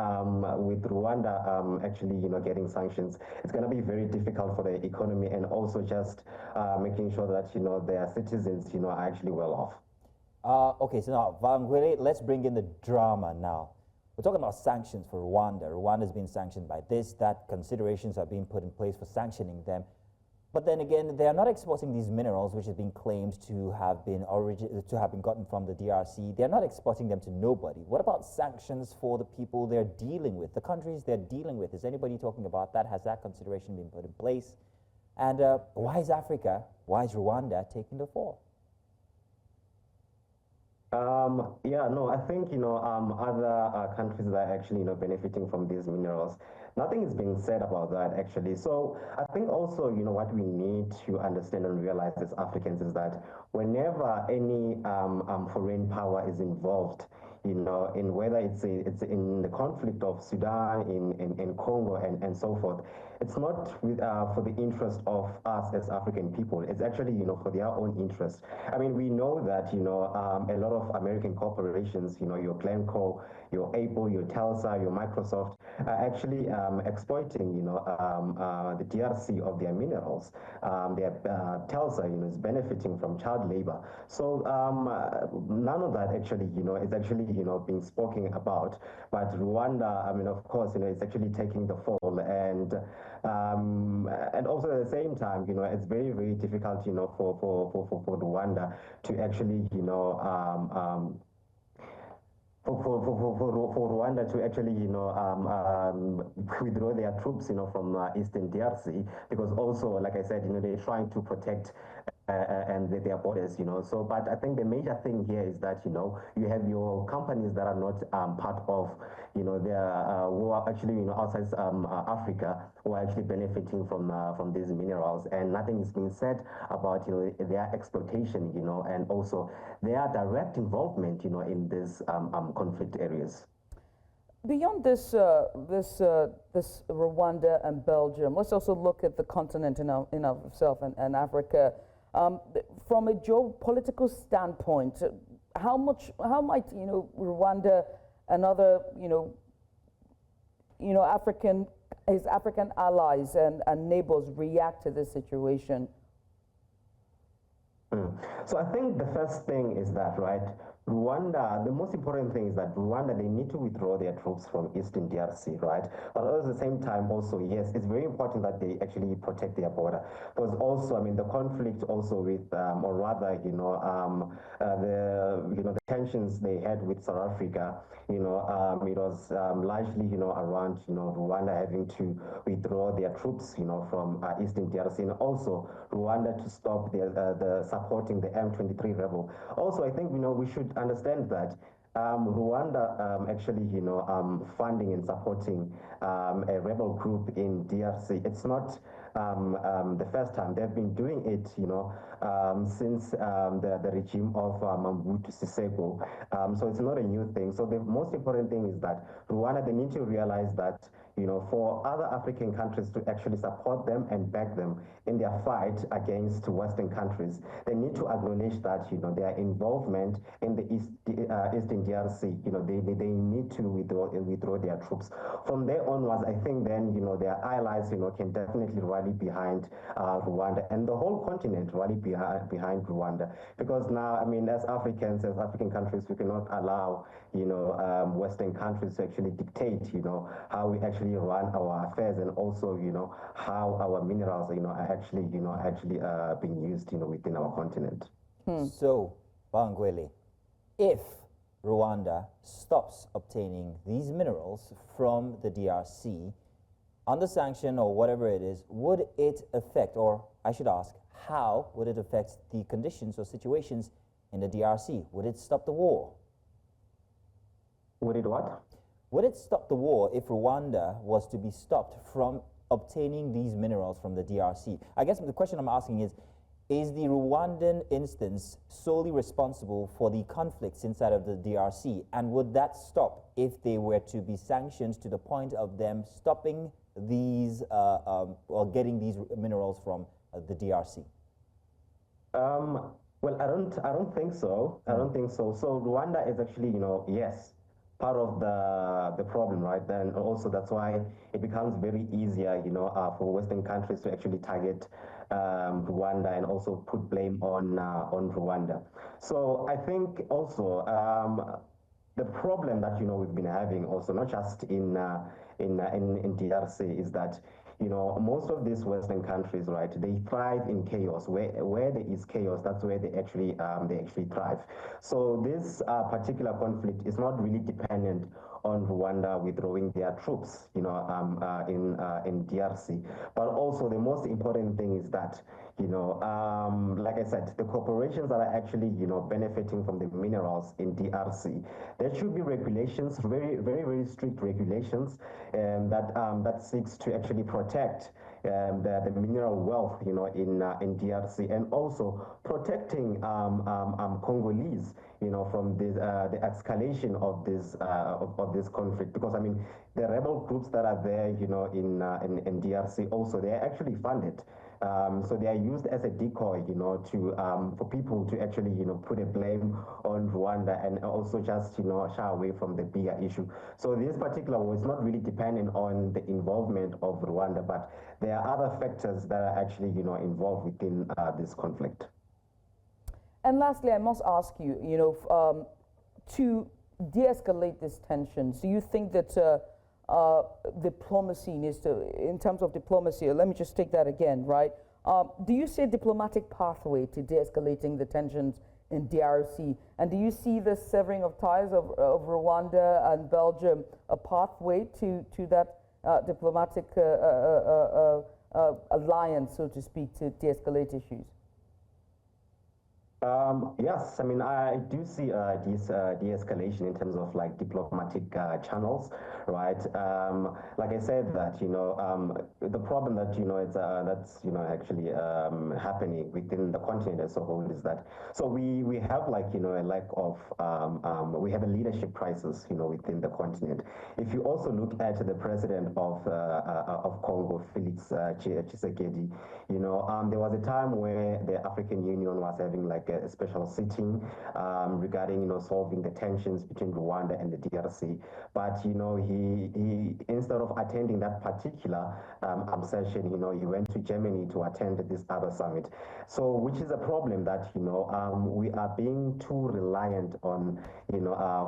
with Rwanda actually, getting sanctions, it's going to be very difficult for the economy, and also just making sure that, their citizens, are actually well off. Okay, so now, Valangwele, let's bring in the drama now. We're talking about sanctions for Rwanda. Rwanda's been sanctioned by this, that. Considerations are being put in place for sanctioning them. But then again, they are not exporting these minerals, which have been claimed to have been gotten from the DRC. They're not exporting them to nobody. What about sanctions for the people they're dealing with, the countries they're dealing with? Is anybody talking about that? Has that consideration been put in place? And why is Africa, why is Rwanda taking the fall? Yeah, no, I think, other countries that are actually, benefiting from these minerals, nothing is being said about that, actually. So I think also, what we need to understand and realize as Africans is that whenever any foreign power is involved, in whether it's in the conflict of Sudan, in Congo, and so forth, it's not with, for the interest of us as African people. It's actually, you know, for their own interest. I mean, we know that, you know, a lot of American corporations, you know, your Glencore, your Apple, your Telsa, your Microsoft, are actually exploiting, you know, the DRC of their minerals. Their Telsa, you know, is benefiting from child labor. So none of that actually, you know, is actually, you know, being spoken about. But Rwanda, I mean, of course, you know, it's actually taking the fall, and also at the same time, you know, it's very, very difficult, you know, for Rwanda to actually, you know, for Rwanda to actually, you know, withdraw their troops, you know, from Eastern DRC, because also, like I said, you know, they're trying to protect and their borders, you know. So, but I think the major thing here is that, you know, you have your companies that are not part of, you know, who are actually, you know, outside Africa, who are actually benefiting from these minerals, and nothing is being said about, you know, their exploitation, you know, and also their direct involvement, you know, in these conflict areas. Beyond this Rwanda and Belgium, let's also look at the continent in of itself and Africa. From a geopolitical standpoint, how might, you know, Rwanda and other, his African allies and neighbors react to this situation? So I think the first thing is that, right, Rwanda, the most important thing is that Rwanda, they need to withdraw their troops from Eastern DRC, right? But at the same time also, yes, it's very important that they actually protect their border. Because also, I mean, the conflict also with, or rather, you know, the tensions they had with South Africa, you know, it was largely, you know, around, you know, Rwanda having to withdraw their troops, you know, from Eastern DRC, and also Rwanda to stop the supporting the M23 rebel. Also, I think, you know, we should understand that Rwanda actually, you know, funding and supporting a rebel group in DRC. It's not the first time. They've been doing it, you know, since the regime of Mobutu Seseko. So it's not a new thing. So the most important thing is that Rwanda, they need to realize that, you know, for other African countries to actually support them and back them in their fight against Western countries, they need to acknowledge that, you know, their involvement in the Eastern DRC, you know, they need to withdraw their troops. From there onwards, I think then, you know, their allies, you know, can definitely rally behind Rwanda, and the whole continent rally behind Rwanda. Because now, I mean, as Africans, as African countries, we cannot allow, you know, Western countries to actually dictate, you know, how we actually run our affairs, and also, you know, how our minerals, you know, are actually, you know, being used, you know, within our continent. So, Bangwele, if Rwanda stops obtaining these minerals from the DRC under sanction or whatever it is, would it affect, or I should ask, how would it affect the conditions or situations in the DRC? Would it stop the war? Would it what? Would it stop the war if Rwanda was to be stopped from obtaining these minerals from the DRC? I guess the question I'm asking is the Rwandan instance solely responsible for the conflicts inside of the DRC? And would that stop if they were to be sanctioned to the point of them stopping these or getting these minerals from the DRC? Well, I don't think so. I don't think so. So Rwanda is actually, you know, yes, part of the problem, right? Then also that's why it becomes very easier, you know, for Western countries to actually target Rwanda and also put blame on Rwanda. So I think also the problem that, you know, we've been having also, not just in DRC, is that, you know, most of these Western countries, right, they thrive in chaos. Where there is chaos, that's where they actually thrive. So this particular conflict is not really dependent on Rwanda withdrawing their troops, you know, in DRC. But also the most important thing is that, you know, like I said, the corporations that are actually, you know, benefiting from the minerals in DRC, there should be regulations, very, very, very strict regulations, that seeks to actually protect the mineral wealth, you know, in DRC, and also protecting Congolese from this, the escalation of this conflict. Because I mean, the rebel groups that are there, in DRC also, they are actually funded. So they are used as a decoy, for people to actually, put a blame on Rwanda and also just, shy away from the bigger issue. So this particular war is not really dependent on the involvement of Rwanda, but there are other factors that are actually, involved within this conflict. And lastly, I must ask you, to de-escalate these tensions, do you think that diplomacy needs to, in terms of diplomacy, let me just take that again, right? Do you see a diplomatic pathway to de-escalating the tensions in DRC? And do you see the severing of ties of Rwanda and Belgium a pathway to that diplomatic alliance, so to speak, to de-escalate issues? Yes, I mean, I do see this de-escalation in terms of like diplomatic channels, right? Like I said that, the problem that, that's, actually happening within the continent as a whole is that, so we have like, a lack of, we have a leadership crisis, within the continent. If you also look at the president of Congo, Felix Tshisekedi, there was a time where the African Union was having like a special sitting regarding solving the tensions between Rwanda and the DRC, but he instead of attending that particular session, he went to Germany to attend this other summit. So which is a problem that we are being too reliant on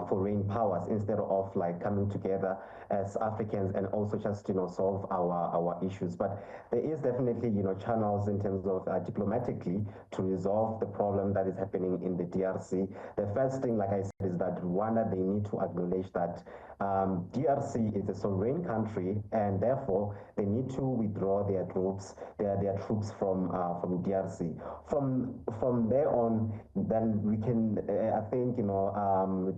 foreign powers instead of like coming together as Africans and also just solve our issues. But there is definitely channels in terms of diplomatically to resolve the problem that is happening in the DRC. The first thing, like I said, is that Rwanda, they need to acknowledge that DRC is a sovereign country, and therefore they need to withdraw their troops from DRC. From there on, then we can, I think,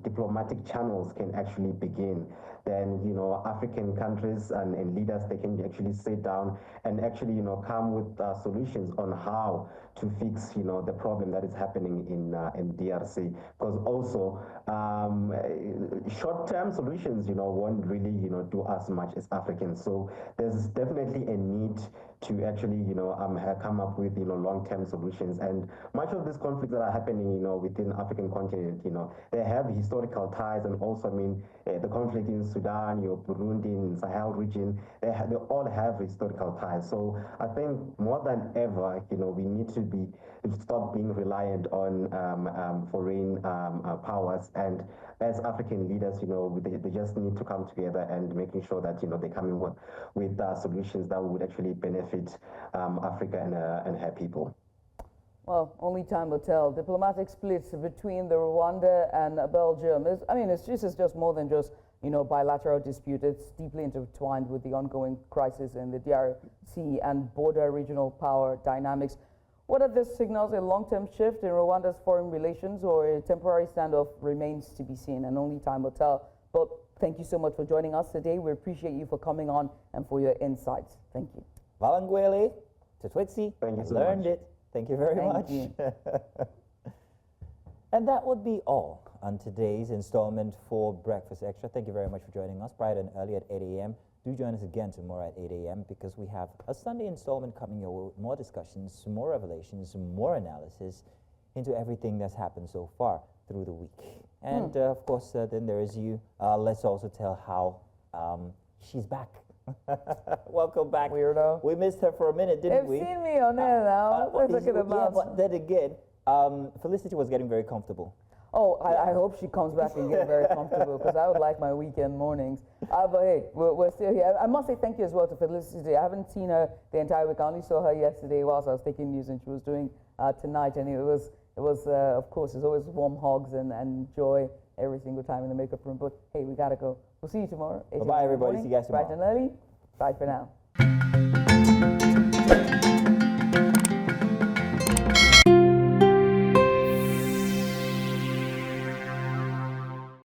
diplomatic channels can actually begin. Then African countries and leaders, they can actually sit down and actually come with solutions on how to fix the problem that is happening in DRC. Because also short-term solutions won't really do as much as Africans. So there's definitely a need to actually come up with long-term solutions. And much of these conflicts that are happening within African continent, they have historical ties, and also the conflict in Sudan, Burundi, in Sahel region, they all have historical ties. So I think more than ever, we need to stop being reliant on foreign powers, and as African leaders, they just need to come together and making sure that they come in with solutions that would actually benefit Africa and her people. Well, only time will tell. Diplomatic splits between the Rwanda and Belgium is, it's just more than just bilateral dispute. It's deeply intertwined with the ongoing crisis in the DRC and border regional power dynamics. Whether this signals a long-term shift in Rwanda's foreign relations or a temporary standoff remains to be seen, and only time will tell. But thank you so much for joining us today. We appreciate you for coming on and for your insights. Thank you. Valangwele, Tutwitsi, thank you so learned much. it. Thank you very much. You. And that would be all on today's installment for Breakfast Extra. Thank you very much for joining us bright and early at 8 a.m. Do join us again tomorrow at 8 a.m. because we have a Sunday installment coming your way with more discussions, more revelations, more analysis into everything that's happened so far through the week. And of course, then there is you. Let's also tell how she's back. Welcome back. Weirdo. We missed her for a minute, didn't we? They've seen me on there now. Let's look at the yeah, but then again, Felicity was getting very comfortable. Oh, I hope she comes back and gets very comfortable, because I would like my weekend mornings. But hey, we're still here. I must say thank you as well to Felicity. I haven't seen her the entire week. I only saw her yesterday whilst I was taking news, and she was doing tonight. And it was of course, it's always warm hugs and joy every single time in the makeup room. But hey, we gotta go. We'll see you tomorrow. Bye, everybody. See you guys tomorrow. Bright and early. Bye for now.